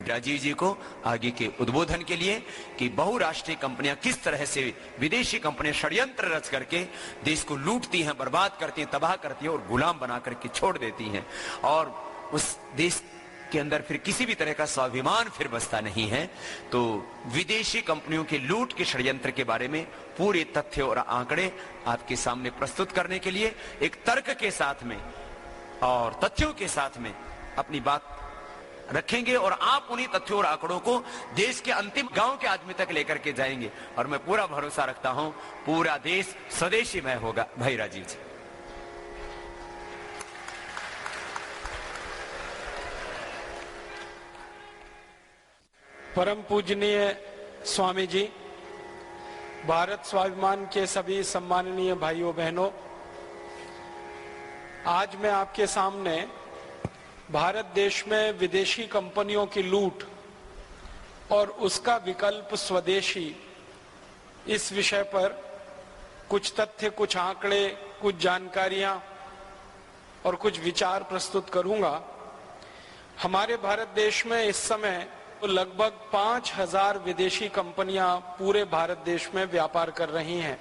राजीव जी को आगे के उद्बोधन के लिए कि बहुराष्ट्रीय कंपनियां किस तरह से विदेशी कंपनियां षड्यंत्र रच करके देश को लूटती हैं, बर्बाद करती हैं, तबाह करती हैं और गुलाम बना करके छोड़ देती हैं, और उस देश के अंदर फिर किसी भी तरह का स्वाभिमान फिर बचता नहीं है। तो विदेशी कंपनियों के लूट के षड्यंत्र के बारे में पूरे तथ्य और आंकड़े आपके सामने प्रस्तुत करने के लिए एक तर्क के साथ में और तथ्यों के साथ में अपनी बात रखेंगे और आप उन्हीं तथ्यों और आंकड़ों को देश के अंतिम गांव के आदमी तक लेकर के जाएंगे। और मैं पूरा भरोसा रखता हूं पूरा देश स्वदेशीमय होगा। भाई राजीव जी। परम पूजनीय स्वामी जी, भारत स्वाभिमान के सभी सम्माननीय भाइयों बहनों, आज मैं आपके सामने भारत देश में विदेशी कंपनियों की लूट और उसका विकल्प स्वदेशी, इस विषय पर कुछ तथ्य, कुछ आंकड़े, कुछ जानकारियां और कुछ विचार प्रस्तुत करूंगा। हमारे भारत देश में इस समय लगभग 5000 विदेशी कंपनियां पूरे भारत देश में व्यापार कर रही हैं।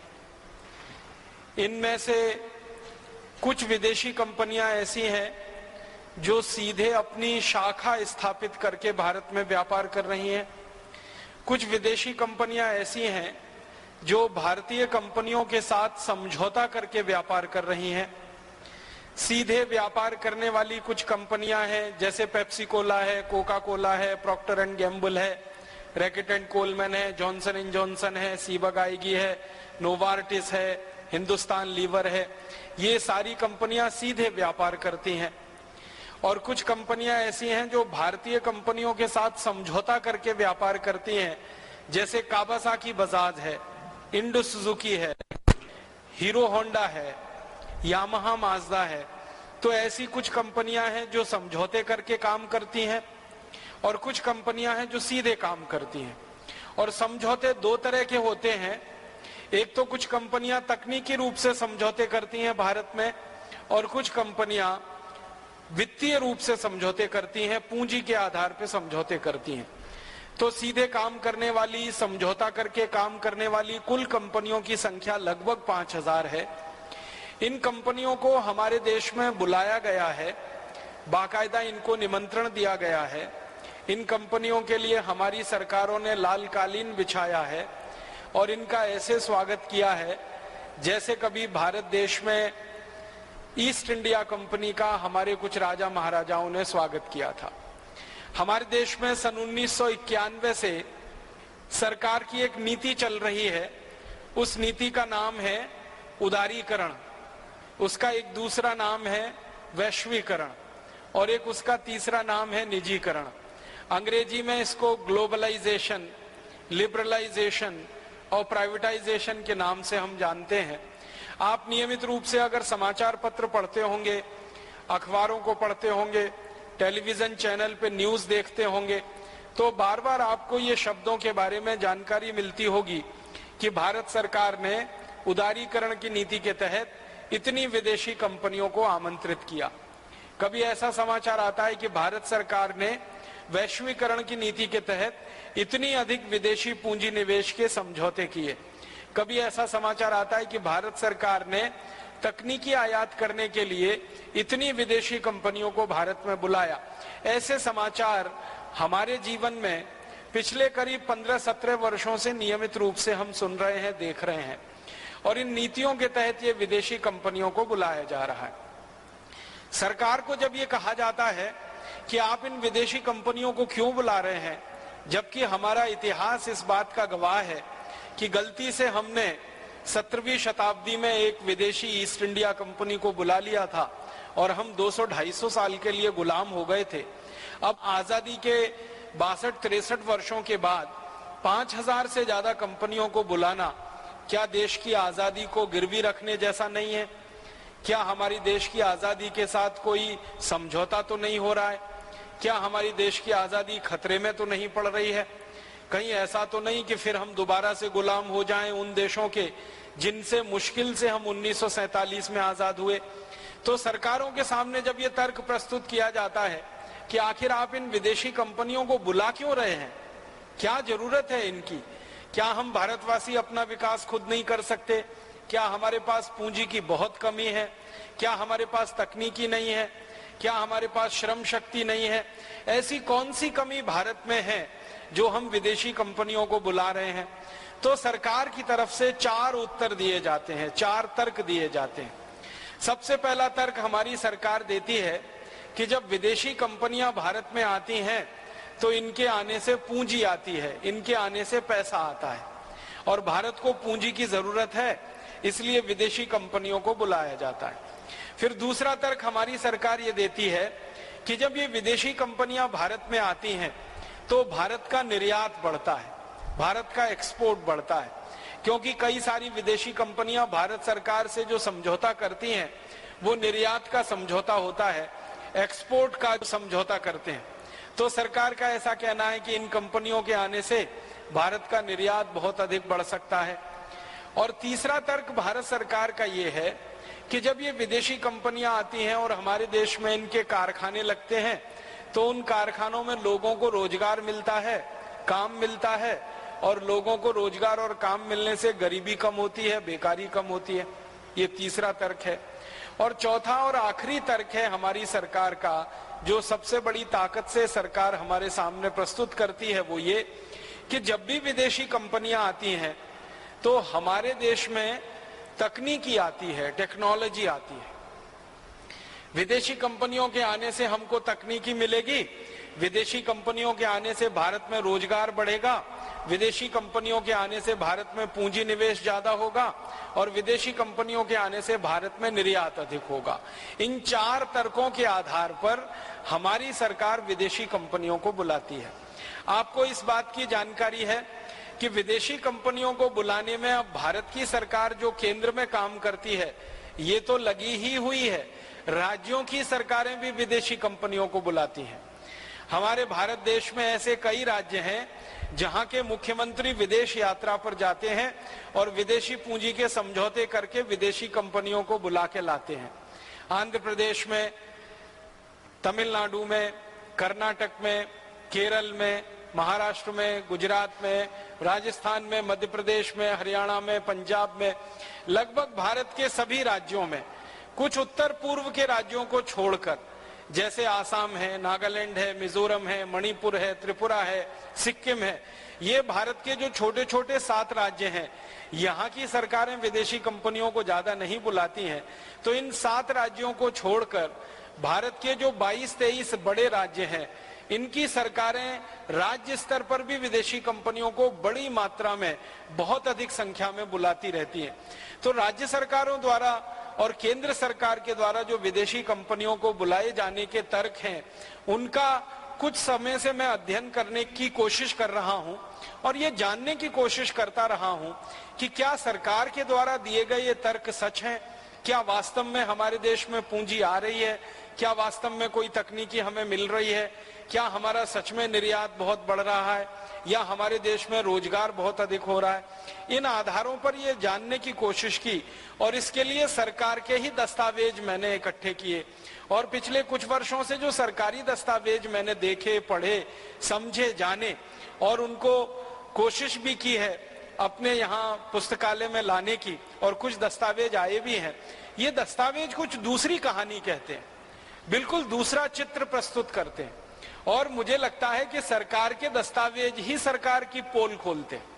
इनमें से कुछ विदेशी कंपनियां ऐसी हैं जो सीधे अपनी शाखा स्थापित करके भारत में व्यापार कर रही हैं। कुछ विदेशी कंपनियां ऐसी हैं जो भारतीय कंपनियों के साथ समझौता करके व्यापार कर रही हैं। सीधे व्यापार करने वाली कुछ कंपनियां हैं, जैसे पेप्सी कोला है, कोका कोला है, प्रॉक्टर एंड गैम्बल है, रैकेट एंड कोलमैन है, जॉनसन एंड जॉनसन है, सीबक आएगी है, नोवार्टिस है, हिंदुस्तान लीवर है। ये सारी कंपनियां सीधे व्यापार करती हैं। और कुछ कंपनियां ऐसी हैं जो भारतीय कंपनियों के साथ समझौता करके व्यापार करती हैं, जैसे कावासाकी बजाज है, इंडो सुजुकी है, हीरो होंडा है, यामाहा माजदा है। तो ऐसी कुछ कंपनियां हैं जो समझौते करके काम करती हैं और कुछ कंपनियां हैं जो सीधे काम करती हैं। और समझौते दो तरह के होते हैं। एक तो कुछ कंपनियां तकनीकी रूप से समझौते करती हैं भारत में, और कुछ कंपनियां वित्तीय रूप से समझौते करती हैं, पूंजी के आधार पर समझौते करती हैं। तो सीधे काम करने वाली, समझौता करके काम करने वाली कुल कंपनियों की संख्या लगभग 5000 है। इन कंपनियों को हमारे देश में बुलाया गया है, बाकायदा इनको निमंत्रण दिया गया है। इन कंपनियों के लिए हमारी सरकारों ने लाल कालीन बिछाया है और इनका ऐसे स्वागत किया है जैसे कभी भारत देश में ईस्ट इंडिया कंपनी का हमारे कुछ राजा महाराजाओं ने स्वागत किया था। हमारे देश में सन 1991 से सरकार की एक नीति चल रही है। उस नीति का नाम है उदारीकरण, उसका एक दूसरा नाम है वैश्वीकरण और एक उसका तीसरा नाम है निजीकरण। अंग्रेजी में इसको ग्लोबलाइजेशन, लिबरलाइजेशन और प्राइवेटाइजेशन के नाम से हम जानते हैं। आप नियमित रूप से अगर समाचार पत्र पढ़ते होंगे, अखबारों को पढ़ते होंगे, टेलीविजन चैनल पे न्यूज देखते होंगे, तो बार बार आपको ये शब्दों के बारे में जानकारी मिलती होगी कि भारत सरकार ने उदारीकरण की नीति के तहत इतनी विदेशी कंपनियों को आमंत्रित किया। कभी ऐसा समाचार आता है कि भारत सरकार ने वैश्वीकरण की नीति के तहत इतनी अधिक विदेशी पूंजी निवेश के समझौते किए। कभी ऐसा समाचार आता है कि भारत सरकार ने तकनीकी आयात करने के लिए इतनी विदेशी कंपनियों को भारत में बुलाया। ऐसे समाचार हमारे जीवन में पिछले करीब 15-17 वर्षों से नियमित रूप से हम सुन रहे हैं, देख रहे हैं। और इन नीतियों के तहत ये विदेशी कंपनियों को बुलाया जा रहा है। सरकार को जब ये कहा जाता है कि आप इन विदेशी कंपनियों को क्यों बुला रहे हैं, जबकि हमारा इतिहास इस बात का गवाह है कि गलती से हमने 17वीं शताब्दी में एक विदेशी ईस्ट इंडिया कंपनी को बुला लिया था और हम 200-250 साल के लिए गुलाम हो गए थे। अब आजादी के 62-63 वर्षों के बाद 5000 से ज्यादा कंपनियों को बुलाना क्या देश की आजादी को गिरवी रखने जैसा नहीं है? क्या हमारी देश की आजादी के साथ कोई समझौता तो नहीं हो रहा है? क्या हमारी देश की आजादी खतरे में तो नहीं पड़ रही है? कहीं ऐसा तो नहीं कि फिर हम दोबारा से गुलाम हो जाएं उन देशों के जिनसे मुश्किल से हम 1947 में आजाद हुए? तो सरकारों के सामने जब ये तर्क प्रस्तुत किया जाता है, कि आखिर आप इन विदेशी कंपनियों को बुला क्यों रहे हैं, क्या जरूरत है इनकी? क्या हम भारतवासी अपना विकास खुद नहीं कर सकते? क्या हमारे पास पूंजी की बहुत कमी है? क्या हमारे पास तकनीकी नहीं है? क्या हमारे पास श्रम शक्ति नहीं है? ऐसी कौन सी कमी भारत में है जो हम विदेशी कंपनियों को बुला रहे हैं? तो सरकार की तरफ से 4 उत्तर दिए जाते हैं, 4 तर्क दिए जाते हैं। सबसे पहला तर्क हमारी सरकार देती है कि जब विदेशी कंपनियां भारत में आती हैं तो इनके आने से पूंजी आती है, इनके आने से पैसा आता है और भारत को पूंजी की जरूरत है, इसलिए विदेशी कंपनियों को बुलाया जाता है। फिर दूसरा तर्क हमारी सरकार ये देती है कि जब ये विदेशी कंपनियां भारत में आती हैं तो भारत का निर्यात बढ़ता है, भारत का एक्सपोर्ट बढ़ता है, क्योंकि कई सारी विदेशी कंपनियां भारत सरकार से जो समझौता करती हैं वो निर्यात का समझौता होता है, एक्सपोर्ट का समझौता करते हैं। तो सरकार का ऐसा कहना है कि इन कंपनियों के आने से भारत का निर्यात बहुत अधिक बढ़ सकता है। और तीसरा तर्क भारत सरकार का ये है कि जब ये विदेशी कंपनियां आती हैं और हमारे देश में इनके कारखाने लगते हैं तो उन कारखानों में लोगों को रोजगार मिलता है, काम मिलता है, और लोगों को रोजगार और काम मिलने से गरीबी कम होती है, बेकारी कम होती है। ये तीसरा तर्क है। और चौथा और आखिरी तर्क है हमारी सरकार का, जो सबसे बड़ी ताकत से सरकार हमारे सामने प्रस्तुत करती है, वो ये कि जब भी विदेशी कंपनियां आती हैं तो हमारे देश में तकनीकी आती है, टेक्नोलॉजी आती है। विदेशी कंपनियों के आने से हमको तकनीकी मिलेगी, विदेशी कंपनियों के आने से भारत में रोजगार बढ़ेगा, विदेशी कंपनियों के आने से भारत में पूंजी निवेश ज्यादा होगा और विदेशी कंपनियों के आने से भारत में निर्यात अधिक होगा। इन 4 तर्कों के आधार पर हमारी सरकार विदेशी कंपनियों को बुलाती है। आपको इस बात की जानकारी है कि विदेशी कंपनियों को बुलाने में अब भारत की सरकार जो केंद्र में काम करती है ये तो लगी ही हुई है, राज्यों की सरकारें भी विदेशी कंपनियों को बुलाती हैं। हमारे भारत देश में ऐसे कई राज्य हैं जहां के मुख्यमंत्री विदेश यात्रा पर जाते हैं और विदेशी पूंजी के समझौते करके विदेशी कंपनियों को बुला के लाते हैं। आंध्र प्रदेश में, तमिलनाडु में, कर्नाटक में, केरल में, महाराष्ट्र में, गुजरात में, राजस्थान में, मध्य प्रदेश में, हरियाणा में, पंजाब में, लगभग भारत के सभी राज्यों में, कुछ उत्तर पूर्व के राज्यों को छोड़कर, जैसे आसाम है, नागालैंड है, मिजोरम है, मणिपुर है, त्रिपुरा है, सिक्किम है, ये भारत के जो छोटे छोटे 7 राज्य हैं, यहाँ की सरकारें विदेशी कंपनियों को ज्यादा नहीं बुलाती हैं। तो इन 7 राज्यों को छोड़कर भारत के जो 22-23 बड़े राज्य हैं, इनकी सरकारें राज्य स्तर पर भी विदेशी कंपनियों को बड़ी मात्रा में, बहुत अधिक संख्या में बुलाती रहती हैं। तो राज्य सरकारों द्वारा और केंद्र सरकार के द्वारा जो विदेशी कंपनियों को बुलाए जाने के तर्क हैं, उनका कुछ समय से मैं अध्ययन करने की कोशिश कर रहा हूं और ये जानने की कोशिश करता रहा हूं कि क्या सरकार के द्वारा दिए गए ये तर्क सच हैं, क्या वास्तव में हमारे देश में पूंजी आ रही है, क्या वास्तव में कोई तकनीकी हमें मिल रही है, क्या हमारा सच में निर्यात बहुत बढ़ रहा है या हमारे देश में रोजगार बहुत अधिक हो रहा है। इन आधारों पर ये जानने की कोशिश की और इसके लिए सरकार के ही दस्तावेज मैंने इकट्ठे किए और पिछले कुछ वर्षों से जो सरकारी दस्तावेज मैंने देखे, पढ़े, समझे, जाने और उनको कोशिश भी की है अपने यहाँ पुस्तकालय में लाने की, और कुछ दस्तावेज आए भी हैं। ये दस्तावेज कुछ दूसरी कहानी कहते हैं, बिल्कुल दूसरा चित्र प्रस्तुत करते हैं और मुझे लगता है कि सरकार के दस्तावेज ही सरकार की पोल खोलते हैं।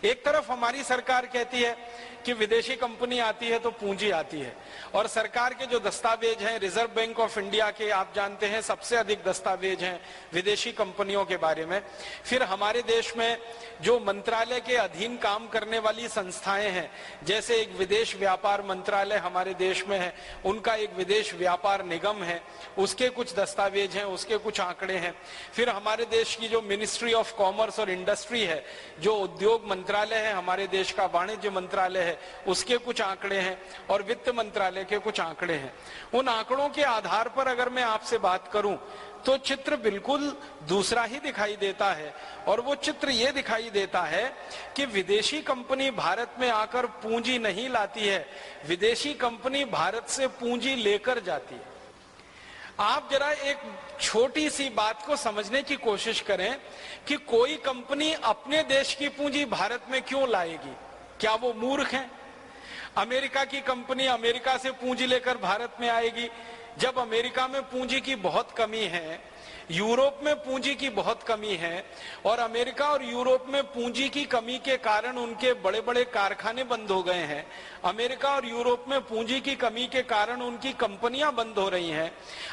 एक तरफ हमारी सरकार कहती है कि विदेशी कंपनी आती है तो पूंजी आती है, और सरकार के जो दस्तावेज हैं, रिजर्व बैंक ऑफ इंडिया के आप जानते हैं सबसे अधिक दस्तावेज हैं विदेशी कंपनियों के बारे में। फिर हमारे देश में जो मंत्रालय के अधीन काम करने वाली संस्थाएं हैं, जैसे एक विदेश व्यापार मंत्रालय हमारे देश में है, उनका एक विदेश व्यापार निगम है, उसके कुछ दस्तावेज हैं, उसके कुछ आंकड़े हैं। फिर हमारे देश की जो मिनिस्ट्री ऑफ कॉमर्स और इंडस्ट्री है, जो उद्योग मंत्रालय है हमारे देश का, वाणिज्य मंत्रालय है, उसके कुछ आंकड़े हैं और वित्त मंत्रालय के कुछ आंकड़े हैं। उन आंकड़ों के आधार पर अगर मैं आपसे बात करूं तो चित्र बिल्कुल दूसरा ही दिखाई देता है, और वो चित्र ये दिखाई देता है कि विदेशी कंपनी भारत में आकर पूंजी नहीं लाती है, विदेशी कंपनी भारत से पूंजी लेकर जाती है। आप जरा एक छोटी सी बात को समझने की कोशिश करें कि कोई कंपनी अपने देश की पूंजी भारत में क्यों लाएगी? क्या वो मूर्ख हैं? अमेरिका की कंपनी अमेरिका से पूंजी लेकर भारत में आएगी, जब अमेरिका में पूंजी की बहुत कमी है, यूरोप में पूंजी की बहुत कमी है, और अमेरिका और यूरोप में पूंजी की कमी के कारण उनके बड़े बड़े कारखाने बंद हो गए हैं। अमेरिका और यूरोप में पूंजी की कमी के कारण उनकी कंपनियां बंद हो रही हैं।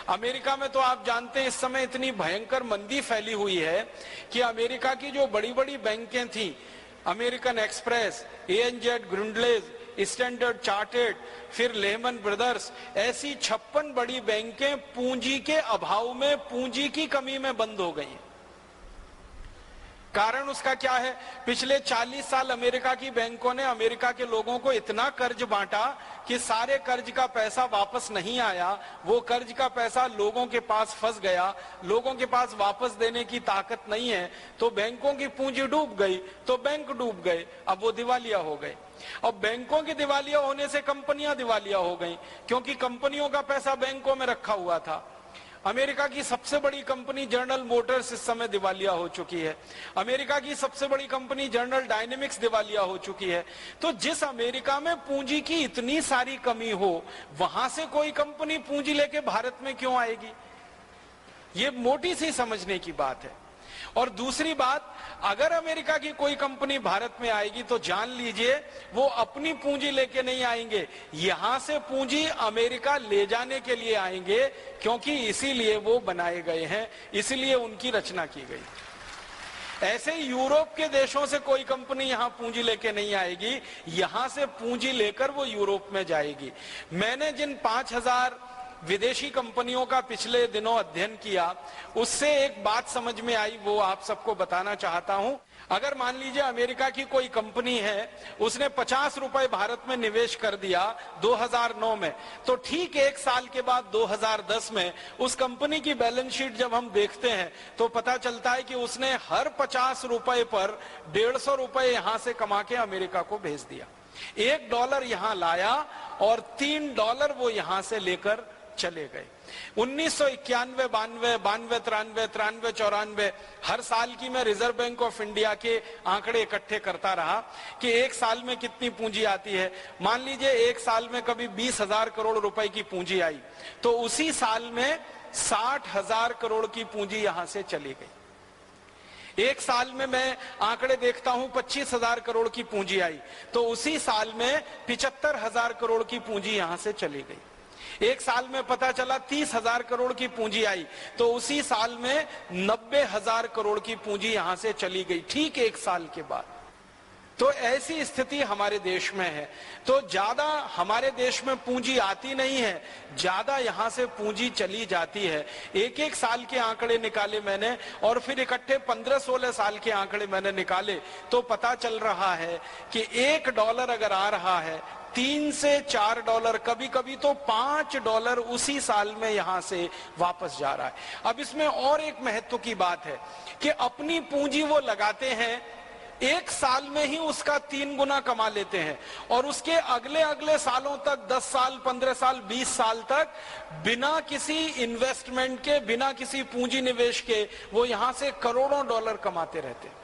अमेरिका में तो आप जानते हैं इस समय इतनी भयंकर मंदी फैली हुई है कि अमेरिका की जो बड़ी बड़ी बैंकें थी, American Express, ANZ, Grindlays, Standard Chartered, फिर लेहमन ब्रदर्स, ऐसी 56 बड़ी बैंकें पूंजी के अभाव में, पूंजी की कमी में बंद हो गई। कारण उसका क्या है? पिछले 40 साल अमेरिका की बैंकों ने अमेरिका के लोगों को इतना कर्ज बांटा कि सारे कर्ज का पैसा वापस नहीं आया। वो कर्ज का पैसा लोगों के पास फंस गया, लोगों के पास वापस देने की ताकत नहीं है, तो बैंकों की पूंजी डूब गई, तो बैंक डूब गए, अब वो दिवालिया हो गए। और बैंकों के दिवालिया होने से कंपनियां दिवालिया हो गई, क्योंकि कंपनियों का पैसा बैंकों में रखा हुआ था। अमेरिका की सबसे बड़ी कंपनी जनरल मोटर्स इस समय दिवालिया हो चुकी है। अमेरिका की सबसे बड़ी कंपनी जनरल डायनेमिक्स दिवालिया हो चुकी है। तो जिस अमेरिका में पूंजी की इतनी सारी कमी हो, वहां से कोई कंपनी पूंजी लेके भारत में क्यों आएगी? ये मोटी सी समझने की बात है। और दूसरी बात, अगर अमेरिका की कोई कंपनी भारत में आएगी तो जान लीजिए वो अपनी पूंजी लेके नहीं आएंगे, यहां से पूंजी अमेरिका ले जाने के लिए आएंगे, क्योंकि इसीलिए वो बनाए गए हैं, इसीलिए उनकी रचना की गई। ऐसे ही यूरोप के देशों से कोई कंपनी यहां पूंजी लेके नहीं आएगी, यहां से पूंजी लेकर वो यूरोप में जाएगी। मैंने जिन 5000 विदेशी कंपनियों का पिछले दिनों अध्ययन किया, उससे एक बात समझ में आई, वो आप सबको बताना चाहता हूं। अगर मान लीजिए अमेरिका की कोई कंपनी है, उसने 50 रुपए भारत में निवेश कर दिया 2009 में, तो ठीक एक साल के बाद 2010 में उस कंपनी की बैलेंस शीट जब हम देखते हैं तो पता चलता है कि उसने हर 50 रुपए पर 150 रुपए यहां से कमा के अमेरिका को भेज दिया। $1 यहां लाया और $3 वो यहां से लेकर चले गए। 1991, 92, 93, 93, 94 हर साल की मैं रिजर्व बैंक ऑफ इंडिया के आंकड़े इकट्ठे करता रहा कि एक साल में कितनी पूंजी आती है। मान लीजिए एक साल में कभी 20,000 करोड़ रुपए की पूंजी आई, तो उसी साल में 60,000 करोड़ की पूंजी यहां से चली गई। एक साल में मैं आंकड़े देखता हूं 25,000 करोड़ की पूंजी आई, तो उसी साल में 75,000 करोड़ की पूंजी यहां से चली गई। एक साल में पता चला 30,000 करोड़ की पूंजी आई, तो उसी साल में 90,000 करोड़ की पूंजी यहां से चली गई, ठीक एक साल के बाद। तो ऐसी स्थिति हमारे देश में है। तो ज्यादा हमारे देश में पूंजी आती नहीं है, ज्यादा यहां से पूंजी चली जाती है। एक एक साल के आंकड़े निकाले मैंने, और फिर इकट्ठे 15-16 साल के आंकड़े मैंने निकाले, तो पता चल रहा है कि $1 अगर आ रहा है, 3 से $4, कभी कभी तो $5 उसी साल में यहां से वापस जा रहा है। अब इसमें और एक महत्व की बात है कि अपनी पूंजी वो लगाते हैं, एक साल में ही उसका 3 गुना कमा लेते हैं, और उसके अगले अगले सालों तक 10 साल, 15 साल, 20 साल तक बिना किसी इन्वेस्टमेंट के, बिना किसी पूंजी निवेश के वो यहां से करोड़ों डॉलर कमाते रहते हैं।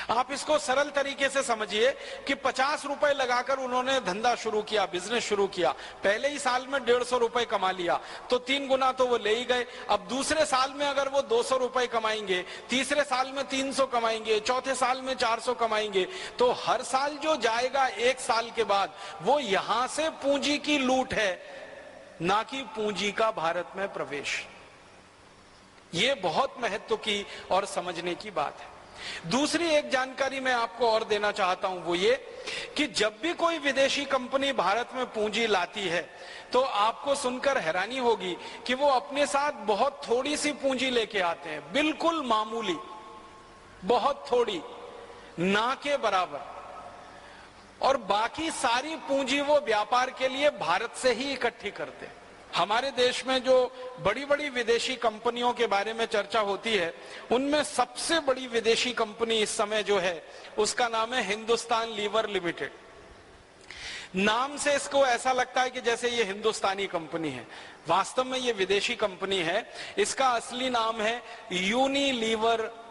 आप इसको सरल तरीके से समझिए कि 50 रुपए लगाकर उन्होंने धंधा शुरू किया, बिजनेस शुरू किया, पहले ही साल में 150 रुपए कमा लिया, तो 3 गुना तो वो ले ही गए। अब दूसरे साल में अगर वो 200 रुपए कमाएंगे, तीसरे साल में 300 कमाएंगे, चौथे साल में 400 कमाएंगे, तो हर साल जो जाएगा एक साल के बाद, वो यहां से पूंजी की लूट है, ना कि पूंजी का भारत में प्रवेश। ये बहुत महत्व की और समझने की बात है। दूसरी एक जानकारी मैं आपको और देना चाहता हूं, वो ये कि जब भी कोई विदेशी कंपनी भारत में पूंजी लाती है, तो आपको सुनकर हैरानी होगी कि वो अपने साथ बहुत थोड़ी सी पूंजी लेके आते हैं, बिल्कुल मामूली, बहुत थोड़ी, ना के बराबर, और बाकी सारी पूंजी वो व्यापार के लिए भारत से ही इकट्ठी करते हैं। हमारे देश में जो बड़ी बड़ी विदेशी कंपनियों के बारे में चर्चा होती है, उनमें सबसे बड़ी विदेशी कंपनी इस समय जो है उसका नाम है हिंदुस्तान लीवर लिमिटेड। नाम से इसको ऐसा लगता है कि जैसे ये हिंदुस्तानी कंपनी है, वास्तव में ये विदेशी कंपनी है। इसका असली नाम है यूनिलीवर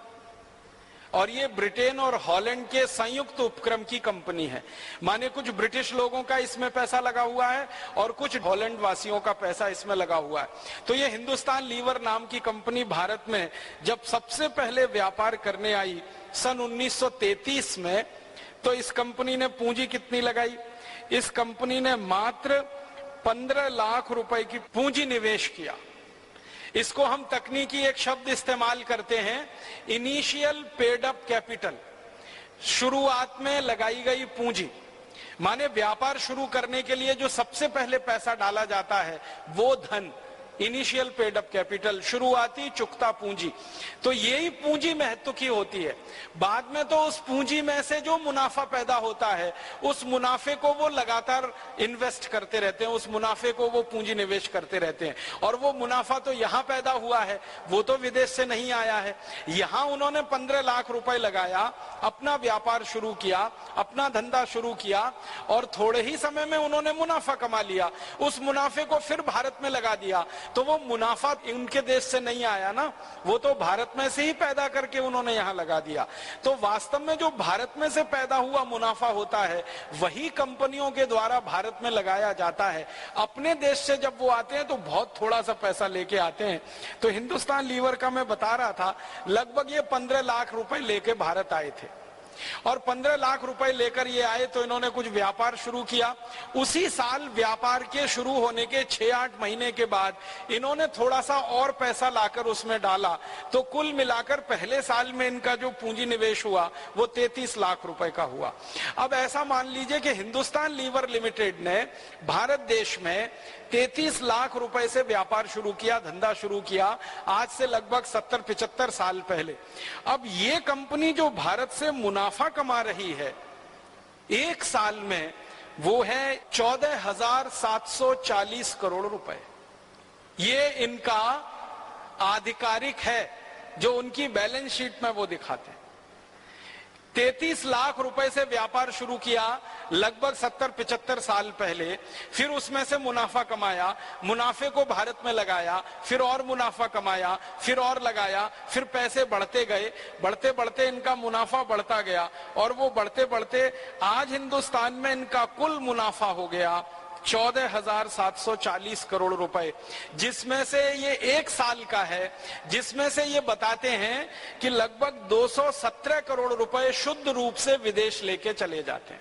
और ये ब्रिटेन और हॉलैंड के संयुक्त उपक्रम की कंपनी है। माने कुछ ब्रिटिश लोगों का इसमें पैसा लगा हुआ है और कुछ हॉलैंड वासियों का पैसा इसमें लगा हुआ है। तो ये हिंदुस्तान लीवर नाम की कंपनी भारत में जब सबसे पहले व्यापार करने आई सन 1933 में, तो इस कंपनी ने पूंजी कितनी लगाई? इस कंपनी ने मात्र 15 लाख रुपए की पूंजी निवेश किया। इसको हम तकनीकी एक शब्द इस्तेमाल करते हैं, इनिशियल पेड अप कैपिटल। शुरुआत में लगाई गई पूंजी, माने व्यापार शुरू करने के लिए जो सबसे पहले पैसा डाला जाता है वो धन, इनिशियल पेड अप कैपिटल, शुरुआती चुकता पूंजी। तो यही पूंजी महत्व की होती है। बाद में तो उस पूंजी में से जो मुनाफा पैदा होता है उस मुनाफे को वो लगातार इन्वेस्ट करते रहते हैं, उस मुनाफे को वो पूंजी निवेश करते रहते हैं। और वो मुनाफा तो यहाँ पैदा हुआ है, वो तो विदेश से नहीं आया है। यहाँ उन्होंने 15 लाख रुपए लगाया, अपना व्यापार शुरू किया, अपना धंधा शुरू किया और थोड़े ही समय में उन्होंने मुनाफा कमा लिया। उस मुनाफे को फिर भारत में लगा दिया, तो वो मुनाफा उनके देश से नहीं आया ना, वो तो भारत में से ही पैदा करके उन्होंने यहां लगा दिया। तो वास्तव में जो भारत में से पैदा हुआ मुनाफा होता है वही कंपनियों के द्वारा भारत में लगाया जाता है। अपने देश से जब वो आते हैं तो बहुत थोड़ा सा पैसा लेके आते हैं। तो हिंदुस्तान लीवर का मैं बता रहा था, लगभग ये 15 लाख रुपए लेके भारत आए थे और 15 लाख रुपए लेकर ये आए तो इन्होंने कुछ व्यापार शुरू किया। उसी साल व्यापार के शुरू होने के 6-8 महीने के बाद इन्होंने थोड़ा सा और पैसा लाकर उसमें डाला, तो कुल मिलाकर पहले साल में इनका जो पूंजी निवेश हुआ वो 33 लाख रुपए का हुआ। अब ऐसा मान लीजिए कि हिंदुस्तान लीवर लिमिटेड ने भारत देश में 33 लाख रुपए से व्यापार शुरू किया, धंधा शुरू किया, आज से लगभग 70-75 साल पहले। अब ये कंपनी जो भारत से मुनाफा कमा रही है एक साल में, वो है 14,740 करोड़ रुपए। ये इनका आधिकारिक है जो उनकी बैलेंस शीट में वो दिखाते हैं। 33 लाख रुपए से व्यापार शुरू किया लगभग 70-75 साल पहले, फिर उसमें से मुनाफा कमाया, मुनाफे को भारत में लगाया, फिर और मुनाफा कमाया, फिर और लगाया, फिर पैसे बढ़ते गए, बढ़ते बढ़ते इनका मुनाफा बढ़ता गया और वो बढ़ते बढ़ते आज हिंदुस्तान में इनका कुल मुनाफा हो गया 14,740 करोड़ रुपए, जिसमें से ये एक साल का है, जिसमें से ये बताते हैं कि लगभग 217 करोड़ रुपए शुद्ध रूप से विदेश लेके चले जाते हैं।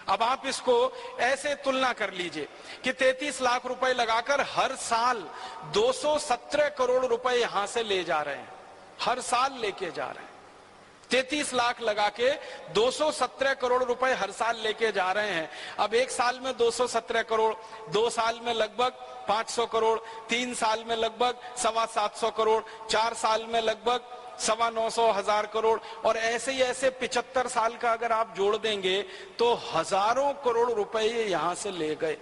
अब आप इसको ऐसे तुलना कर लीजिए कि 33 लाख रुपए लगाकर हर साल 217 करोड़ रुपए यहां से ले जा रहे हैं, हर साल लेके जा रहे हैं। 33 लाख लगा के 217 करोड़ रुपए हर साल लेके जा रहे हैं। अब एक साल में 217 करोड़, 2 साल में लगभग 500 करोड़, 3 साल में लगभग 725 करोड़, 4 साल में लगभग 925 करोड़ और ऐसे ही ऐसे 75 साल का अगर आप जोड़ देंगे तो हजारों करोड़ रुपए यहां से ले गए।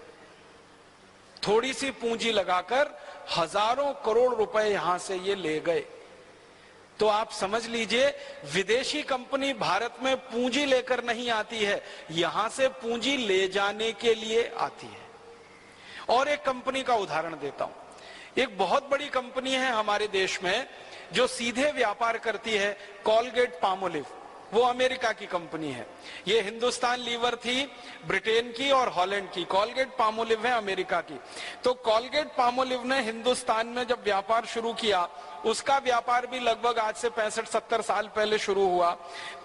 थोड़ी सी पूंजी लगाकर हजारों करोड़ रुपए यहां से ये ले गए। तो आप समझ लीजिए, विदेशी कंपनी भारत में पूंजी लेकर नहीं आती है, यहां से पूंजी ले जाने के लिए आती है। और एक कंपनी का उदाहरण देता हूं। एक बहुत बड़ी कंपनी है हमारे देश में जो सीधे व्यापार करती है, कोलगेट पामोलिव। वो अमेरिका की कंपनी है। ये हिंदुस्तान लीवर थी ब्रिटेन की और हॉलैंड की, कोलगेट पामोलिव है अमेरिका की। तो कोलगेट पामोलिव ने हिंदुस्तान में जब व्यापार शुरू किया, उसका व्यापार भी लगभग आज से 65-70 साल पहले शुरू हुआ।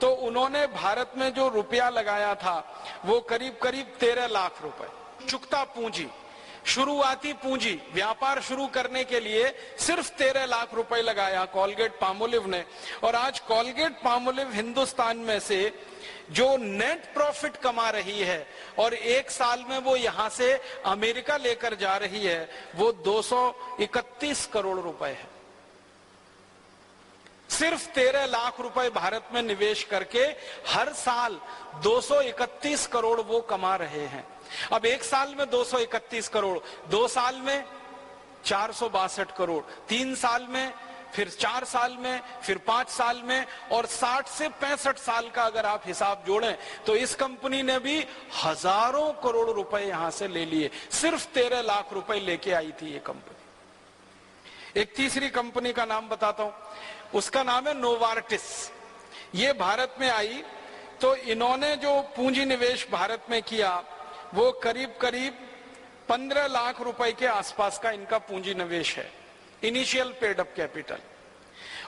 तो उन्होंने भारत में जो रुपया लगाया था वो करीब करीब 13 लाख रुपए चुकता पूंजी, शुरुआती पूंजी, व्यापार शुरू करने के लिए सिर्फ 13 लाख रुपए लगाया कोलगेट पामोलिव ने। और आज कोलगेट पामोलिव हिंदुस्तान में से जो नेट प्रॉफिट कमा रही है और एक साल में वो यहां से अमेरिका लेकर जा रही है, वो 231 करोड़ रुपए है। सिर्फ 13 लाख रुपए भारत में निवेश करके हर साल 231 करोड़ वो कमा रहे हैं। अब एक साल में 231 करोड़, 2 साल में 462 करोड़, 3 साल में फिर 4 साल में, फिर 5 साल में, और 60 से 65 साल का अगर आप हिसाब जोड़ें तो इस कंपनी ने भी हजारों करोड़ रुपए यहां से ले लिए। सिर्फ 13 लाख रुपए लेके आई थी ये कंपनी। एक तीसरी कंपनी का नाम बताता हूं, उसका नाम है नोवार्टिस। ये भारत में आई तो इन्होंने जो पूंजी निवेश भारत में किया वो करीब करीब 15 लाख रुपए के आसपास का इनका पूंजी निवेश है, इनिशियल पेड अप कैपिटल।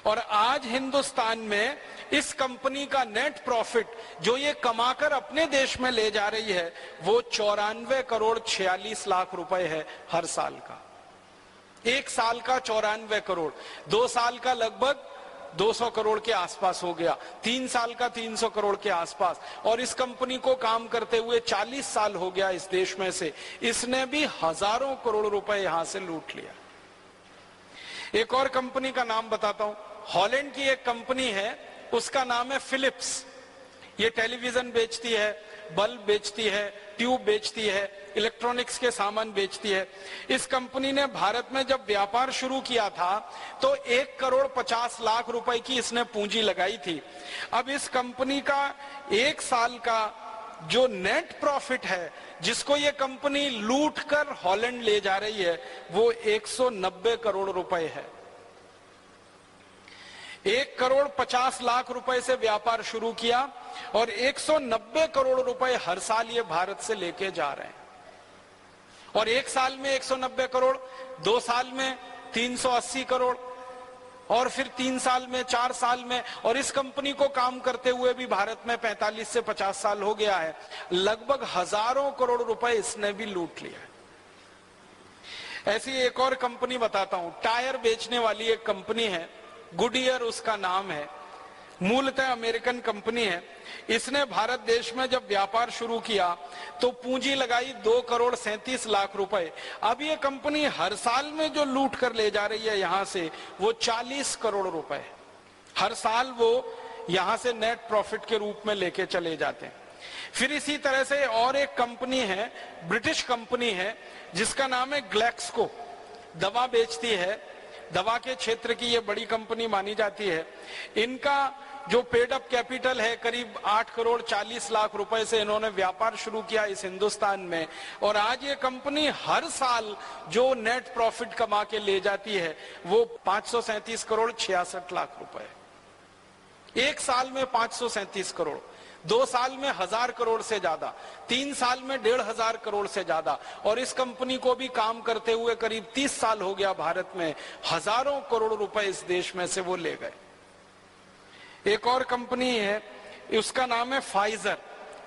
और आज हिंदुस्तान में इस कंपनी का नेट प्रॉफिट जो ये कमाकर अपने देश में ले जा रही है वो 94 करोड़ 46 लाख रुपए है हर साल का। एक साल का 94 करोड़, 2 साल का लगभग 200 करोड़ के आसपास हो गया, 3 साल का 300 करोड़ के आसपास। और इस कंपनी को काम करते हुए 40 साल हो गया इस देश में से। इसने भी हजारों करोड़ रुपए यहां से लूट लिया। एक और कंपनी का नाम बताता हूं, हॉलैंड की एक कंपनी है, उसका नाम है फिलिप्स। ये टेलीविजन बेचती है, बल्ब बेचती है, ट्यूब बेचती है, इलेक्ट्रॉनिक्स के सामान बेचती है। इस कंपनी ने भारत में जब व्यापार शुरू किया था तो 1 करोड़ 50 लाख रुपए की इसने पूंजी लगाई थी। अब इस कंपनी का एक साल का जो नेट प्रॉफिट है जिसको ये कंपनी लूट कर हॉलैंड ले जा रही है वो 190 करोड़ रुपए है। 1 करोड़ 50 लाख रुपए से व्यापार शुरू किया और 190 करोड़ रुपए हर साल ये भारत से लेके जा रहे हैं। और एक साल में 190 करोड़, 2 साल में 380 करोड़, और फिर 3 साल में, 4 साल में। और इस कंपनी को काम करते हुए भी भारत में 45 से 50 साल हो गया है। लगभग हजारों करोड़ रुपए इसने भी लूट लिया है। ऐसी एक और कंपनी बताता हूं, टायर बेचने वाली एक कंपनी है, गुडियर उसका नाम है, मूलतः अमेरिकन कंपनी है। इसने भारत देश में जब व्यापार शुरू किया तो पूंजी लगाई 2 करोड़ 37 लाख रुपए। अब ये कंपनी हर साल में जो लूट कर ले जा रही है यहां से वो 40 करोड़ रुपए हर साल वो यहां से नेट प्रॉफिट के रूप में लेके चले जाते हैं। फिर इसी तरह से और एक कंपनी है, ब्रिटिश कंपनी है, जिसका नाम है ग्लेक्सको। दवा बेचती है, दवा के क्षेत्र की ये बड़ी कंपनी मानी जाती है। इनका जो पेड अप कैपिटल है करीब 8 करोड़ 40 लाख रुपए से इन्होंने व्यापार शुरू किया इस हिंदुस्तान में। और आज ये कंपनी हर साल जो नेट प्रॉफिट कमा के ले जाती है वो 537 करोड़ 66 लाख रुपए। एक साल में 537 करोड़, 2 साल में 1000 करोड़ से ज्यादा, 3 साल में 1500 करोड़ से ज्यादा। और इस कंपनी को भी काम करते हुए करीब 30 साल हो गया भारत में। हजारों करोड़ रुपए इस देश में से वो ले गए। एक और कंपनी है, उसका नाम है फाइजर।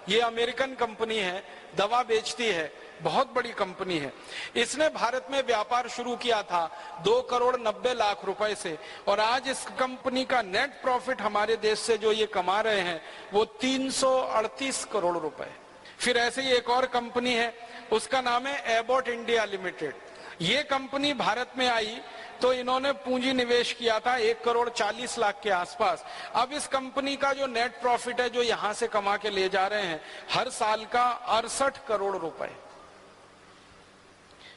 ये अमेरिकन कंपनी है, दवा बेचती है, बहुत बड़ी कंपनी है। इसने भारत में व्यापार शुरू किया था 2 करोड़ 90 लाख रुपए से। और आज इस कंपनी का नेट प्रॉफिट हमारे देश से जो ये कमा रहे हैं वो 338 करोड़ रुपए। फिर ऐसे ही एक और कंपनी है, उसका नाम है एबॉट इंडिया लिमिटेड। ये कंपनी भारत में आई तो इन्होंने पूंजी निवेश किया था 1 करोड़ 40 लाख के आसपास। अब इस कंपनी का जो नेट प्रॉफिट है जो यहां से कमा के ले जा रहे हैं हर साल का 68 करोड़ रुपए।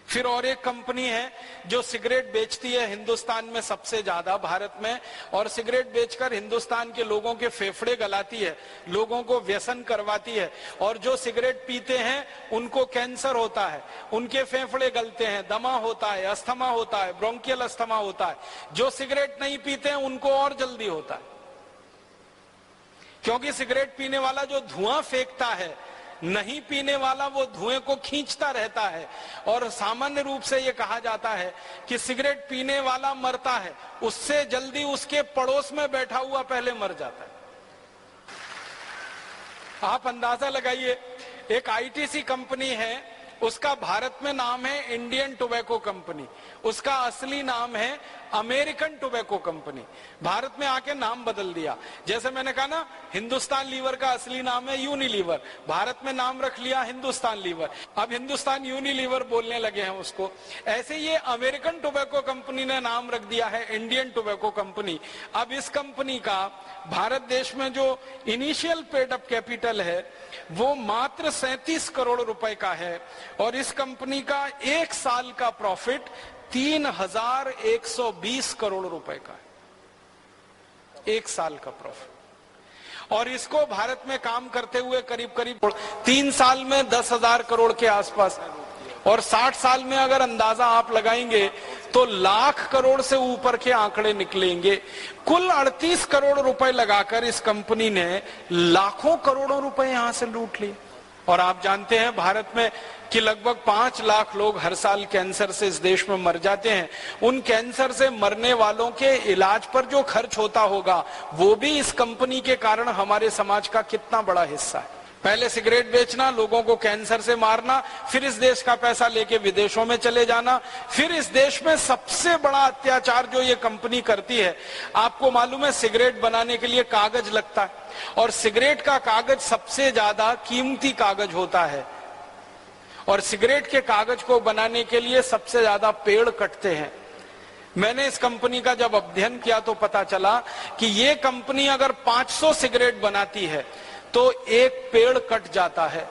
फिर और एक कंपनी है जो सिगरेट बेचती है हिंदुस्तान में सबसे ज्यादा भारत में, और सिगरेट बेचकर हिंदुस्तान के लोगों के फेफड़े गलाती है, लोगों को व्यसन करवाती है। और जो सिगरेट पीते हैं उनको कैंसर होता है, उनके फेफड़े गलते हैं, दमा होता है, अस्थमा होता है, ब्रोंकियल अस्थमा होता है। जो सिगरेट नहीं पीते हैं उनको और जल्दी होता है, क्योंकि सिगरेट पीने वाला जो धुआं फेंकता है, नहीं पीने वाला वो धुएं को खींचता रहता है। और सामान्य रूप से ये कहा जाता है कि सिगरेट पीने वाला मरता है उससे जल्दी उसके पड़ोस में बैठा हुआ पहले मर जाता है। आप अंदाजा लगाइए, एक आईटीसी कंपनी है, उसका भारत में नाम है इंडियन टोबैको कंपनी, उसका असली नाम है अमेरिकन टोबैको कंपनी। भारत में आके नाम बदल दिया। जैसे मैंने कहा ना, हिंदुस्तान लीवर का असली नाम है यूनिलीवर, भारत में नाम रख लिया हिंदुस्तान लीवर, अब हिंदुस्तान यूनिलीवर बोलने लगे हैं उसको। ऐसे ये अमेरिकन टोबैको कंपनी ने नाम रख दिया है इंडियन टोबैको कंपनी। अब इस कंपनी का भारत देश में जो इनिशियल पेड अप कैपिटल है वो मात्र 37 करोड़ रुपए का है। और इस कंपनी का एक साल का प्रॉफिट 3,120 करोड़ रुपए का है, एक साल का प्रॉफिट। और इसको भारत में काम करते हुए करीब करीब 3 साल में 10,000 करोड़ के आसपास, और 60 साल में अगर अंदाजा आप लगाएंगे तो लाख करोड़ से ऊपर के आंकड़े निकलेंगे। कुल 38 करोड़ रुपए लगाकर इस कंपनी ने लाखों करोड़ों रुपए यहां से लूट लिए। और आप जानते हैं भारत में कि लगभग 5 लाख लोग हर साल कैंसर से इस देश में मर जाते हैं। उन कैंसर से मरने वालों के इलाज पर जो खर्च होता होगा वो भी इस कंपनी के कारण हमारे समाज का कितना बड़ा हिस्सा है। पहले सिगरेट बेचना, लोगों को कैंसर से मारना, फिर इस देश का पैसा लेके विदेशों में चले जाना, फिर इस देश में सबसे बड़ा अत्याचार जो ये कंपनी करती है, आपको मालूम है सिगरेट बनाने के लिए कागज लगता है, और सिगरेट का कागज सबसे ज्यादा कीमती कागज होता है, और सिगरेट के कागज को बनाने के लिए सबसे ज्यादा पेड़ कटते हैं। मैंने इस कंपनी का जब अध्ययन किया तो पता चला कि ये कंपनी अगर 500 सिगरेट बनाती है तो एक पेड़ कट जाता है।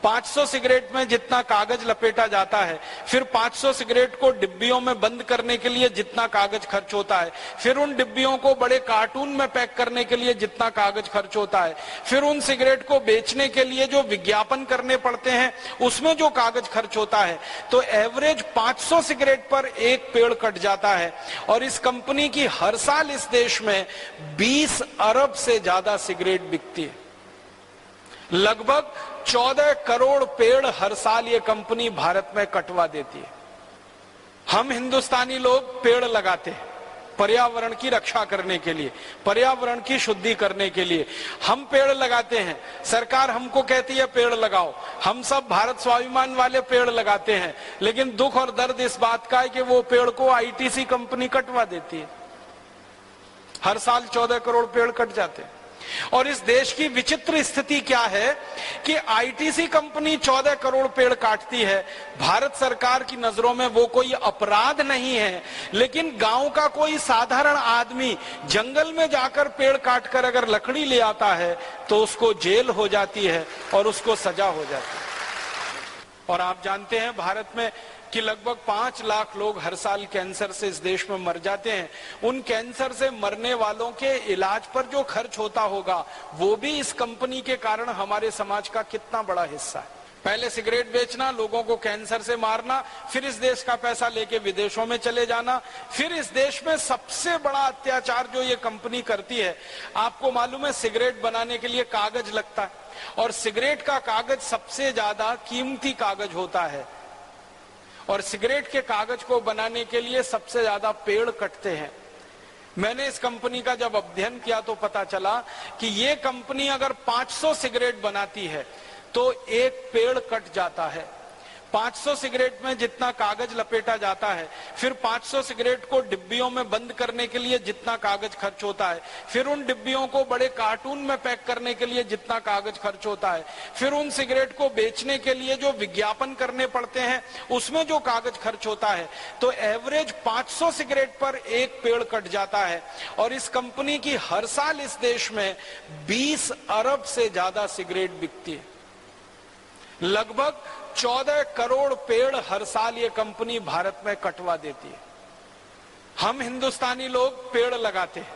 500 सिगरेट में जितना कागज लपेटा जाता है, फिर 500 सिगरेट को डिब्बियों में बंद करने के लिए जितना कागज खर्च होता है, फिर उन डिब्बियों को बड़े कार्टून में पैक करने के लिए जितना कागज खर्च होता है, फिर उन सिगरेट को बेचने के लिए जो विज्ञापन करने पड़ते हैं उसमें जो कागज खर्च होता है, तो एवरेज 500 सिगरेट पर एक पेड़ कट जाता है। और इस कंपनी की हर साल इस देश में 20 अरब से ज्यादा सिगरेट बिकती है। लगभग 14 करोड़ पेड़ हर साल ये कंपनी भारत में कटवा देती है। हम हिंदुस्तानी लोग पेड़ लगाते हैं पर्यावरण की रक्षा करने के लिए, पर्यावरण की शुद्धि करने के लिए हम पेड़ लगाते हैं। सरकार हमको कहती है पेड़ लगाओ, हम सब भारत स्वाभिमान वाले पेड़ लगाते हैं, लेकिन दुख और दर्द इस बात का है कि वो पेड़ को आईटीसी कंपनी कटवा देती है। हर साल 14 करोड़ पेड़ कट जाते हैं। और इस देश की विचित्र स्थिति क्या है कि आईटीसी कंपनी 14 करोड़ पेड़ काटती है। भारत सरकार की नजरों में वो कोई अपराध नहीं है, लेकिन गांव का कोई साधारण आदमी जंगल में जाकर पेड़ काटकर अगर लकड़ी ले आता है तो उसको जेल हो जाती है और उसको सजा हो जाती है। और आप जानते हैं भारत में कि लगभग 5 लाख लोग हर साल कैंसर से इस देश में मर जाते हैं। उन कैंसर से मरने वालों के इलाज पर जो खर्च होता होगा वो भी इस कंपनी के कारण हमारे समाज का कितना बड़ा हिस्सा है। पहले सिगरेट बेचना, लोगों को कैंसर से मारना, फिर इस देश का पैसा लेके विदेशों में चले जाना, फिर इस देश में सबसे बड़ा अत्याचार जो ये कंपनी करती है, आपको मालूम है सिगरेट बनाने के लिए कागज लगता है, और सिगरेट का कागज सबसे ज्यादा कीमती कागज होता है, और सिगरेट के कागज को बनाने के लिए सबसे ज्यादा पेड़ कटते हैं। मैंने इस कंपनी का जब अध्ययन किया तो पता चला कि ये कंपनी अगर 500 सिगरेट बनाती है तो एक पेड़ कट जाता है। 500 सिगरेट में जितना कागज लपेटा जाता है, फिर 500 सिगरेट को डिब्बियों में बंद करने के लिए जितना कागज खर्च होता है, फिर उन डिब्बियों को बड़े कार्टून में पैक करने के लिए जितना कागज खर्च होता है, फिर उन सिगरेट को बेचने के लिए जो विज्ञापन करने पड़ते हैं उसमें जो कागज खर्च होता है, तो एवरेज 500 सिगरेट पर एक पेड़ कट जाता है। और इस कंपनी की हर साल इस देश में 20 अरब से ज्यादा सिगरेट बिकती है। लगभग 14 करोड़ पेड़ हर साल ये कंपनी भारत में कटवा देती है। हम हिंदुस्तानी लोग पेड़ लगाते हैं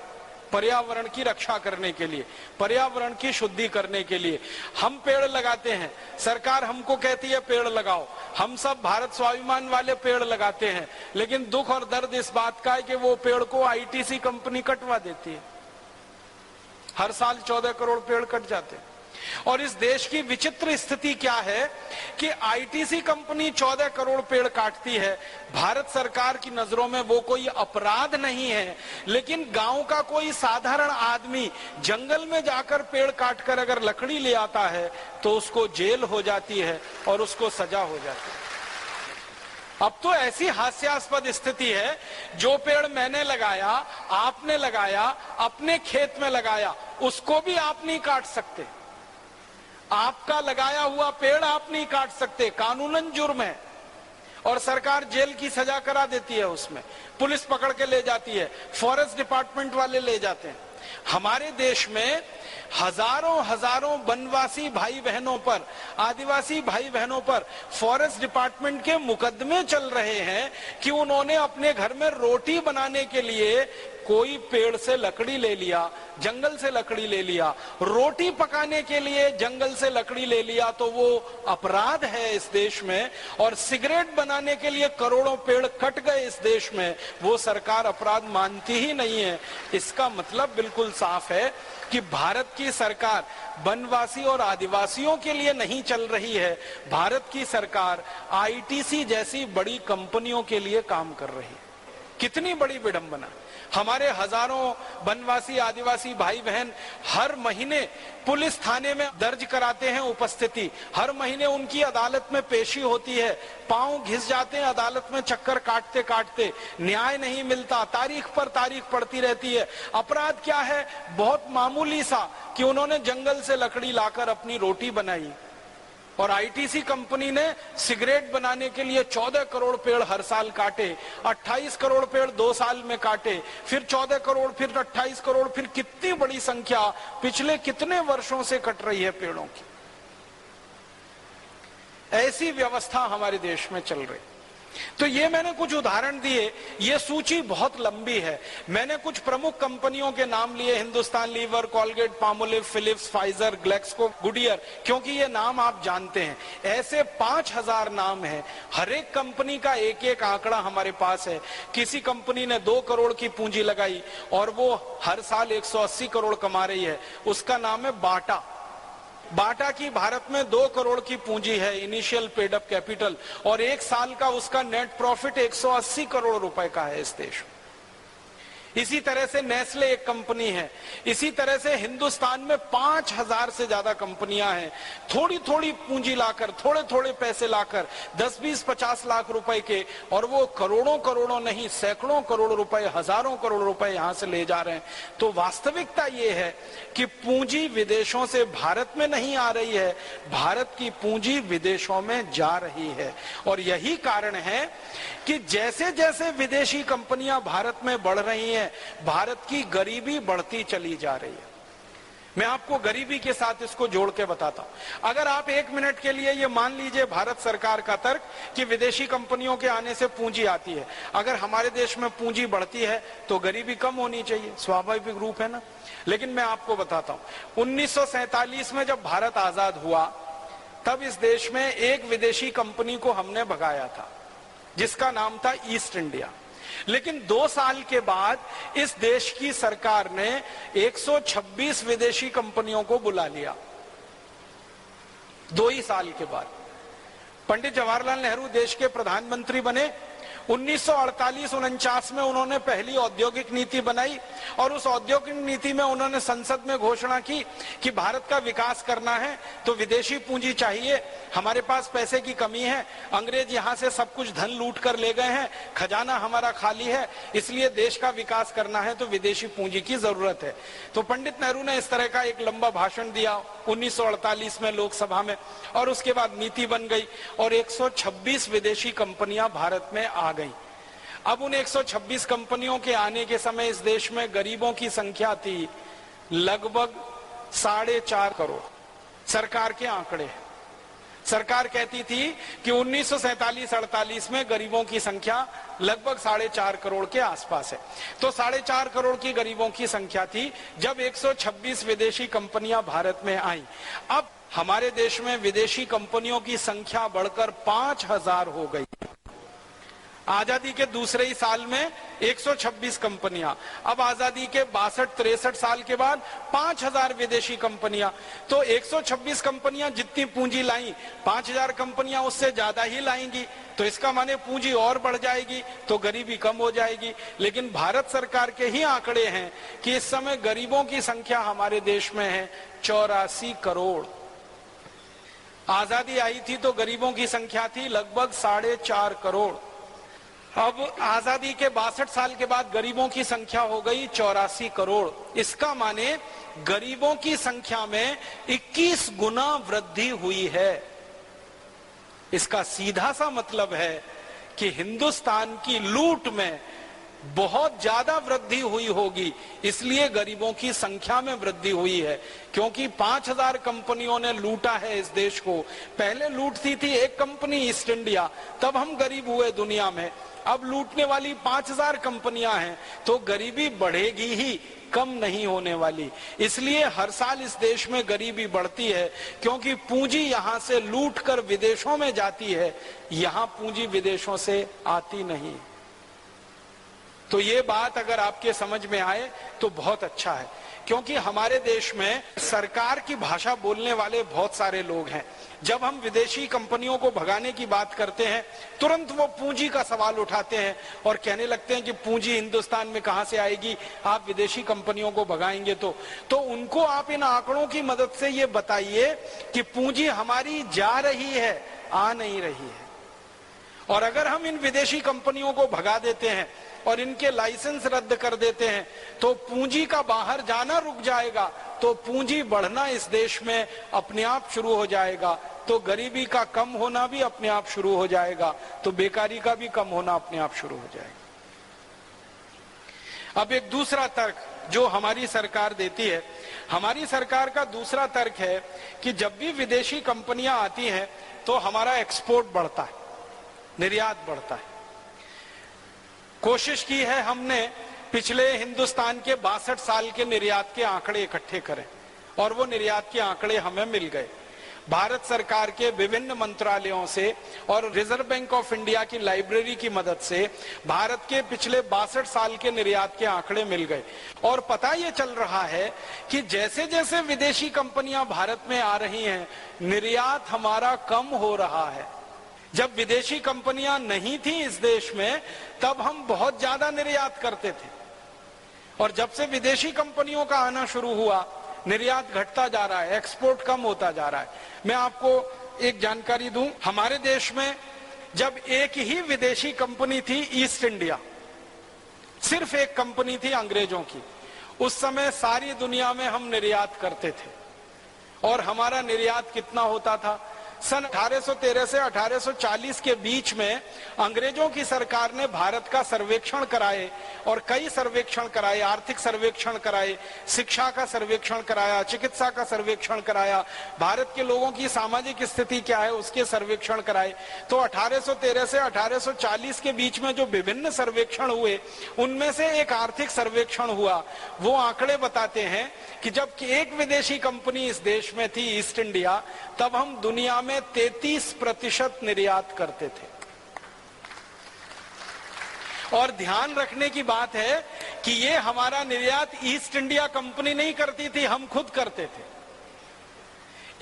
पर्यावरण की रक्षा करने के लिए, पर्यावरण की शुद्धि करने के लिए हम पेड़ लगाते हैं। सरकार हमको कहती है पेड़ लगाओ, हम सब भारत स्वाभिमान वाले पेड़ लगाते हैं, लेकिन दुख और दर्द इस बात का है कि वो पेड़ को आईटीसी कंपनी कटवा देती है। हर साल 14 करोड़ पेड़ कट जाते हैं। और इस देश की विचित्र स्थिति क्या है कि आईटीसी कंपनी 14 करोड़ पेड़ काटती है। भारत सरकार की नजरों में वो कोई अपराध नहीं है, लेकिन गांव का कोई साधारण आदमी जंगल में जाकर पेड़ काटकर अगर लकड़ी ले आता है तो उसको जेल हो जाती है और उसको सजा हो जाती है। अब तो ऐसी हास्यास्पद स्थिति है, जो पेड़ मैंने लगाया, आपने लगाया, अपने खेत में लगाया, उसको भी आप नहीं काट सकते। आपका लगाया हुआ पेड़ आप नहीं काट सकते, कानूनन जुर्म है, और सरकार जेल की सजा करा देती है। उसमें पुलिस पकड़ के ले जाती है, फॉरेस्ट डिपार्टमेंट वाले ले जाते हैं। हमारे देश में हजारों हजारों वनवासी भाई बहनों पर, आदिवासी भाई बहनों पर फॉरेस्ट डिपार्टमेंट के मुकदमे चल रहे हैं कि उन्होंने अपने घर में रोटी बनाने के लिए कोई पेड़ से लकड़ी ले लिया, जंगल से लकड़ी ले लिया, रोटी पकाने के लिए जंगल से लकड़ी ले लिया तो वो अपराध है इस देश में, और सिगरेट बनाने के लिए करोड़ों पेड़ कट गए इस देश में, वो सरकार अपराध मानती ही नहीं है। इसका मतलब बिल्कुल साफ है कि भारत की सरकार वनवासी और आदिवासियों के लिए नहीं चल रही है, भारत की सरकार आईटीसी जैसी बड़ी कंपनियों के लिए काम कर रही है। कितनी बड़ी विडंबना। हमारे हजारों वनवासी आदिवासी भाई बहन हर महीने पुलिस थाने में दर्ज कराते हैं उपस्थिति, हर महीने उनकी अदालत में पेशी होती है, पांव घिस जाते हैं अदालत में चक्कर काटते काटते, न्याय नहीं मिलता, तारीख पर तारीख पड़ती रहती है। अपराध क्या है? बहुत मामूली सा कि उन्होंने जंगल से लकड़ी लाकर अपनी रोटी बनाई, और आईटीसी कंपनी ने सिगरेट बनाने के लिए 14 करोड़ पेड़ हर साल काटे, 28 करोड़ पेड़ 2 साल में काटे, फिर 14 करोड़, फिर 28 करोड़, फिर कितनी बड़ी संख्या पिछले कितने वर्षों से कट रही है पेड़ों की। ऐसी व्यवस्था हमारे देश में चल रही। तो ये मैंने कुछ उदाहरण दिए, ये सूची बहुत लंबी है। मैंने कुछ प्रमुख कंपनियों के नाम लिए, Hindustan Lever, Colgate, Palmolive, Philips, Pfizer, Glaxo, Goodyear, क्योंकि ये नाम आप जानते हैं। ऐसे 5000 नाम हैं, हर एक कंपनी का एक एक आंकड़ा हमारे पास है। किसी कंपनी ने 2 करोड़ की पूंजी लगाई और वो हर साल 180 करोड़ कमा रही है, उसका नाम है बाटा। बाटा की भारत में 2 करोड़ की पूंजी है, इनिशियल पेड अप कैपिटल, और 1 साल का उसका नेट प्रॉफिट 180 करोड़ रुपए का है इस देश में। इसी तरह से नेस्ले एक कंपनी है। इसी तरह से हिंदुस्तान में 5000 से ज्यादा कंपनियां हैं। थोड़ी थोड़ी पूंजी लाकर, थोड़े थोड़े पैसे लाकर 10, 20, 50 लाख रुपए के, और वो करोड़ों करोड़ों नहीं, सैकड़ों करोड़ रुपए, हजारों करोड़ रुपए यहां से ले जा रहे हैं। तो वास्तविकता ये है कि पूंजी विदेशों से भारत में नहीं आ रही है, भारत की पूंजी विदेशों में जा रही है। और यही कारण है कि जैसे जैसे विदेशी कंपनियां भारत में बढ़ रही हैं, भारत की गरीबी बढ़ती चली जा रही है। मैं आपको गरीबी के साथ इसको जोड़ के बताता हूं। अगर आप 1 मिनट के लिए ये मान लीजिए भारत सरकार का तर्क कि विदेशी कंपनियों के आने से पूंजी आती है, अगर हमारे देश में पूंजी बढ़ती है तो गरीबी कम होनी चाहिए, स्वाभाविक रूप है ना। लेकिन मैं आपको बताता हूं, 1947 में जब भारत आजाद हुआ, तब इस देश में एक विदेशी कंपनी को हमने भगाया था जिसका नाम था ईस्ट इंडिया। लेकिन 2 साल के बाद इस देश की सरकार ने 126 विदेशी कंपनियों को बुला लिया। 2 ही साल के बाद पंडित जवाहरलाल नेहरू देश के प्रधानमंत्री बने। 1948-49 में उन्होंने पहली औद्योगिक नीति बनाई, और उस औद्योगिक नीति में उन्होंने संसद में घोषणा की कि भारत का विकास करना है तो विदेशी पूंजी चाहिए, हमारे पास पैसे की कमी है, अंग्रेज यहां से सब कुछ धन लूट कर ले गए हैं, खजाना हमारा खाली है, इसलिए देश का विकास करना है तो विदेशी पूंजी की जरूरत है। तो पंडित नेहरू ने इस तरह का एक लंबा भाषण दिया 1948 में लोकसभा में, और उसके बाद नीति बन गई और 126 विदेशी कंपनियां भारत में आ गई। अब उन 126 कंपनियों के आने के समय इस देश में गरीबों की संख्या थी लगभग 4.5 करोड़। सरकार के आंकड़े, सरकार कहती थी कि 1947-48 में गरीबों की संख्या लगभग 4.5 करोड़ के आसपास है। तो 4.5 करोड़ की गरीबों की संख्या थी जब 126 विदेशी कंपनियां भारत में आई। अब हमारे देश में विदेशी कंपनियों की संख्या बढ़कर 5000 हो गई। आजादी के दूसरे ही साल में 126 कंपनियां, अब आजादी के 62-63 साल के बाद 5000 विदेशी कंपनियां। तो 126 कंपनियां जितनी पूंजी लाई, 5000 कंपनियां उससे ज्यादा ही लाएंगी, तो इसका माने पूंजी और बढ़ जाएगी तो गरीबी कम हो जाएगी। लेकिन भारत सरकार के ही आंकड़े हैं कि इस समय गरीबों की संख्या हमारे देश में है 84 करोड़। आजादी आई थी तो गरीबों की संख्या थी लगभग 4.5 करोड़। अब आजादी के 62 साल के बाद गरीबों की संख्या हो गई 84 करोड़। इसका माने गरीबों की संख्या में 21 गुना वृद्धि हुई है। इसका सीधा सा मतलब है कि हिंदुस्तान की लूट में बहुत ज्यादा वृद्धि हुई होगी, इसलिए गरीबों की संख्या में वृद्धि हुई है, क्योंकि 5000 कंपनियों ने लूटा है इस देश को। पहले लूटती थी एक कंपनी ईस्ट इंडिया, तब हम गरीब हुए दुनिया में। अब लूटने वाली 5000 कंपनियां हैं, तो गरीबी बढ़ेगी ही, कम नहीं होने वाली। इसलिए हर साल इस देश में गरीबी बढ़ती है, क्योंकि पूंजी यहां से लूट कर विदेशों में जाती है, यहां पूंजी विदेशों से आती नहीं। तो ये बात अगर आपके समझ में आए तो बहुत अच्छा है, क्योंकि हमारे देश में सरकार की भाषा बोलने वाले बहुत सारे लोग हैं। जब हम विदेशी कंपनियों को भगाने की बात करते हैं, तुरंत वो पूंजी का सवाल उठाते हैं और कहने लगते हैं कि पूंजी हिंदुस्तान में कहां से आएगी, आप विदेशी कंपनियों को भगाएंगे तो उनको आप इन आंकड़ों की मदद से ये बताइए कि पूंजी हमारी जा रही है, आ नहीं रही है। और अगर हम इन विदेशी कंपनियों को भगा देते हैं और इनके लाइसेंस रद्द कर देते हैं, तो पूंजी का बाहर जाना रुक जाएगा, तो पूंजी बढ़ना इस देश में अपने आप शुरू हो जाएगा, तो गरीबी का कम होना भी अपने आप शुरू हो जाएगा, तो बेकारी का भी कम होना अपने आप शुरू हो जाएगा। अब एक दूसरा तर्क जो हमारी सरकार देती है, हमारी सरकार का दूसरा तर्क है कि जब भी विदेशी कंपनियां आती हैं तो हमारा एक्सपोर्ट बढ़ता है, निर्यात बढ़ता है। कोशिश की है हमने पिछले हिंदुस्तान के 62 साल के निर्यात के आंकड़े इकट्ठे करें, और वो निर्यात के आंकड़े हमें मिल गए। भारत सरकार के विभिन्न मंत्रालयों से और रिजर्व बैंक ऑफ इंडिया की लाइब्रेरी की मदद से भारत के पिछले 62 साल के निर्यात के आंकड़े मिल गए, और पता ये चल रहा है कि जैसे जैसे विदेशी कंपनियां भारत में आ रही हैं, निर्यात हमारा कम हो रहा है। जब विदेशी कंपनियां नहीं थी इस देश में, तब हम बहुत ज्यादा निर्यात करते थे, और जब से विदेशी कंपनियों का आना शुरू हुआ, निर्यात घटता जा रहा है, एक्सपोर्ट कम होता जा रहा है। मैं आपको एक जानकारी दूं, हमारे देश में जब एक ही विदेशी कंपनी थी, ईस्ट इंडिया, सिर्फ एक कंपनी थी अंग्रेजों की, उस समय सारी दुनिया में हम निर्यात करते थे। और हमारा निर्यात कितना होता था? सन 1813 से 1840 के बीच में अंग्रेजों की सरकार ने भारत का सर्वेक्षण कराए, और कई सर्वेक्षण कराए, आर्थिक सर्वेक्षण कराए, शिक्षा का सर्वेक्षण कराया, चिकित्सा का सर्वेक्षण कराया, भारत के लोगों की सामाजिक स्थिति क्या है उसके सर्वेक्षण कराए। तो 1813 से 1840 के बीच में जो विभिन्न सर्वेक्षण हुए, उनमें से एक आर्थिक सर्वेक्षण हुआ। वो आंकड़े बताते हैं कि जब एक विदेशी कंपनी इस देश में थी, ईस्ट इंडिया, तब हम दुनिया में 33% निर्यात करते थे। और ध्यान रखने की बात है कि ये हमारा निर्यात ईस्ट इंडिया कंपनी नहीं करती थी, हम खुद करते थे।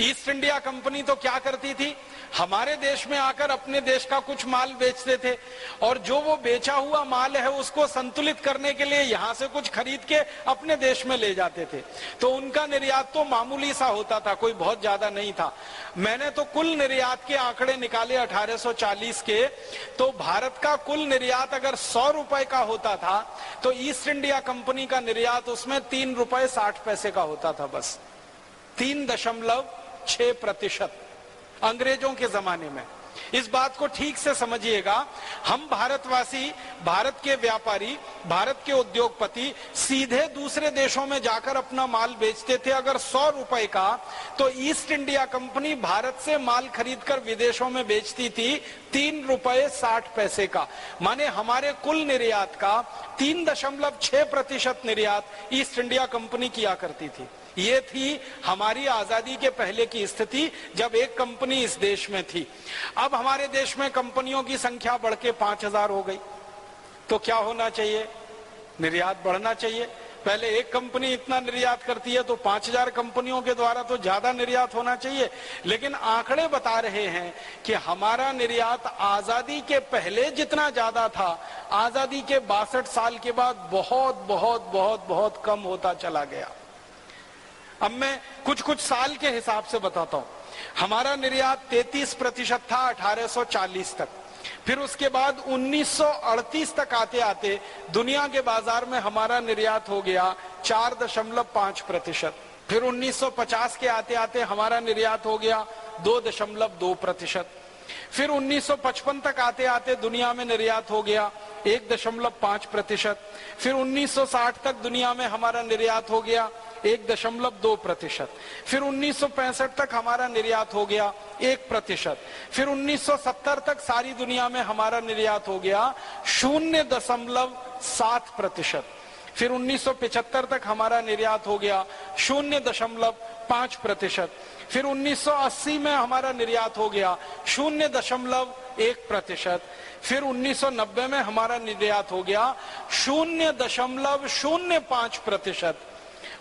ईस्ट इंडिया कंपनी तो क्या करती थी, हमारे देश में आकर अपने देश का कुछ माल बेचते थे, और जो वो बेचा हुआ माल है उसको संतुलित करने के लिए यहां से कुछ खरीद के अपने देश में ले जाते थे। तो उनका निर्यात तो मामूली सा होता था, कोई बहुत ज्यादा नहीं था। मैंने तो कुल निर्यात के आंकड़े निकाले 1840 के, तो भारत का कुल निर्यात अगर 100 रुपए का होता था, तो ईस्ट इंडिया कंपनी का निर्यात उसमें 3 रुपए 60 पैसे का होता था, बस 3.6%। अंग्रेजों के जमाने में। इस बात को ठीक से समझिएगा, हम भारतवासी, भारत के व्यापारी, भारत के उद्योगपति सीधे दूसरे देशों में जाकर अपना माल बेचते थे। अगर 100 रुपए का, तो ईस्ट इंडिया कंपनी भारत से माल खरीदकर विदेशों में बेचती थी 3 रुपए 60 पैसे का। माने हमारे कुल निर्यात का 3.6% निर्यात ईस्ट इंडिया कंपनी किया करती थी। ये थी हमारी आजादी के पहले की स्थिति, जब एक कंपनी इस देश में थी। अब हमारे देश में कंपनियों की संख्या बढ़ के 5000 हो गई, तो क्या होना चाहिए? निर्यात बढ़ना चाहिए। पहले एक कंपनी इतना निर्यात करती है, तो 5000 कंपनियों के द्वारा तो ज्यादा निर्यात होना चाहिए। लेकिन आंकड़े बता रहे हैं कि हमारा निर्यात आजादी के पहले जितना ज्यादा था, आजादी के 62 साल के बाद बहुत बहुत बहुत बहुत कम होता चला गया। अब मैं कुछ साल के हिसाब से बताता हूं। हमारा निर्यात 33% था 1840 तक, फिर उसके बाद 1938 तक आते आते दुनिया के बाजार में हमारा निर्यात हो गया 4.5%। फिर 1950 के आते आते हमारा निर्यात हो गया 2.2%। फिर 1955 तक आते आते दुनिया में निर्यात हो गया 1.5%। फिर 1960 तक दुनिया में हमारा निर्यात हो गया 1.2%। फिर 1965 तक हमारा निर्यात हो गया 1%। फिर 1970 तक सारी दुनिया में हमारा निर्यात हो गया 0.7%। फिर 1975 तक हमारा निर्यात हो गया 0.5%। फिर 1980 में हमारा निर्यात हो गया 0.1%। फिर 1990 में हमारा निर्यात हो गया 0.05%।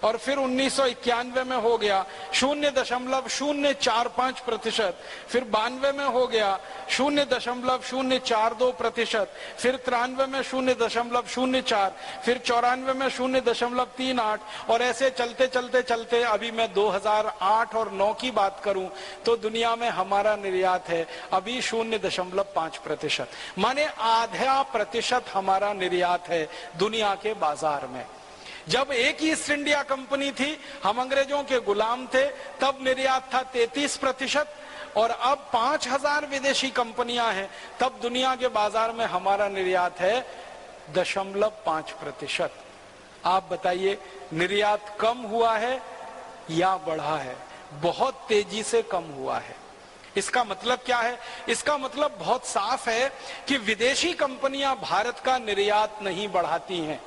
और फिर 1991 में हो गया 0.045%। फिर 92 में हो गया 0.042%। फिर 93 में 0.04। फिर 94 में 0.38। और ऐसे चलते चलते चलते अभी मैं 2008 और 9 की बात करूं तो दुनिया में हमारा निर्यात है अभी 0.5%। माने आधा प्रतिशत हमारा निर्यात है दुनिया के बाजार में। जब एक ही ईस्ट इंडिया कंपनी थी, हम अंग्रेजों के गुलाम थे, तब निर्यात था 33%। और अब 5000 विदेशी कंपनियां हैं, तब दुनिया के बाजार में हमारा निर्यात है 0.5%। आप बताइए निर्यात कम हुआ है या बढ़ा है? बहुत तेजी से कम हुआ है। इसका मतलब क्या है? इसका मतलब बहुत साफ है कि विदेशी कंपनियां भारत का निर्यात नहीं बढ़ाती हैं।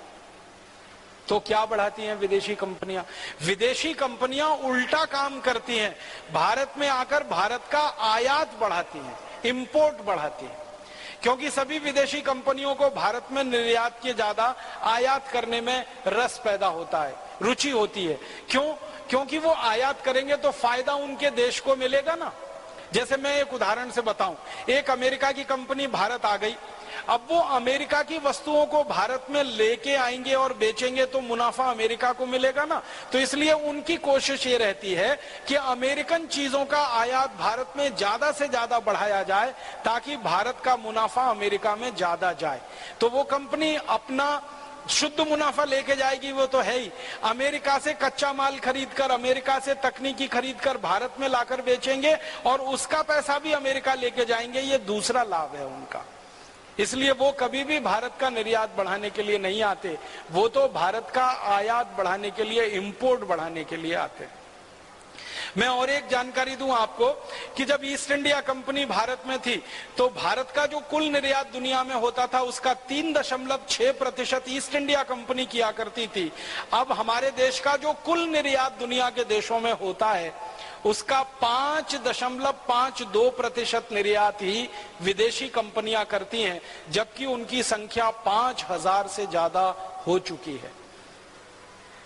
तो क्या बढ़ाती हैं विदेशी कंपनियां? विदेशी कंपनियां उल्टा काम करती हैं, भारत में आकर भारत का आयात बढ़ाती हैं, इंपोर्ट बढ़ाती हैं। क्योंकि सभी विदेशी कंपनियों को भारत में निर्यात के ज्यादा आयात करने में रस पैदा होता है, रुचि होती है। क्यों? क्योंकि वो आयात करेंगे तो फायदा उनके देश को मिलेगा ना। जैसे मैं एक उदाहरण से बताऊं, एक अमेरिका की कंपनी भारत आ गई, अब वो अमेरिका की वस्तुओं को भारत में लेके आएंगे और बेचेंगे तो मुनाफा अमेरिका को मिलेगा ना। तो इसलिए उनकी कोशिश ये रहती है कि अमेरिकन चीजों का आयात भारत में ज्यादा से ज्यादा बढ़ाया जाए ताकि भारत का मुनाफा अमेरिका में ज्यादा जाए। तो वो कंपनी अपना शुद्ध मुनाफा लेके जाएगी, वो तो है ही। अमेरिका से कच्चा माल खरीदकर, अमेरिका से तकनीकी खरीदकर भारत में लाकर बेचेंगे और उसका पैसा भी अमेरिका लेके जाएंगे, ये दूसरा लाभ है उनका। इसलिए वो कभी भी भारत का निर्यात बढ़ाने के लिए नहीं आते, वो तो भारत का आयात बढ़ाने के लिए, इंपोर्ट बढ़ाने के लिए आते हैं। मैं और एक जानकारी दूं आपको कि जब ईस्ट इंडिया कंपनी भारत में थी तो भारत का जो कुल निर्यात दुनिया में होता था उसका 3.6% ईस्ट इंडिया कंपनी किया करती थी। अब हमारे देश का जो कुल निर्यात दुनिया के देशों में होता है उसका 5.52% निर्यात ही विदेशी कंपनियां करती हैं, जबकि उनकी संख्या 5000 से ज्यादा हो चुकी है।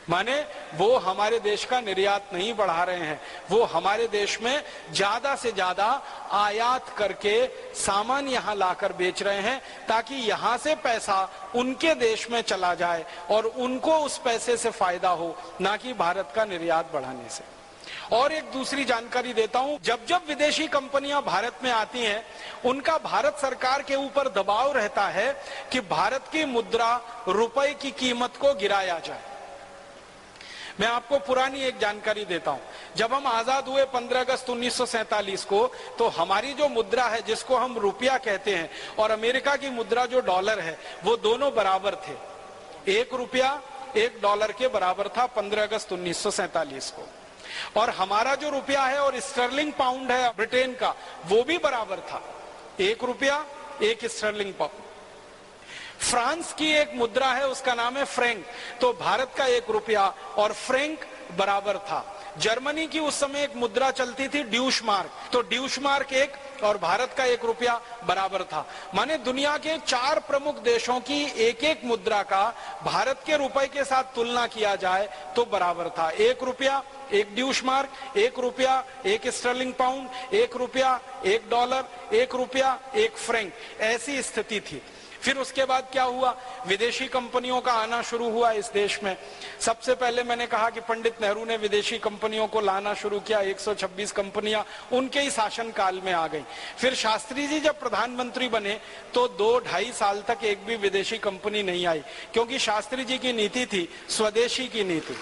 माने वो हमारे देश का निर्यात नहीं बढ़ा रहे हैं, वो हमारे देश में ज्यादा से ज्यादा आयात करके सामान यहां लाकर बेच रहे हैं ताकि यहां से पैसा उनके देश में चला जाए और उनको उस पैसे से फायदा हो, ना कि भारत का निर्यात बढ़ाने से। और एक दूसरी जानकारी देता हूं, जब जब विदेशी कंपनियां भारत में आती हैं उनका भारत सरकार के ऊपर दबाव रहता है कि भारत की मुद्रा रुपए की कीमत को गिराया जाए। मैं आपको पुरानी एक जानकारी देता हूं, जब हम आजाद हुए 15 अगस्त 1947 को, तो हमारी जो मुद्रा है जिसको हम रुपया कहते हैं और अमेरिका की मुद्रा जो डॉलर है वो दोनों बराबर थे। 1 रुपया 1 डॉलर के बराबर था 15 अगस्त 1947 को। और हमारा जो रुपया है और स्टर्लिंग पाउंड है ब्रिटेन का, वो भी बराबर था, 1 रुपया 1 स्टर्लिंग पाउंड। फ्रांस की एक मुद्रा है उसका नाम है फ्रैंक, तो भारत का 1 रुपया और फ्रैंक बराबर था। जर्मनी की उस समय एक मुद्रा चलती थी ड्यूशमार्क, तो ड्यूशमार्क 1 और भारत का 1 रुपया बराबर था। माने दुनिया के 4 प्रमुख देशों की एक एक मुद्रा का भारत के रुपए के साथ तुलना किया जाए तो बराबर था। 1 रुपया 1 ड्यूशमार्क, 1 रुपया 1 स्टर्लिंग पाउंड, 1 रुपया 1 डॉलर, 1 रुपया 1 फ्रैंक, ऐसी स्थिति थी। फिर उसके बाद क्या हुआ, विदेशी कंपनियों का आना शुरू हुआ इस देश में। सबसे पहले मैंने कहा कि पंडित नेहरू ने विदेशी कंपनियों को लाना शुरू किया, 126 कंपनियां उनके ही शासनकाल में आ गई। फिर शास्त्री जी जब प्रधानमंत्री बने तो 2-2.5 साल तक एक भी विदेशी कंपनी नहीं आई, क्योंकि शास्त्री जी की नीति थी, स्वदेशी की नीति।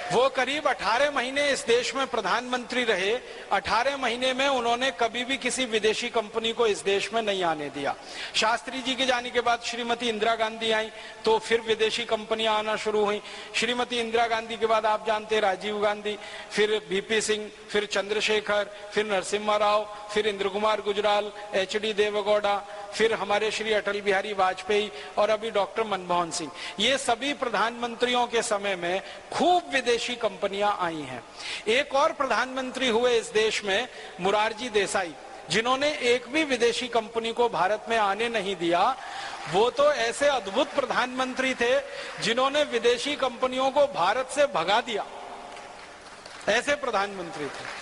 वो करीब 18 महीने इस देश में प्रधानमंत्री रहे। 18 महीने में उन्होंने कभी भी किसी विदेशी कंपनी को इस देश में नहीं आने दिया। शास्त्री जी के जाने के बाद श्रीमती इंदिरा गांधी आई तो फिर विदेशी कंपनियां आना शुरू हुई। श्रीमती इंदिरा गांधी के बाद आप जानते हैं राजीव गांधी, फिर वीपी सिंह, फिर चंद्रशेखर, फिर नरसिम्हा राव, फिर इंद्र कुमार गुजराल, एचडी देवेगौड़ा, फिर हमारे श्री अटल बिहारी वाजपेयी और अभी डॉक्टर मनमोहन सिंह। ये सभी प्रधानमंत्रियों के समय में खूब विदेशी कंपनियां आई हैं। एक और प्रधानमंत्री हुए इस देश में, मोरारजी देसाई, जिन्होंने एक भी विदेशी कंपनी को भारत में आने नहीं दिया। वो तो ऐसे अद्भुत प्रधानमंत्री थे जिन्होंने विदेशी कंपनियों को भारत से भगा दिया, ऐसे प्रधानमंत्री थे।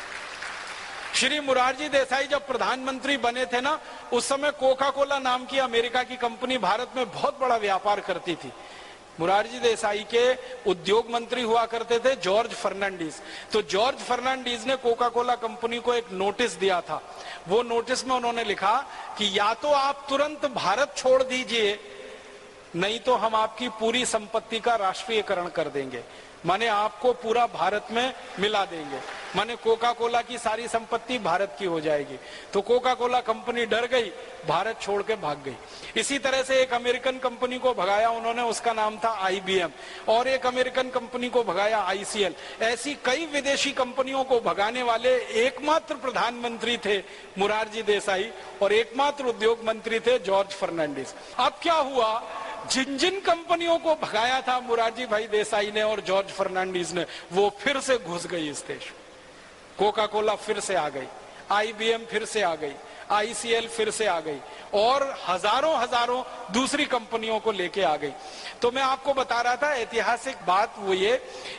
श्री मोरारजी देसाई जब प्रधानमंत्री बने थे ना, उस समय कोका कोला नाम की अमेरिका की कंपनी भारत में बहुत बड़ा व्यापार करती थी। मोरारजी देसाई के उद्योग मंत्री हुआ करते थे जॉर्ज फर्नांडीज। तो जॉर्ज फर्नांडीज ने कोका कोला कंपनी को एक नोटिस दिया था। वो नोटिस में उन्होंने लिखा कि या तो आप तुरंत भारत छोड़ दीजिए, नहीं तो हम आपकी पूरी संपत्ति का राष्ट्रीयकरण कर देंगे, माने आपको पूरा भारत में मिला देंगे, माने कोका कोला की सारी संपत्ति भारत की हो जाएगी। तो कोका कोला कंपनी डर गई, भारत छोड़ के भाग गई। इसी तरह से एक अमेरिकन कंपनी को भगाया उन्होंने, उसका नाम था आईबीएम, और एक अमेरिकन कंपनी को भगाया आईसीएल। ऐसी कई विदेशी कंपनियों को भगाने वाले एकमात्र प्रधानमंत्री थे मोरारजी देसाई, और एकमात्र उद्योग मंत्री थे जॉर्ज फर्नांडीज। अब क्या हुआ, जिन जिन कंपनियों को भगाया था मोरारजी भाई देसाई ने और जॉर्ज फर्नांडीज ने, वो फिर से घुस गई इस देश में। कोका कोला फिर से आ गई, आईबीएम फिर से आ गई, आईसीएल फिर से आ गई, और हजारों हजारों दूसरी कंपनियों को लेके आ गई। तो मैं आपको बता रहा था ऐतिहासिक बात वो ये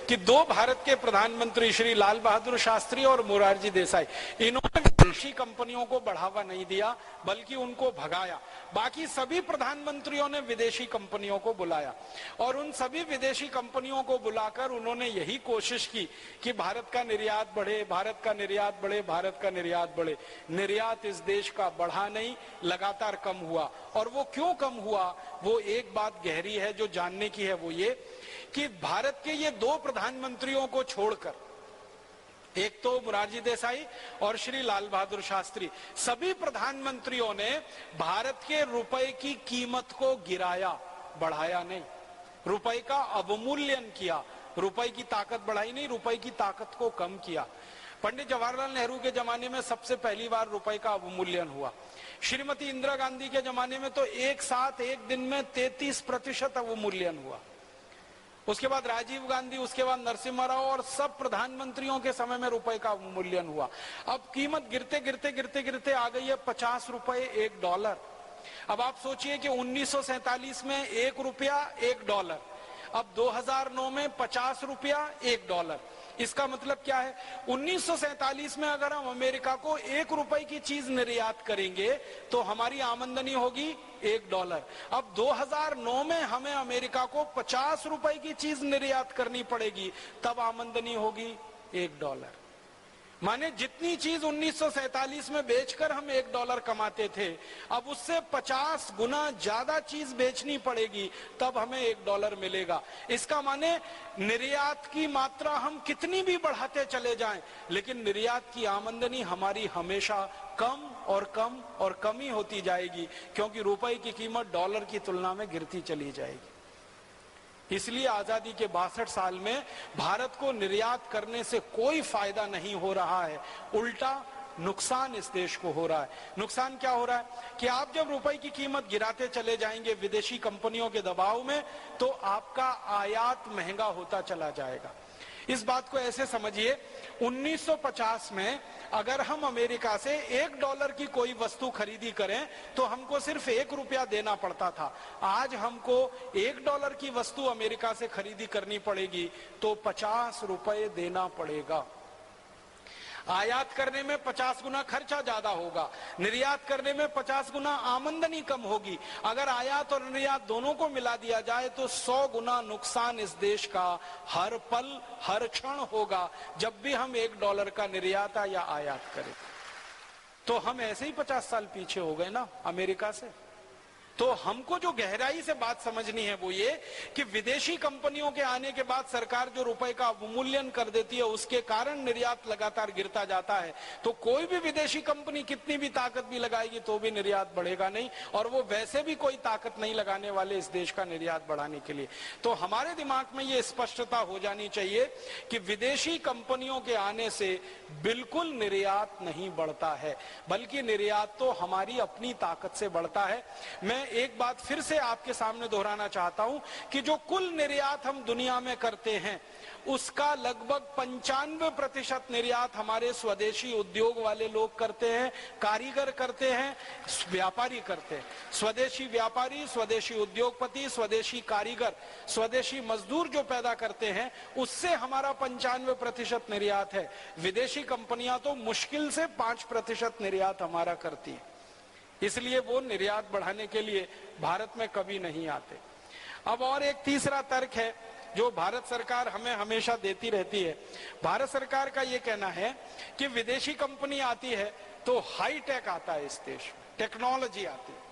कि दो भारत के प्रधानमंत्री श्री लाल बहादुर शास्त्री और मोरारजी देसाई, इन्होंने विदेशी कंपनियों को बढ़ावा नहीं दिया बल्कि उनको भगाया। बाकी सभी प्रधानमंत्रियों ने विदेशी कंपनियों को बुलाया, और उन सभी विदेशी कंपनियों को बुलाकर उन्होंने यही कोशिश की कि भारत का निर्यात बढ़े, भारत का निर्यात बढ़े, भारत का निर्यात बढ़े। निर्यात इस देश का बढ़ा नहीं, लगातार कम हुआ। और वो क्यों कम हुआ, वो एक बात गहरी है जो जानने की है, वो ये कि भारत के ये दो प्रधानमंत्रियों को छोड़कर, एक तो मोरारजी देसाई और श्री लाल बहादुर शास्त्री, सभी प्रधानमंत्रियों ने भारत के रुपए की कीमत को गिराया, बढ़ाया नहीं। रुपए का अवमूल्यन किया, रुपए की ताकत बढ़ाई नहीं, रुपए की ताकत को कम किया। पंडित जवाहरलाल नेहरू के जमाने में सबसे पहली बार रुपए का अवमूल्यन हुआ। श्रीमती इंदिरा गांधी के जमाने में तो एक साथ एक दिन में 33% अवमूल्यन हुआ। उसके बाद राजीव गांधी, उसके बाद नरसिम्हा राव, और सब प्रधानमंत्रियों के समय में रुपए का अवमूल्यन हुआ। अब कीमत गिरते गिरते गिरते गिरते आ गई है 50 रुपए एक डॉलर। अब आप सोचिए कि 1947 में 1 रुपया 1 डॉलर, अब 2009 में 50 रुपया 1 डॉलर। इसका मतलब क्या है, 1947 में अगर हम अमेरिका को 1 रुपए की चीज निर्यात करेंगे तो हमारी आमदनी होगी 1 डॉलर। अब 2009 में हमें अमेरिका को 50 रुपए की चीज निर्यात करनी पड़ेगी, तब आमदनी होगी 1 डॉलर। माने जितनी चीज 1947 में बेचकर हम 1 डॉलर कमाते थे, अब उससे 50 गुना ज्यादा चीज बेचनी पड़ेगी, तब हमें 1 डॉलर मिलेगा। इसका माने निर्यात की मात्रा हम कितनी भी बढ़ाते चले जाएं, लेकिन निर्यात की आमदनी हमारी हमेशा कम और कम और कम ही होती जाएगी, क्योंकि रुपए की कीमत डॉलर की तुलना में गिरती चली जाएगी। इसलिए आजादी के 62 साल में भारत को निर्यात करने से कोई फायदा नहीं हो रहा है, उल्टा नुकसान इस देश को हो रहा है। नुकसान क्या हो रहा है कि आप जब रुपए की कीमत गिराते चले जाएंगे विदेशी कंपनियों के दबाव में, तो आपका आयात महंगा होता चला जाएगा। इस बात को ऐसे समझिए, 1950 में अगर हम अमेरिका से 1 डॉलर की कोई वस्तु खरीदी करें तो हमको सिर्फ 1 रुपया देना पड़ता था। आज हमको 1 डॉलर की वस्तु अमेरिका से खरीदी करनी पड़ेगी तो 50 रुपए देना पड़ेगा। आयात करने में 50 गुना खर्चा ज्यादा होगा, निर्यात करने में 50 गुना आमदनी कम होगी। अगर आयात और निर्यात दोनों को मिला दिया जाए तो 100 गुना नुकसान इस देश का हर पल हर क्षण होगा, जब भी हम 1 डॉलर का निर्यात या आयात करें। तो हम ऐसे ही 50 साल पीछे हो गए ना अमेरिका से। तो हमको जो गहराई से बात समझनी है वो ये कि विदेशी कंपनियों के आने के बाद सरकार जो रुपए का अवमूल्यन कर देती है, उसके कारण निर्यात लगातार गिरता जाता है। तो कोई भी विदेशी कंपनी कितनी भी ताकत भी लगाएगी तो भी निर्यात बढ़ेगा नहीं, और वो वैसे भी कोई ताकत नहीं लगाने वाले इस देश का निर्यात बढ़ाने के लिए। तो हमारे दिमाग में ये स्पष्टता हो जानी चाहिए कि विदेशी कंपनियों के आने से बिल्कुल निर्यात नहीं बढ़ता है, बल्कि निर्यात तो हमारी अपनी ताकत से बढ़ता है। मैं एक बात फिर से आपके सामने दोहराना चाहता हूं कि जो कुल निर्यात हम दुनिया में करते हैं उसका लगभग 95% निर्यात हमारे स्वदेशी उद्योग वाले लोग करते हैं, कारीगर करते हैं, व्यापारी करते हैं। स्वदेशी व्यापारी, स्वदेशी उद्योगपति, स्वदेशी कारीगर, स्वदेशी मजदूर जो पैदा करते हैं उससे हमारा 95% निर्यात है। विदेशी कंपनियां तो मुश्किल से 5% निर्यात हमारा करती है, इसलिए वो निर्यात बढ़ाने के लिए भारत में कभी नहीं आते। अब और एक तीसरा तर्क है जो भारत सरकार हमें हमेशा देती रहती है। भारत सरकार का ये कहना है कि विदेशी कंपनी आती है तो हाई टेक आता है, इस देश में टेक्नोलॉजी आती है,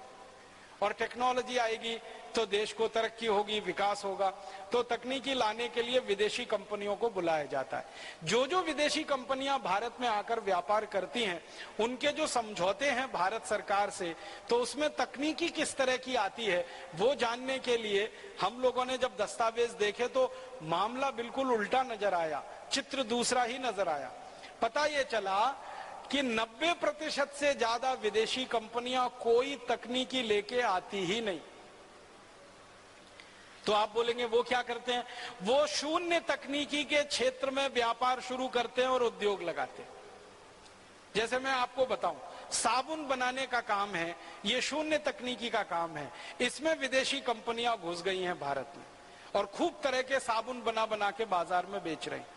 और टेक्नोलॉजी आएगी तो देश को तरक्की होगी, विकास होगा। तो तकनीकी लाने के लिए विदेशी कंपनियों को बुलाया जाता है। जो जो विदेशी कंपनियां भारत में आकर व्यापार करती हैं उनके जो समझौते हैं भारत सरकार से, तो उसमें तकनीकी किस तरह की आती है वो जानने के लिए हम लोगों ने जब दस्तावेज देखे तो मामला बिल्कुल उल्टा नजर आया, चित्र दूसरा ही नजर आया। पता ये चला कि 90% से ज्यादा विदेशी कंपनियां कोई तकनीकी लेके आती ही नहीं। तो आप बोलेंगे वो क्या करते हैं? वो शून्य तकनीकी के क्षेत्र में व्यापार शुरू करते हैं और उद्योग लगाते हैं। जैसे मैं आपको बताऊं, साबुन बनाने का काम है, ये शून्य तकनीकी का काम है, इसमें विदेशी कंपनियां घुस गई हैं भारत में और खूब तरह के साबुन बना बना के बाजार में बेच रही हैं।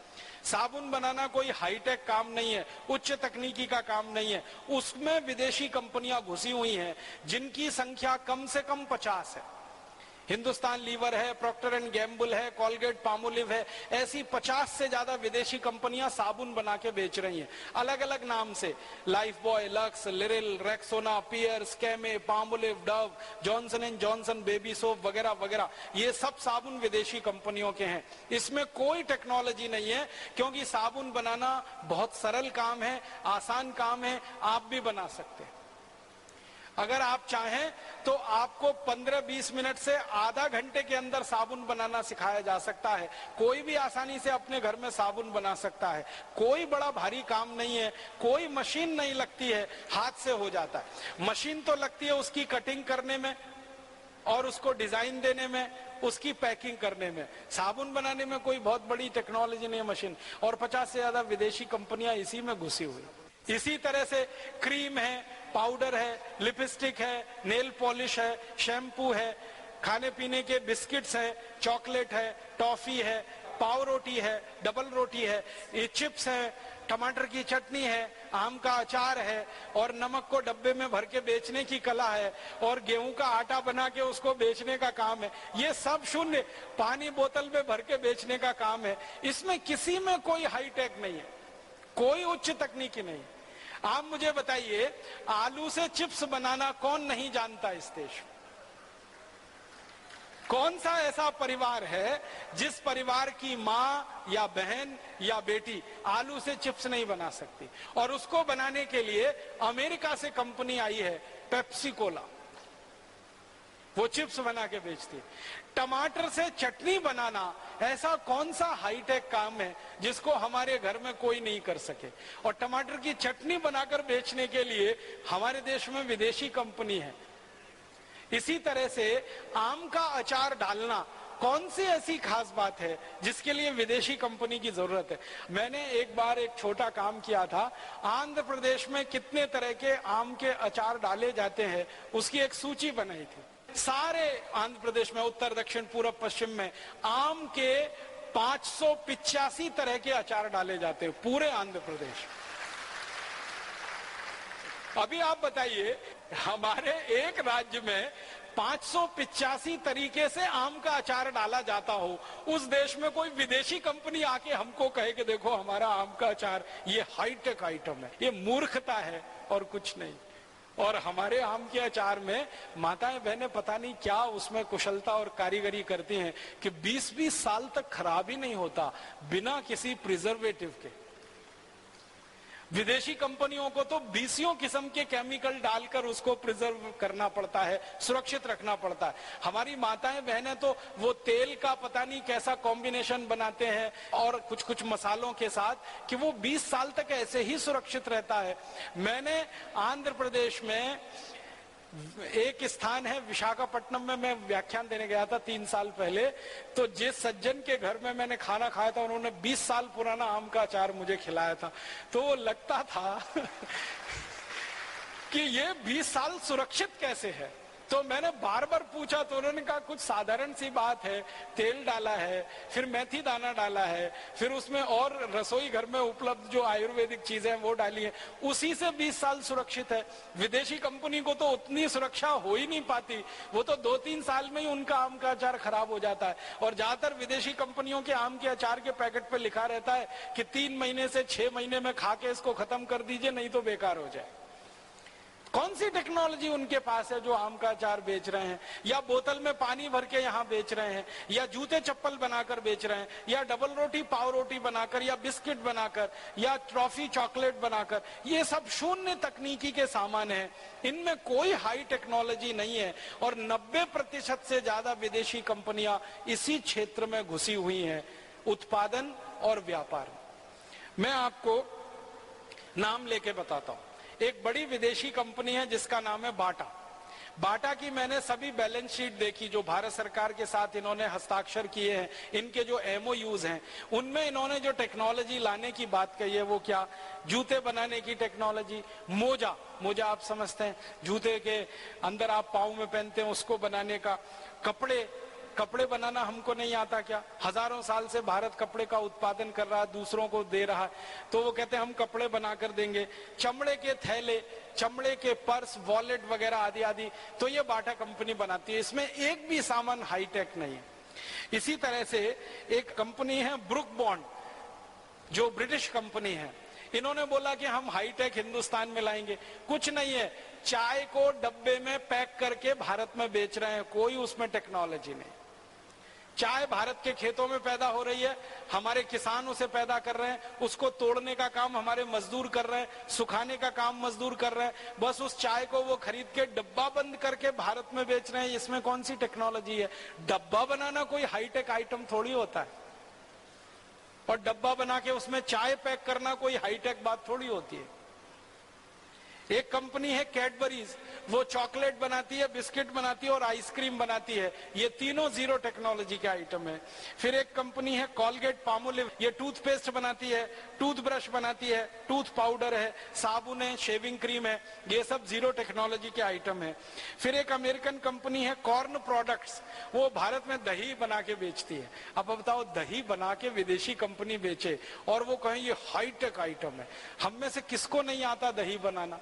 साबुन बनाना कोई हाईटेक काम नहीं है, उच्च तकनीकी का काम नहीं है, उसमें विदेशी कंपनियां घुसी हुई हैं जिनकी संख्या कम से कम 50 है। हिंदुस्तान लीवर है, प्रॉक्टर एंड गैम्बल है, कोलगेट पामोलिव है, ऐसी 50 से ज्यादा विदेशी कंपनियां साबुन बना के बेच रही हैं अलग अलग नाम से। Lifebuoy, Lux, Liril, Rexona, Pears, Camay, Palmolive, Dove, Johnson and Johnson baby soap वगैरह वगैरह, ये सब साबुन विदेशी कंपनियों के हैं। इसमें कोई टेक्नोलॉजी नहीं है, क्योंकि साबुन बनाना बहुत सरल काम है, आसान काम है, आप भी बना सकते हैं। अगर आप चाहें तो आपको 15-20 मिनट से आधा घंटे के अंदर साबुन बनाना सिखाया जा सकता है। कोई भी आसानी से अपने घर में साबुन बना सकता है, कोई बड़ा भारी काम नहीं है, कोई मशीन नहीं लगती है, हाथ से हो जाता है। मशीन तो लगती है उसकी कटिंग करने में और उसको डिजाइन देने में, उसकी पैकिंग करने में। साबुन बनाने में कोई बहुत बड़ी टेक्नोलॉजी नहीं है मशीन, और 50 से ज्यादा विदेशी कंपनियां इसी में घुसी हुई। इसी तरह से क्रीम है, पाउडर है, लिपस्टिक है, नेल पॉलिश है, शैम्पू है, खाने पीने के बिस्किट्स है, चॉकलेट है, टॉफी है, पाव रोटी है, डबल रोटी है, ये चिप्स है, टमाटर की चटनी है, आम का अचार है, और नमक को डब्बे में भर के बेचने की कला है, और गेहूं का आटा बना के उसको बेचने का काम है। ये सब शून्य, पानी बोतल में भर के बेचने का काम है। इसमें किसी में कोई हाईटेक नहीं है, कोई उच्च तकनीकी नहीं। आप मुझे बताइए, आलू से चिप्स बनाना कौन नहीं जानता इस देश में? कौन सा ऐसा परिवार है जिस परिवार की माँ या बहन या बेटी आलू से चिप्स नहीं बना सकती? और उसको बनाने के लिए अमेरिका से कंपनी आई है पेप्सी कोला, वो चिप्स बना के बेचती। टमाटर से चटनी बनाना ऐसा कौन सा हाईटेक काम है जिसको हमारे घर में कोई नहीं कर सके? और टमाटर की चटनी बनाकर बेचने के लिए हमारे देश में विदेशी कंपनी है। इसी तरह से आम का अचार डालना कौन सी ऐसी खास बात है जिसके लिए विदेशी कंपनी की जरूरत है? मैंने एक बार एक छोटा काम किया था, आंध्र प्रदेश में कितने तरह के आम के अचार डाले जाते हैं उसकी एक सूची बनाई थी। सारे आंध्र प्रदेश में, उत्तर, दक्षिण, पूर्व, पश्चिम में आम के 585 तरह के अचार डाले जाते हैं पूरे आंध्र प्रदेश। अभी आप बताइए, हमारे एक राज्य में 585 तरीके से आम का अचार डाला जाता हो, उस देश में कोई विदेशी कंपनी आके हमको कहे कि देखो हमारा आम का अचार ये हाईटेक आइटम है, ये मूर्खता है और कुछ नहीं। और हमारे आम के अचार में माताएं बहनें पता नहीं क्या उसमें कुशलता और कारीगरी करती हैं कि 20-20 साल तक खराब ही नहीं होता बिना किसी प्रिजर्वेटिव के। विदेशी कंपनियों को तो 20 किस्म के केमिकल डालकर उसको प्रिजर्व करना पड़ता है, सुरक्षित रखना पड़ता है। हमारी माताएं बहनें तो वो तेल का पता नहीं कैसा कॉम्बिनेशन बनाते हैं और कुछ कुछ मसालों के साथ कि वो 20 साल तक ऐसे ही सुरक्षित रहता है। मैंने आंध्र प्रदेश में एक स्थान है विशाखापट्टनम में, मैं व्याख्यान देने गया था 3 साल पहले, तो जिस सज्जन के घर में मैंने खाना खाया था उन्होंने 20 साल पुराना आम का अचार मुझे खिलाया था। तो वो लगता था कि ये 20 साल सुरक्षित कैसे है। तो मैंने बार बार पूछा तो उन्होंने कहा कुछ साधारण सी बात है, तेल डाला है, फिर मेथी दाना डाला है, फिर उसमें और रसोई घर में उपलब्ध जो आयुर्वेदिक चीजें हैं वो डाली है, उसी से 20 साल सुरक्षित है। विदेशी कंपनी को तो उतनी सुरक्षा हो ही नहीं पाती, वो तो 2-3 साल में ही उनका आम का अचार खराब हो जाता है। और ज्यादातर विदेशी कंपनियों के आम के अचार के पैकेट पे लिखा रहता है कि 3 महीने से 6 महीने में खा के इसको खत्म कर दीजिए नहीं तो बेकार हो जाए। कौन सी टेक्नोलॉजी उनके पास है जो आम का अचार बेच रहे हैं, या बोतल में पानी भर के यहाँ बेच रहे हैं, या जूते चप्पल बनाकर बेच रहे हैं, या डबल रोटी पाव रोटी बनाकर, या बिस्किट बनाकर, या ट्रॉफी चॉकलेट बनाकर। ये सब शून्य तकनीकी के सामान है, इनमें कोई हाई टेक्नोलॉजी नहीं है। और 90% से ज्यादा विदेशी कंपनियां इसी क्षेत्र में घुसी हुई हैं, उत्पादन और व्यापार। मैं आपको नाम लेके बताता हूं। एक बड़ी विदेशी कंपनी है जिसका नाम है बाटा। बाटा की मैंने सभी बैलेंस शीट देखी जो भारत सरकार के साथ इन्होंने हस्ताक्षर किए हैं, इनके जो MOUs हैं उनमें इन्होंने जो टेक्नोलॉजी लाने की बात कही है वो क्या, जूते बनाने की टेक्नोलॉजी, मोजा आप समझते हैं, जूते के अंदर आप पाँव में पहनते हैं उसको बनाने का, कपड़े बनाना हमको नहीं आता क्या, हजारों साल से भारत कपड़े का उत्पादन कर रहा है, दूसरों को दे रहा है, तो वो कहते हैं हम कपड़े बनाकर देंगे, चमड़े के थैले, चमड़े के पर्स, वॉलेट वगैरह आदि आदि, तो ये बाटा कंपनी बनाती है। इसमें एक भी सामान हाईटेक नहीं है। इसी तरह से एक कंपनी है ब्रुक बॉन्ड जो ब्रिटिश कंपनी है, इन्होंने बोला कि हम हाईटेक हिंदुस्तान में लाएंगे। कुछ नहीं है, चाय को डब्बे में पैक करके भारत में बेच रहे हैं, कोई उसमें टेक्नोलॉजी नहीं। चाय भारत के खेतों में पैदा हो रही है, हमारे किसान उसे पैदा कर रहे हैं, उसको तोड़ने का काम हमारे मजदूर कर रहे हैं, सुखाने का काम मजदूर कर रहे हैं, बस उस चाय को वो खरीद के डब्बा बंद करके भारत में बेच रहे हैं। इसमें कौन सी टेक्नोलॉजी है? डब्बा बनाना कोई हाईटेक आइटम थोड़ी होता है, और डब्बा बना के उसमें चाय पैक करना कोई हाईटेक बात थोड़ी होती है। एक कंपनी है कैडबरीज, वो चॉकलेट बनाती है, बिस्किट बनाती है और आइसक्रीम बनाती है, ये तीनों जीरो टेक्नोलॉजी के आइटम है। फिर एक कंपनी है कॉलगेट पामोलिव, ये टूथपेस्ट बनाती है, टूथब्रश बनाती है, टूथ पाउडर है, साबुन है, शेविंग क्रीम है, ये सब जीरो टेक्नोलॉजी के आइटम है। फिर एक अमेरिकन कंपनी है कॉर्न प्रोडक्ट्स, वो भारत में दही बना के बेचती है। अब बताओ, दही बना के विदेशी कंपनी बेचे और वो कहें ये हाईटेक आइटम है। हम में से किसको नहीं आता दही बनाना?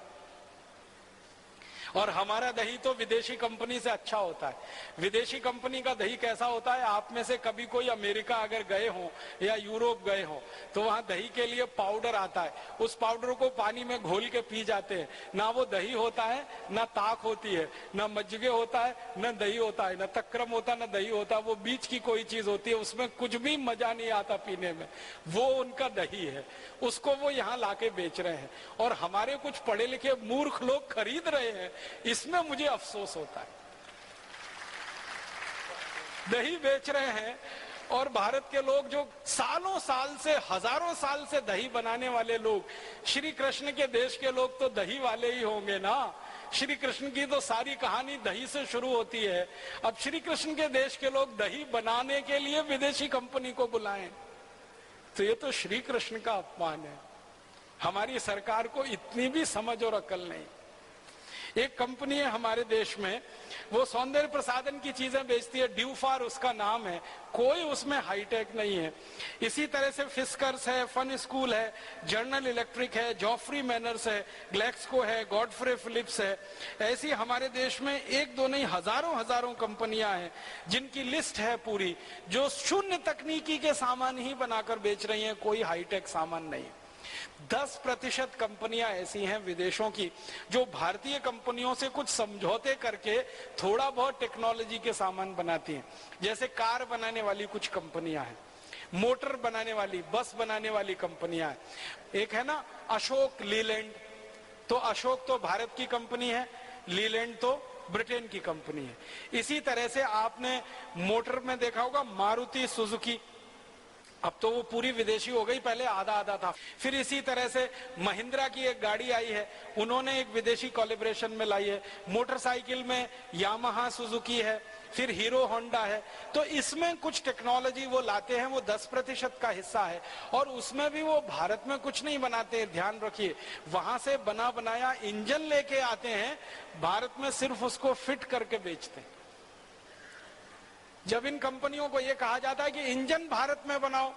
और हमारा दही तो विदेशी कंपनी से अच्छा होता है। विदेशी कंपनी का दही कैसा होता है, आप में से कभी कोई अमेरिका अगर गए हो या यूरोप गए हो तो वहां दही के लिए पाउडर आता है, उस पाउडर को पानी में घोल के पी जाते हैं। ना वो दही होता है, ना ताक होती है, ना मज्जिगे होता है, ना दही होता है, ना तक्रम होता, ना दही होता, वो बीच की कोई चीज होती है, उसमें कुछ भी मजा नहीं आता पीने में, वो उनका दही है, उसको वो यहाँ लाके बेच रहे हैं और हमारे कुछ पढ़े लिखे मूर्ख लोग खरीद रहे हैं। इसमें मुझे अफसोस होता है। दही बेच रहे हैं और भारत के लोग जो सालों साल से, हजारों साल से दही बनाने वाले लोग, श्री कृष्ण के देश के लोग तो दही वाले ही होंगे ना। श्री कृष्ण की तो सारी कहानी दही से शुरू होती है। अब श्री कृष्ण के देश के लोग दही बनाने के लिए विदेशी कंपनी को बुलाएं तो ये तो श्री कृष्ण का अपमान है। हमारी सरकार को इतनी भी समझ और अकल नहीं। एक कंपनी है हमारे देश में, वो सौंदर्य प्रसाधन की चीजें बेचती है, ड्यूफार उसका नाम है, कोई उसमें हाईटेक नहीं है। इसी तरह से फिस्कर्स है, फन स्कूल है, जनरल इलेक्ट्रिक है, जॉफ्री मैनर्स है, ग्लेक्सको है, गॉडफ्रे फिलिप्स है। ऐसी हमारे देश में एक दो नहीं हजारों कंपनियां हैं जिनकी लिस्ट है पूरी, जो शून्य तकनीकी के सामान ही बनाकर बेच रही हैं, कोई हाईटेक सामान नहीं। 10% कंपनियां ऐसी हैं विदेशों की जो भारतीय कंपनियों से कुछ समझौते करके थोड़ा बहुत टेक्नोलॉजी के सामान बनाती हैं। जैसे कार बनाने वाली कुछ कंपनियां हैं, मोटर बनाने वाली, बस बनाने वाली कंपनियां हैं। एक है ना अशोक लीलैंड, तो अशोक तो भारत की कंपनी है, लीलैंड तो ब्रिटेन की कंपनी है। इसी तरह से आपने मोटर में देखा होगा मारुति सुजुकी, अब तो वो पूरी विदेशी हो गई, पहले आधा आधा था। फिर इसी तरह से महिंद्रा की एक गाड़ी आई है, उन्होंने एक विदेशी कोलैबोरेशन में लाई है। मोटरसाइकिल में यामाहा सुजुकी है, फिर हीरो होंडा है। तो इसमें कुछ टेक्नोलॉजी वो लाते हैं, वो 10% का हिस्सा है, और उसमें भी वो भारत में कुछ नहीं बनाते। ध्यान रखिए, वहां से बना बनाया इंजन लेके आते हैं, भारत में सिर्फ उसको फिट करके बेचते हैं। जब इन कंपनियों को यह कहा जाता है कि इंजन भारत में बनाओ,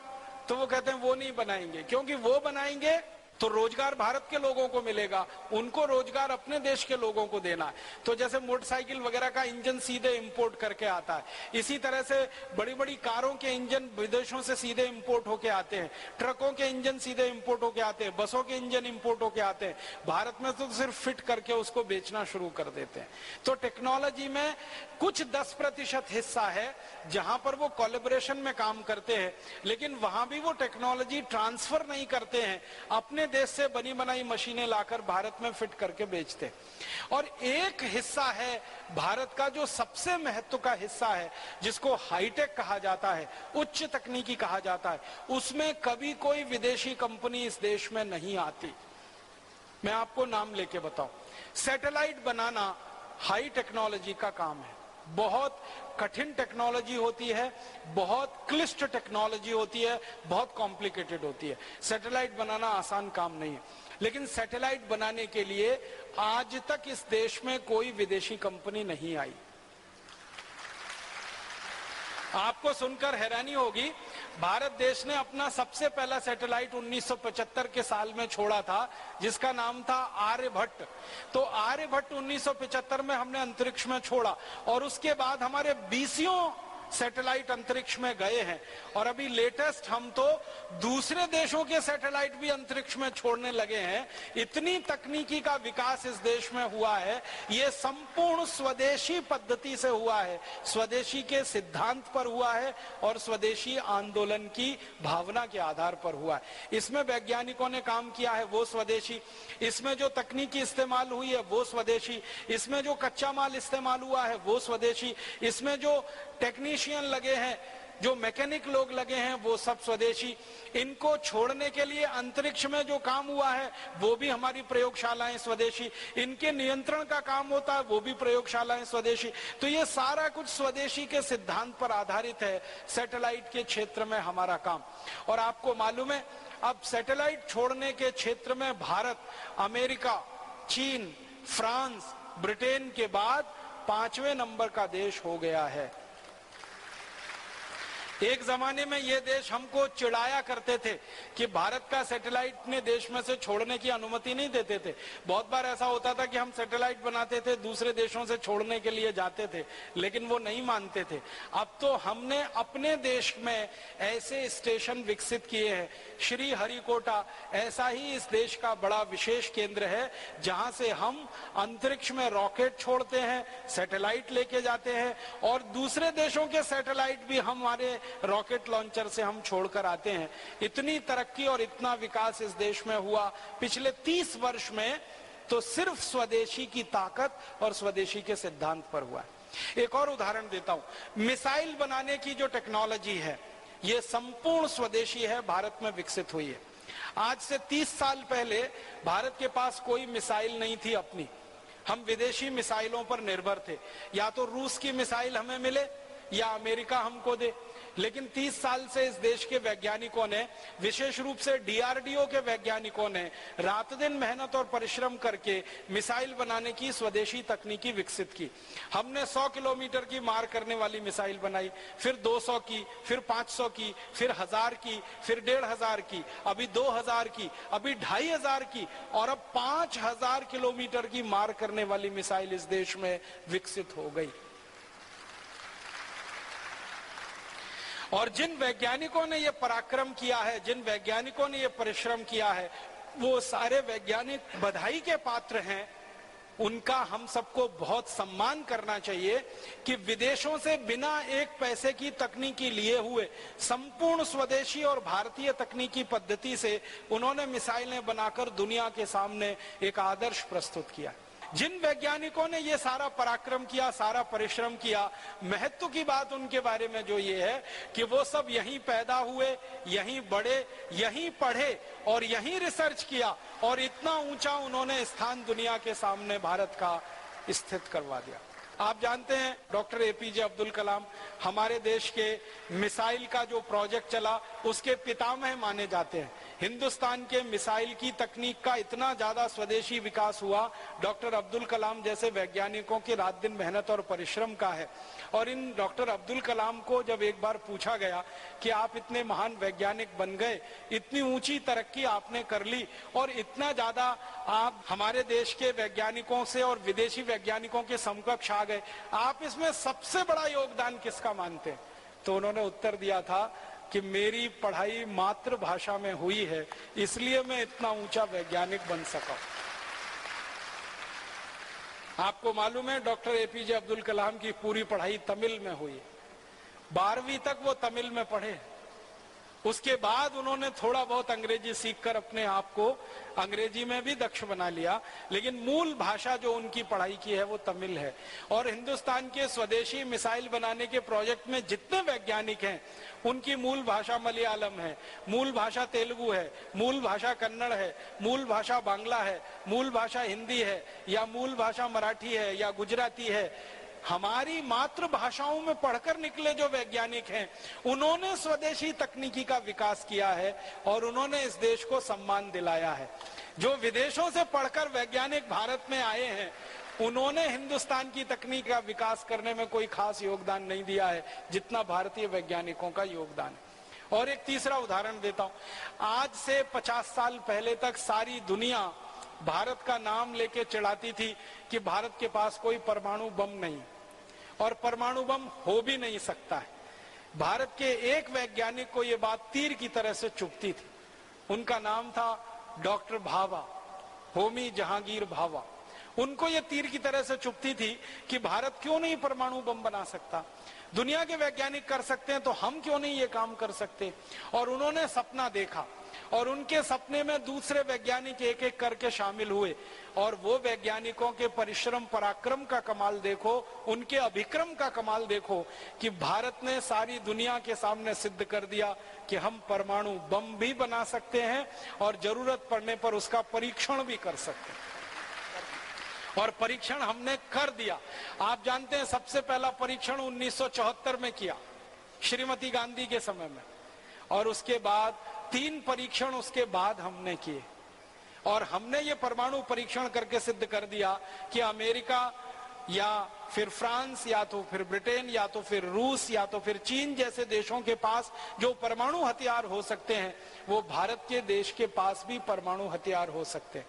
तो वो कहते हैं वो नहीं बनाएंगे, क्योंकि वो बनाएंगे तो रोजगार भारत के लोगों को मिलेगा, उनको रोजगार अपने देश के लोगों को देना है। तो जैसे मोटरसाइकिल वगैरह का इंजन सीधे इंपोर्ट करके आता है, इसी तरह से बड़ी बड़ी कारों के इंजन विदेशों से सीधे इंपोर्ट होके आते हैं, ट्रकों के इंजन सीधे इंपोर्ट होके आते हैं, बसों के इंजन इंपोर्ट होके आते हैं। भारत में तो सिर्फ फिट करके उसको बेचना शुरू कर देते हैं। तो टेक्नोलॉजी में कुछ 10% हिस्सा है जहां पर वो कोलैबोरेशन में काम करते हैं, लेकिन वहां भी वो टेक्नोलॉजी ट्रांसफर नहीं करते हैं, अपने देश से बनी बनाई मशीनें लाकर भारत में फिट करके बेचते हैं। और एक हिस्सा है भारत का जो सबसे महत्व का हिस्सा है, जिसको हाईटेक कहा जाता है, उच्च तकनीकी कहा जाता है, उसमें कभी कोई विदेशी कंपनी इस देश में नहीं आती। मैं आपको नाम लेके बताऊं, सैटेलाइट बनाना हाई टेक्नोलॉजी का काम है, बहुत कठिन टेक्नोलॉजी होती है, बहुत क्लिष्ट टेक्नोलॉजी होती है, बहुत कॉम्प्लिकेटेड होती है। सैटेलाइट बनाना आसान काम नहीं है, लेकिन सैटेलाइट बनाने के लिए आज तक इस देश में कोई विदेशी कंपनी नहीं आई। आपको सुनकर हैरानी होगी, भारत देश ने अपना सबसे पहला सैटेलाइट 1975 के साल में छोड़ा था, जिसका नाम था आर्यभट्ट। तो आर्यभट्ट 1975 में हमने अंतरिक्ष में छोड़ा, और उसके बाद हमारे 20 सैटेलाइट अंतरिक्ष में गए हैं, और अभी लेटेस्ट हम तो दूसरे देशों के सैटेलाइट भी अंतरिक्ष में छोड़ने लगे हैं। इतनी तकनीकी का विकास इस देश में हुआ है, ये संपूर्ण स्वदेशी पद्धति से हुआ है, स्वदेशी के सिद्धांत पर हुआ है, और स्वदेशी आंदोलन की भावना के आधार पर हुआ है। इसमें वैज्ञानिकों ने काम किया है, वो स्वदेशी, इसमें जो तकनीकी इस्तेमाल हुई है वो स्वदेशी, इसमें जो कच्चा माल इस्तेमाल हुआ है वो स्वदेशी, इसमें जो टेक्नीशियन लगे हैं, जो मैकेनिक लोग लगे हैं, वो सब स्वदेशी। इनको छोड़ने के लिए अंतरिक्ष में जो काम हुआ है वो भी हमारी प्रयोगशालाएं स्वदेशी, इनके नियंत्रण का काम होता है वो भी प्रयोगशालाएं स्वदेशी। तो ये सारा कुछ स्वदेशी के सिद्धांत पर आधारित है सैटेलाइट के क्षेत्र में हमारा काम। और आपको मालूम है, अब सैटेलाइट छोड़ने के क्षेत्र में भारत अमेरिका, चीन, फ्रांस, ब्रिटेन के बाद 5वें नंबर का देश हो गया है। एक जमाने में ये देश हमको चिढ़ाया करते थे कि भारत का सैटेलाइट ने देश में से छोड़ने की अनुमति नहीं देते थे। बहुत बार ऐसा होता था कि हम सैटेलाइट बनाते थे, दूसरे देशों से छोड़ने के लिए जाते थे, लेकिन वो नहीं मानते थे। अब तो हमने अपने देश में ऐसे स्टेशन विकसित किए हैं। श्री हरिकोटा ऐसा ही इस देश का बड़ा विशेष केंद्र है, जहां से हम अंतरिक्ष में रॉकेट छोड़ते हैं, सैटेलाइट लेके जाते हैं, और दूसरे देशों के सैटेलाइट भी हमारे रॉकेट लॉन्चर से हम छोड़कर आते हैं। इतनी तरक्की और इतना विकास इस देश में हुआ पिछले 30 वर्ष में, तो सिर्फ स्वदेशी की ताकत और स्वदेशी के सिद्धांत पर हुआ है। एक और उदाहरण देता हूं, मिसाइल बनाने की जो टेक्नोलॉजी है ये संपूर्ण स्वदेशी है, भारत में विकसित हुई है। आज से 30 साल पहले भारत के पास कोई मिसाइल नहीं थी अपनी, हम विदेशी मिसाइलों पर निर्भर थे, या तो रूस की मिसाइल हमें मिले या अमेरिका हमको दे। लेकिन 30 साल से इस देश के वैज्ञानिकों ने, विशेष रूप से डीआरडीओ के वैज्ञानिकों ने रात दिन मेहनत और परिश्रम करके मिसाइल बनाने की स्वदेशी तकनीकी विकसित की। हमने 100 किलोमीटर की मार करने वाली मिसाइल बनाई, फिर 200 की, फिर 500 की, फिर 1000 की, फिर 1500 की, अभी 2000 की, अभी 2500 की, और अब 5000 किलोमीटर की मार करने वाली मिसाइल इस देश में विकसित हो गई। और जिन वैज्ञानिकों ने ये पराक्रम किया है, जिन वैज्ञानिकों ने ये परिश्रम किया है, वो सारे वैज्ञानिक बधाई के पात्र हैं। उनका हम सबको बहुत सम्मान करना चाहिए कि विदेशों से बिना एक पैसे की तकनीकी लिए हुए संपूर्ण स्वदेशी और भारतीय तकनीकी पद्धति से उन्होंने मिसाइलें बनाकर दुनिया के सामने एक आदर्श प्रस्तुत किया। जिन वैज्ञानिकों ने ये सारा पराक्रम किया, सारा परिश्रम किया, महत्व की बात उनके बारे में जो ये है कि वो सब यहीं पैदा हुए, यहीं बढ़े, यहीं पढ़े और यहीं रिसर्च किया और इतना ऊंचा उन्होंने स्थान दुनिया के सामने भारत का स्थित करवा दिया। आप जानते हैं डॉक्टर एपीजे अब्दुल कलाम हमारे देश के मिसाइल का जो प्रोजेक्ट चला उसके पितामह माने जाते हैं। हिंदुस्तान के मिसाइल की तकनीक का इतना ज्यादा स्वदेशी विकास हुआ डॉक्टर अब्दुल कलाम जैसे वैज्ञानिकों की रात दिन मेहनत और परिश्रम का है। और इन डॉक्टर अब्दुल कलाम को जब एक बार पूछा गया कि आप इतने महान वैज्ञानिक बन गए, इतनी ऊंची तरक्की आपने कर ली और इतना ज्यादा आप हमारे देश के वैज्ञानिकों से और विदेशी वैज्ञानिकों के समकक्ष आ गए, आप इसमें सबसे बड़ा योगदान किसका मानते हैं? तो उन्होंने उत्तर दिया था कि मेरी पढ़ाई मातृभाषा में हुई है, इसलिए मैं इतना ऊंचा वैज्ञानिक बन सका। आपको मालूम है डॉक्टर एपीजे अब्दुल कलाम की पूरी पढ़ाई तमिल में हुई। 12वीं तक वो तमिल में पढ़े। उसके बाद उन्होंने थोड़ा बहुत अंग्रेजी सीखकर अपने आप को अंग्रेजी में भी दक्ष बना लिया, लेकिन मूल भाषा जो उनकी पढ़ाई की है वो तमिल है। और हिंदुस्तान के स्वदेशी मिसाइल बनाने के प्रोजेक्ट में जितने वैज्ञानिक हैं उनकी मूल भाषा मलयालम है, मूल भाषा तेलुगु है, मूल भाषा कन्नड़ है, मूल भाषा बांग्ला है, मूल भाषा हिंदी है या मूल भाषा मराठी है या गुजराती है। हमारी मातृभाषाओं में पढ़कर निकले जो वैज्ञानिक हैं उन्होंने स्वदेशी तकनीकी का विकास किया है और उन्होंने इस देश को सम्मान दिलाया है। जो विदेशों से पढ़कर वैज्ञानिक भारत में आए हैं उन्होंने हिंदुस्तान की तकनीक का विकास करने में कोई खास योगदान नहीं दिया है जितना भारतीय वैज्ञानिकों का योगदान है। और एक तीसरा उदाहरण देता हूं, आज से 50 साल पहले तक सारी दुनिया भारत का नाम लेके चिढ़ाती थी कि भारत के पास कोई परमाणु बम नहीं और परमाणु बम हो भी नहीं सकता है। भारत के एक वैज्ञानिक को यह बात तीर की तरह से चुभती थी। उनका नाम था डॉक्टर भाभा, होमी जहांगीर भाभा। उनको ये तीर की तरह से चुभती थी कि भारत क्यों नहीं परमाणु बम बना सकता, दुनिया के वैज्ञानिक कर सकते हैं तो हम क्यों नहीं ये काम कर सकते। और उन्होंने सपना देखा और उनके सपने में दूसरे वैज्ञानिक एक एक करके शामिल हुए और वो वैज्ञानिकों के परिश्रम पराक्रम का कमाल देखो, उनके अभिक्रम का कमाल देखो कि भारत ने सारी दुनिया के सामने सिद्ध कर दिया कि हम परमाणु बम भी बना सकते हैं और जरूरत पड़ने पर उसका परीक्षण भी कर सकते हैं। और परीक्षण हमने कर दिया। आप जानते हैं सबसे पहला परीक्षण 1974 में किया श्रीमती गांधी के समय में, और उसके बाद 3 परीक्षण उसके बाद हमने किए और हमने ये परमाणु परीक्षण करके सिद्ध कर दिया कि अमेरिका या फिर फ्रांस या तो फिर ब्रिटेन या तो फिर रूस या तो फिर चीन जैसे देशों के पास जो परमाणु हथियार हो सकते हैं वो भारत के देश के पास भी परमाणु हथियार हो सकते हैं।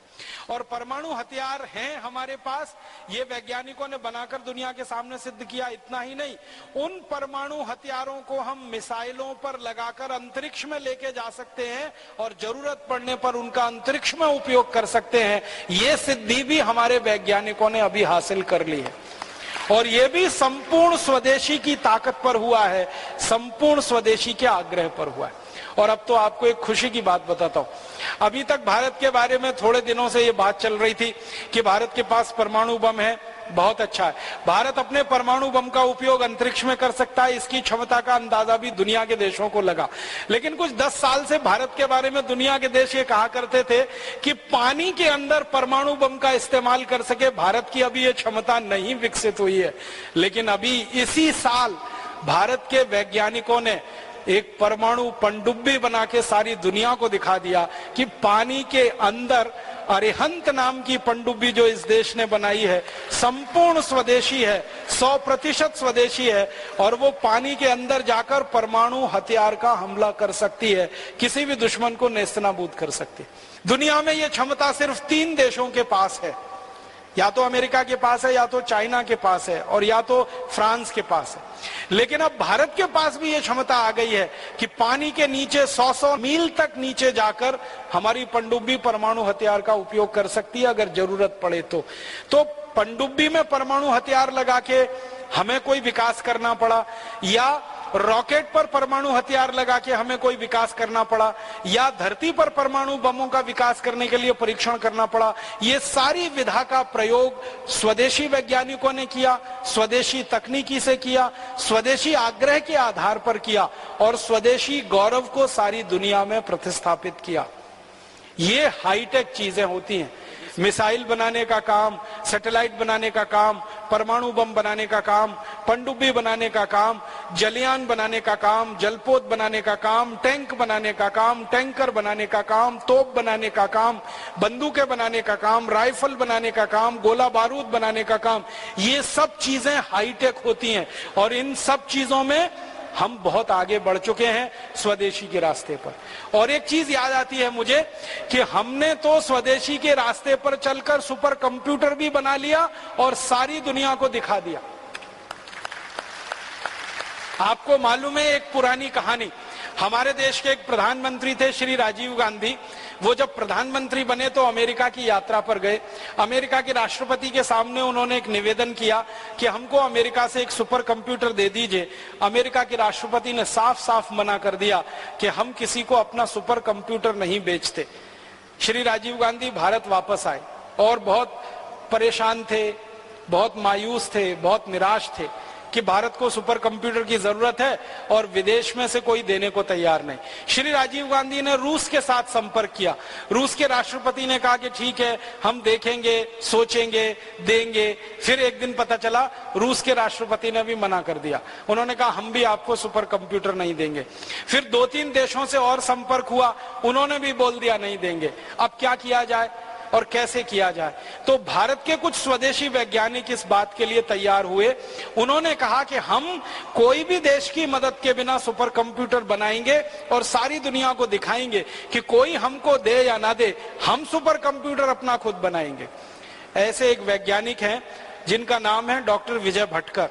और परमाणु हथियार हैं हमारे पास, ये वैज्ञानिकों ने बनाकर दुनिया के सामने सिद्ध किया। इतना ही नहीं, उन परमाणु हथियारों को हम मिसाइलों पर लगाकर अंतरिक्ष में लेके जा सकते हैं और जरूरत पड़ने पर उनका अंतरिक्ष में उपयोग कर सकते हैं। ये सिद्धि भी हमारे वैज्ञानिकों ने अभी हासिल कर ली है और ये भी संपूर्ण स्वदेशी की ताकत पर हुआ है, संपूर्ण स्वदेशी के आग्रह पर हुआ है। और अब तो आपको एक खुशी की बात बताता हूं। अभी तक भारत के बारे में थोड़े दिनों से ये बात चल रही थी कि भारत के पास परमाणु बम है, बहुत अच्छा है, भारत अपने परमाणु बम का उपयोग अंतरिक्ष में कर सकता है, इसकी क्षमता का अंदाजा भी दुनिया के देशों को लगा। लेकिन कुछ 10 साल से भारत के बारे में दुनिया के देश ये कहा करते थे कि पानी के अंदर परमाणु बम का इस्तेमाल कर सके, भारत की अभी ये क्षमता नहीं विकसित हुई है। लेकिन अभी इसी साल भारत के वैज्ञानिकों ने एक परमाणु पनडुब्बी बना के सारी दुनिया को दिखा दिया कि पानी के अंदर अरिहंत नाम की पनडुब्बी जो इस देश ने बनाई है संपूर्ण स्वदेशी है, 100% स्वदेशी है और वो पानी के अंदर जाकर परमाणु हथियार का हमला कर सकती है, किसी भी दुश्मन को नेस्तनाबूद कर सकती है। दुनिया में ये क्षमता सिर्फ 3 देशों के पास है, या तो अमेरिका के पास है, या तो चाइना के पास है, और या तो फ्रांस के पास है। लेकिन अब भारत के पास भी ये क्षमता आ गई है कि पानी के नीचे 100-100 मील तक नीचे जाकर हमारी पनडुब्बी परमाणु हथियार का उपयोग कर सकती है अगर जरूरत पड़े तो पनडुब्बी में परमाणु हथियार लगा के हमें कोई विकास करना पड़ा, या रॉकेट पर परमाणु हथियार लगा के हमें कोई विकास करना पड़ा, या धरती पर परमाणु बमों का विकास करने के लिए परीक्षण करना पड़ा, ये सारी विधा का प्रयोग स्वदेशी वैज्ञानिकों ने किया, स्वदेशी तकनीकी से किया, स्वदेशी आग्रह के आधार पर किया और स्वदेशी गौरव को सारी दुनिया में प्रतिस्थापित किया। ये हाईटेक चीजें होती हैं। मिसाइल बनाने का काम, सैटेलाइट बनाने का काम, परमाणु बम बनाने का काम, पनडुब्बी बनाने का काम, जलयान बनाने का काम, जलपोत बनाने का काम, टैंक बनाने का काम, टैंकर बनाने का काम, तोप बनाने का काम, बंदूकें बनाने का काम, राइफल बनाने का काम, गोला बारूद बनाने का काम, ये सब चीजें हाईटेक होती हैं और इन सब चीजों में हम बहुत आगे बढ़ चुके हैं स्वदेशी के रास्ते पर। और एक चीज याद आती है मुझे कि हमने तो स्वदेशी के रास्ते पर चलकर सुपर कंप्यूटर भी बना लिया और सारी दुनिया को दिखा दिया। आपको मालूम है एक पुरानी कहानी, हमारे देश के एक प्रधानमंत्री थे श्री राजीव गांधी। वो जब प्रधानमंत्री बने तो अमेरिका की यात्रा पर गए। अमेरिका के राष्ट्रपति के सामने उन्होंने एक निवेदन किया कि हमको अमेरिका से एक सुपर कंप्यूटर दे दीजिए। अमेरिका के राष्ट्रपति ने साफ साफ मना कर दिया कि हम किसी को अपना सुपर कंप्यूटर नहीं बेचते। श्री राजीव गांधी भारत वापस आए और बहुत परेशान थे, बहुत मायूस थे, बहुत निराश थे कि भारत को सुपर कंप्यूटर की जरूरत है और विदेश में से कोई देने को तैयार नहीं। श्री राजीव गांधी ने रूस के साथ संपर्क किया। रूस के राष्ट्रपति ने कहा कि ठीक है, हम देखेंगे, सोचेंगे, देंगे। फिर एक दिन पता चला रूस के राष्ट्रपति ने भी मना कर दिया। उन्होंने कहा हम भी आपको सुपर कंप्यूटर नहीं देंगे। फिर 2-3 देशों से और संपर्क हुआ, उन्होंने भी बोल दिया नहीं देंगे। अब क्या किया जाए और कैसे किया जाए? तो भारत के कुछ स्वदेशी वैज्ञानिक इस बात के लिए तैयार हुए। उन्होंने कहा कि हम कोई भी देश की मदद के बिना सुपर कंप्यूटर बनाएंगे और सारी दुनिया को दिखाएंगे कि कोई हमको दे या ना दे, हम सुपर कंप्यूटर अपना खुद बनाएंगे। ऐसे एक वैज्ञानिक हैं जिनका नाम है डॉक्टर विजय भटकर।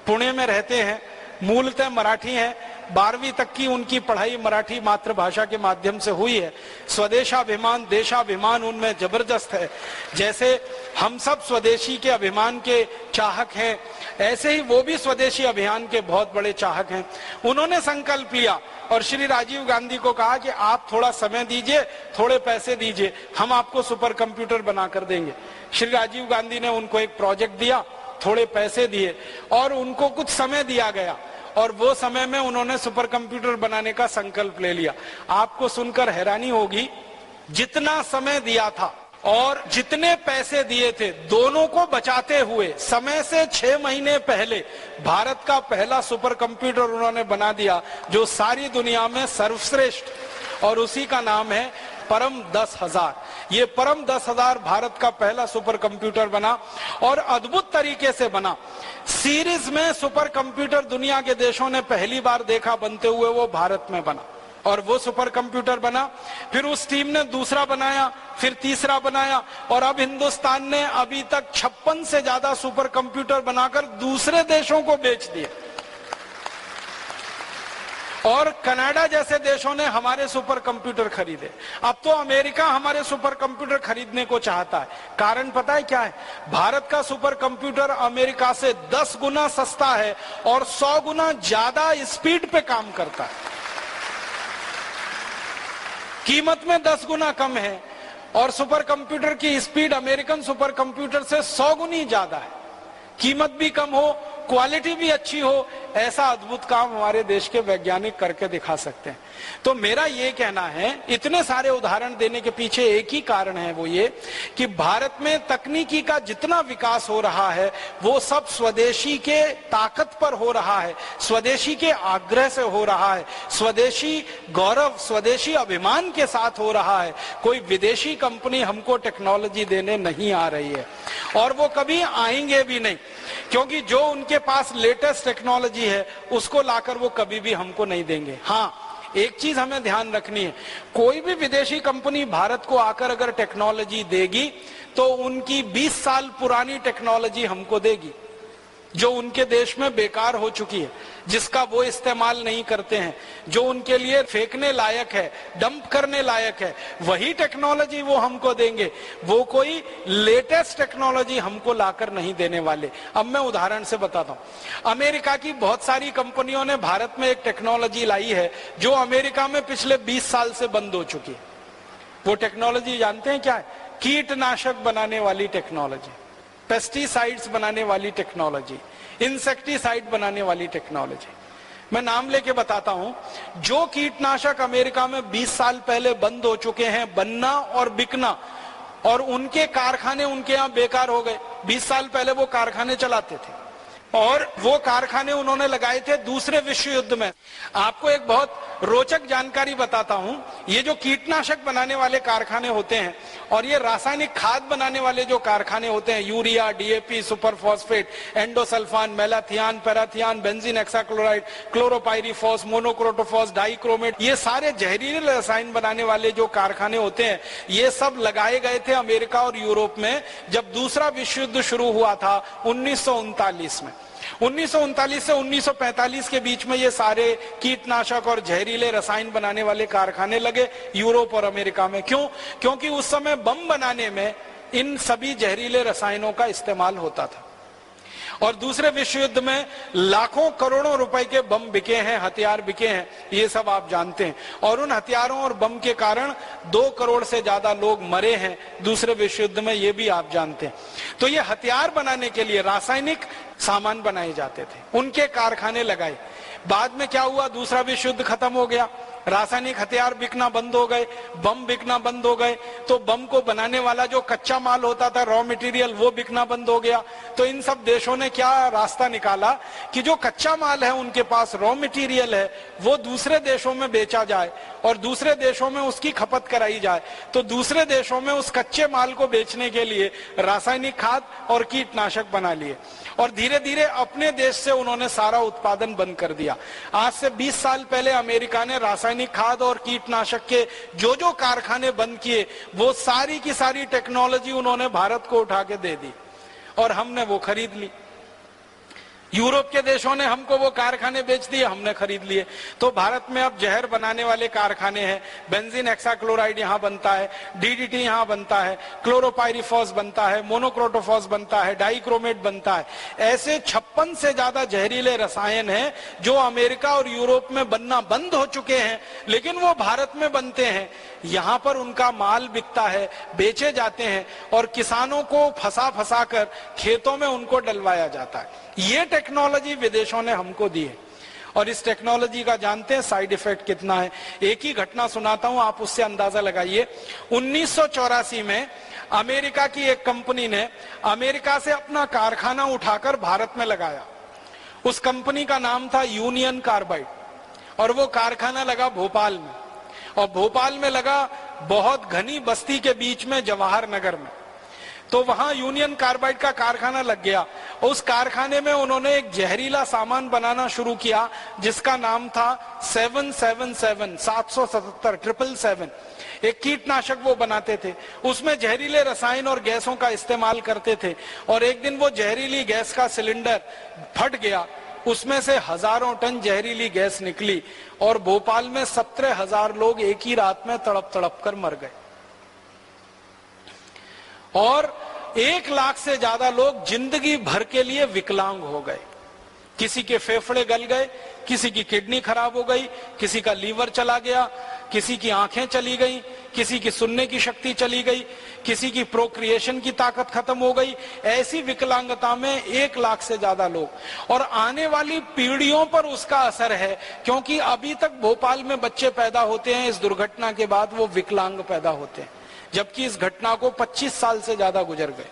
पुणे में रहते हैं, मूलतः मराठी हैं। 12वीं तक की उनकी पढ़ाई मराठी मातृभाषा के माध्यम से हुई है। स्वदेशाभिमान, देशाभिमान उनमें जबरदस्त है। जैसे हम सब स्वदेशी के अभिमान के चाहक हैं, ऐसे ही वो भी स्वदेशी अभियान के बहुत बड़े चाहक हैं। उन्होंने संकल्प लिया और श्री राजीव गांधी को कहा कि आप थोड़ा समय दीजिए, थोड़े पैसे दीजिए, हम आपको सुपर कंप्यूटर बनाकर देंगे। श्री राजीव गांधी ने उनको एक प्रोजेक्ट दिया, थोड़े पैसे दिए और उनको कुछ समय दिया गया और वो समय में उन्होंने सुपर कंप्यूटर बनाने का संकल्प ले लिया। आपको सुनकर हैरानी होगी, जितना समय दिया था और जितने पैसे दिए थे, दोनों को बचाते हुए समय से 6 महीने पहले भारत का पहला सुपर कंप्यूटर उन्होंने बना दिया जो सारी दुनिया में सर्वश्रेष्ठ, और उसी का नाम है परम 10,000। ये परम 10,000 भारत का पहला सुपर कंप्यूटर बना और अद्भुत तरीके से बना। सीरीज में सुपर कंप्यूटर दुनिया के देशों ने पहली बार देखा बनते हुए, वो भारत में बना और वो सुपर कंप्यूटर बना। फिर उस टीम ने दूसरा बनाया, फिर तीसरा बनाया और अब हिंदुस्तान ने अभी तक 56 से ज्यादा सुपर कंप्यूटर बनाकर दूसरे देशों को बेच दिए। और कनाडा जैसे देशों ने हमारे सुपर कंप्यूटर खरीदे। अब तो अमेरिका हमारे सुपर कंप्यूटर खरीदने को चाहता है। कारण पता है क्या है? भारत का सुपर कंप्यूटर अमेरिका से 10 गुना सस्ता है और 100 गुना ज्यादा स्पीड पे काम करता है। कीमत में 10 गुना कम है और सुपर कंप्यूटर की स्पीड अमेरिकन सुपर कंप्यूटर से 100 गुनी ज्यादा है। कीमत भी कम हो, क्वालिटी भी अच्छी हो, ऐसा अद्भुत काम हमारे देश के वैज्ञानिक करके दिखा सकते हैं। तो मेरा ये कहना है, इतने सारे उदाहरण देने के पीछे एक ही कारण है, वो ये कि भारत में तकनीकी का जितना विकास हो रहा है वो सब स्वदेशी के ताकत पर हो रहा है, स्वदेशी के आग्रह से हो रहा है, स्वदेशी गौरव, स्वदेशी अभिमान के साथ हो रहा है। कोई विदेशी कंपनी हमको टेक्नोलॉजी देने नहीं आ रही है और वो कभी आएंगे भी नहीं, क्योंकि जो उनके पास लेटेस्ट टेक्नोलॉजी है उसको लाकर वो कभी भी हमको नहीं देंगे। हाँ, एक चीज हमें ध्यान रखनी है, कोई भी विदेशी कंपनी भारत को आकर अगर टेक्नोलॉजी देगी तो उनकी 20 साल पुरानी टेक्नोलॉजी हमको देगी, जो उनके देश में बेकार हो चुकी है, जिसका वो इस्तेमाल नहीं करते हैं, जो उनके लिए फेंकने लायक है, डंप करने लायक है, वही टेक्नोलॉजी वो हमको देंगे। वो कोई लेटेस्ट टेक्नोलॉजी हमको लाकर नहीं देने वाले। अब मैं उदाहरण से बताता हूं, अमेरिका की बहुत सारी कंपनियों ने भारत में एक टेक्नोलॉजी लाई है जो अमेरिका में पिछले 20 साल से बंद हो चुकी है। वो टेक्नोलॉजी जानते हैं क्या है? कीटनाशक बनाने वाली टेक्नोलॉजी, पेस्टिसाइड्स बनाने वाली टेक्नोलॉजी, इंसेक्टिसाइड बनाने वाली टेक्नोलॉजी। मैं नाम लेके बताता हूं। जो कीटनाशक अमेरिका में 20 साल पहले बंद हो चुके हैं बनना और बिकना, और उनके कारखाने उनके यहां बेकार हो गए। 20 साल पहले वो कारखाने चलाते थे और वो कारखाने उन्होंने लगाए थे दूसरे विश्व युद्ध में। आपको एक बहुत रोचक जानकारी बताता हूं, ये जो कीटनाशक बनाने वाले कारखाने होते हैं और ये रासायनिक खाद बनाने वाले जो कारखाने होते हैं, urea, DAP, super phosphate, endosulfan, malathion, parathion, benzene hexachloride, chlorpyrifos, monocrotophos, dichromate, ये सारे जहरीले रसायन बनाने वाले जो कारखाने होते हैं, ये सब लगाए गए थे अमेरिका और यूरोप में जब दूसरा विश्व युद्ध शुरू हुआ था 1939 में। 1939 से 1945 के बीच में ये सारे कीटनाशक और जहरीले रसायन बनाने वाले कारखाने लगे यूरोप और अमेरिका में। क्यों? क्योंकि उस समय बम बनाने में इन सभी जहरीले रसायनों का इस्तेमाल होता था और दूसरे विश्व युद्ध में लाखों करोड़ों रुपए के बम बिके हैं, हथियार बिके हैं, ये सब आप जानते हैं। और उन हथियारों और बम के कारण 2 करोड़ से ज्यादा लोग मरे हैं दूसरे विश्व युद्ध में, ये भी आप जानते हैं। तो ये हथियार बनाने के लिए रासायनिक सामान बनाए जाते थे, उनके कारखाने लगाए। बाद में क्या हुआ? दूसरा विश्व युद्ध खत्म हो गया, रासायनिक हथियार बिकना बंद हो गए, बम बिकना बंद हो गए, तो बम को बनाने वाला जो कच्चा माल होता था, रॉ मटेरियल, वो बिकना बंद हो गया। तो इन सब देशों ने क्या रास्ता निकाला कि जो कच्चा माल है उनके पास, रॉ मटेरियल है, वो दूसरे देशों में बेचा जाए और दूसरे देशों में उसकी खपत कराई जाए। तो दूसरे देशों में उस कच्चे माल को बेचने के लिए रासायनिक खाद और कीटनाशक बना लिए और धीरे धीरे अपने देश से उन्होंने सारा उत्पादन बंद कर दिया। आज से 20 साल पहले अमेरिका ने रासायनिक खाद और कीटनाशक के जो जो कारखाने बंद किए, वो सारी की सारी टेक्नोलॉजी उन्होंने भारत को उठा के दे दी और हमने वो खरीद ली। यूरोप के देशों ने हमको वो कारखाने बेच दिए, हमने खरीद लिए। तो भारत में अब जहर बनाने वाले कारखाने हैं, बेंजीन हेक्साक्लोराइड यहाँ बनता है, डीडीटी यहाँ बनता है, क्लोरोपाइरीफॉस बनता है, मोनोक्रोटोफॉस बनता है, डाइक्रोमेट बनता है। ऐसे 56 से ज्यादा जहरीले रसायन हैं जो अमेरिका और यूरोप में बनना बंद हो चुके हैं, लेकिन वो भारत में बनते हैं। यहाँ पर उनका माल बिकता है, बेचे जाते हैं और किसानों को फंसा फंसा कर खेतों में उनको डलवाया जाता है। ये टेक्नोलॉजी विदेशों ने हमको दी है और इस टेक्नोलॉजी का जानते हैं साइड इफेक्ट कितना है। एक ही घटना सुनाता हूं, आप उससे अंदाजा लगाइए। 1984 में अमेरिका की एक कंपनी ने अमेरिका से अपना कारखाना उठाकर भारत में लगाया। उस कंपनी का नाम था यूनियन कार्बाइड और वो कारखाना लगा भोपाल में, और भोपाल में लगा बहुत घनी बस्ती के बीच में, जवाहर नगर में। तो वहां यूनियन कार्बाइड का कारखाना लग गया। उस कारखाने में उन्होंने एक जहरीला सामान बनाना शुरू किया जिसका नाम था 777, 777, एक कीटनाशक वो बनाते थे। उसमें जहरीले रसायन और गैसों का इस्तेमाल करते थे और एक दिन वो जहरीली गैस का सिलेंडर फट गया, उसमें से हजारों टन जहरीली गैस निकली और भोपाल में 17,000 लोग एक ही रात में तड़प तड़प कर मर गए और 1 लाख से ज्यादा लोग जिंदगी भर के लिए विकलांग हो गए। किसी के फेफड़े गल गए, किसी की किडनी खराब हो गई, किसी का लीवर चला गया, किसी की आंखें चली गई, किसी की सुनने की शक्ति चली गई, किसी की प्रोक्रिएशन की ताकत खत्म हो गई। ऐसी विकलांगता में 1 लाख से ज्यादा लोग, और आने वाली पीढ़ियों पर उसका असर है क्योंकि अभी तक भोपाल में बच्चे पैदा होते हैं, इस दुर्घटना के बाद वो विकलांग पैदा होते हैं, जबकि इस घटना को 25 साल से ज्यादा गुजर गए।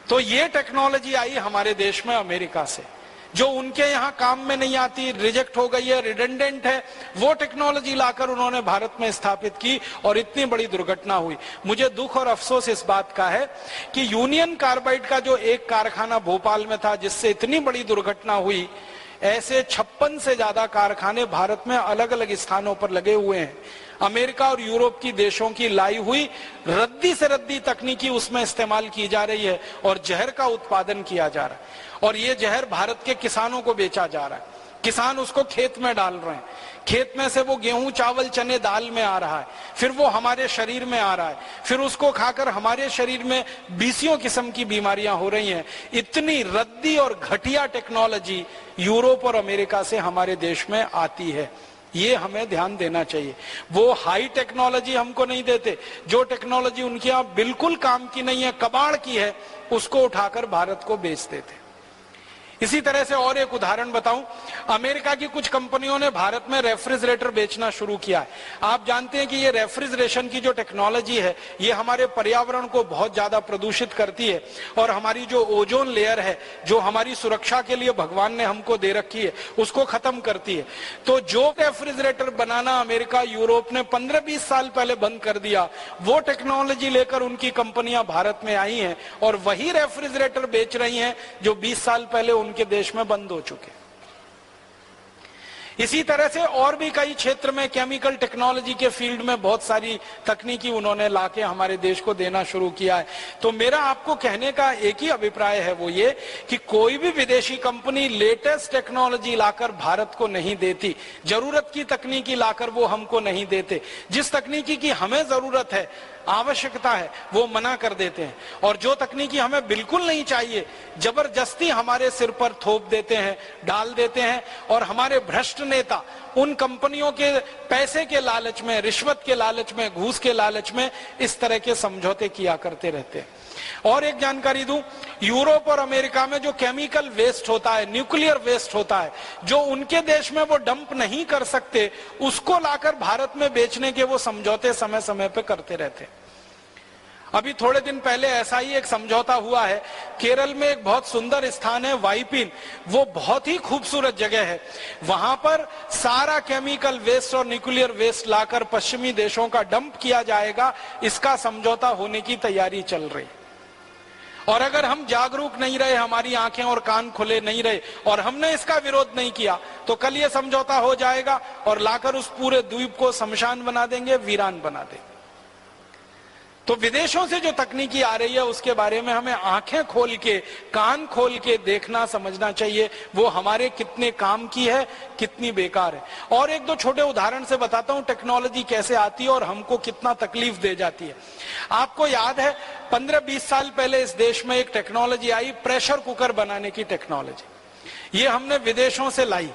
तो ये टेक्नोलॉजी आई हमारे देश में अमेरिका से, जो उनके यहाँ काम में नहीं आती, रिजेक्ट हो गई है, रिडेंडेंट है, वो टेक्नोलॉजी लाकर उन्होंने भारत में स्थापित की और इतनी बड़ी दुर्घटना हुई। मुझे दुख और अफसोस इस बात का है कि यूनियन कार्बाइड का जो एक कारखाना भोपाल में था जिससे इतनी बड़ी दुर्घटना हुई, ऐसे 56 से ज्यादा कारखाने भारत में अलग अलग स्थानों पर लगे हुए हैं। अमेरिका और यूरोप की देशों की लाई हुई रद्दी से रद्दी तकनीकी उसमें इस्तेमाल की जा रही है और जहर का उत्पादन किया जा रहा है, और ये जहर भारत के किसानों को बेचा जा रहा है। किसान उसको खेत में डाल रहे हैं, खेत में से वो गेहूं चावल चने दाल में आ रहा है, फिर वो हमारे शरीर में आ रहा है, फिर उसको खाकर हमारे शरीर में बीसियों किस्म की बीमारियां हो रही हैं। इतनी रद्दी और घटिया टेक्नोलॉजी यूरोप और अमेरिका से हमारे देश में आती है, ये हमें ध्यान देना चाहिए। वो हाई टेक्नोलॉजी हमको नहीं देते, जो टेक्नोलॉजी उनके यहाँ बिल्कुल काम की नहीं है, कबाड़ की है, उसको उठाकर भारत को बेच देते। इसी तरह से और एक उदाहरण बताऊं, अमेरिका की कुछ कंपनियों ने भारत में रेफ्रिजरेटर बेचना शुरू किया है। आप जानते हैं कि ये रेफ्रिजरेशन की जो टेक्नोलॉजी है ये हमारे पर्यावरण को बहुत ज्यादा प्रदूषित करती है और हमारी जो ओजोन लेयर है, जो हमारी सुरक्षा के लिए भगवान ने हमको दे रखी है, उसको खत्म करती है। तो जो रेफ्रिजरेटर बनाना अमेरिका यूरोप ने 15-20 साल पहले बंद कर दिया, वो टेक्नोलॉजी लेकर उनकी कंपनियां भारत में आई हैं और वही रेफ्रिजरेटर बेच रही हैं जो 20 साल पहले उनके देश में बंद हो चुके। इसी तरह से और भी कई क्षेत्र में केमिकल टेक्नोलॉजी के फील्ड में बहुत सारी तकनीकी उन्होंने लाके हमारे देश को देना शुरू किया है। तो मेरा आपको कहने का एक ही अभिप्राय है, वो ये कि कोई भी विदेशी कंपनी लेटेस्ट टेक्नोलॉजी लाकर भारत को नहीं देती, जरूरत की तकनीकी लाकर वो हमको नहीं देते। जिस तकनीकी की हमें जरूरत है, आवश्यकता है, वो मना कर देते हैं, और जो तकनीकी हमें बिल्कुल नहीं चाहिए जबरदस्ती हमारे सिर पर थोप देते हैं, डाल देते हैं, और हमारे भ्रष्ट नेता उन कंपनियों के पैसे के लालच में, रिश्वत के लालच में, घूस के लालच में इस तरह के समझौते किया करते रहते हैं। और एक जानकारी दूं, यूरोप और अमेरिका में जो केमिकल वेस्ट होता है, न्यूक्लियर वेस्ट होता है, जो उनके देश में वो डंप नहीं कर सकते, उसको लाकर भारत में बेचने के वो समझौते समय समय पे करते रहते हैं। अभी थोड़े दिन पहले ऐसा ही एक समझौता हुआ है। केरल में एक बहुत सुंदर स्थान है वाइपिन, वो बहुत ही खूबसूरत जगह है। वहां पर सारा केमिकल वेस्ट और न्यूक्लियर वेस्ट लाकर पश्चिमी देशों का डंप किया जाएगा, इसका समझौता होने की तैयारी चल रही। और अगर हम जागरूक नहीं रहे, हमारी आंखें और कान खुले नहीं रहे और हमने इसका विरोध नहीं किया, तो कल ये समझौता हो जाएगा और लाकर उस पूरे द्वीप को शमशान बना देंगे, वीरान बना देंगे। तो विदेशों से जो तकनीकी आ रही है उसके बारे में हमें आंखें खोल के, कान खोल के देखना समझना चाहिए, वो हमारे कितने काम की है, कितनी बेकार है। और एक दो छोटे उदाहरण से बताता हूं टेक्नोलॉजी कैसे आती है और हमको कितना तकलीफ दे जाती है। आपको याद है 15-20 साल पहले इस देश में एक टेक्नोलॉजी आई, प्रेशर कुकर बनाने की टेक्नोलॉजी। ये हमने विदेशों से लाई,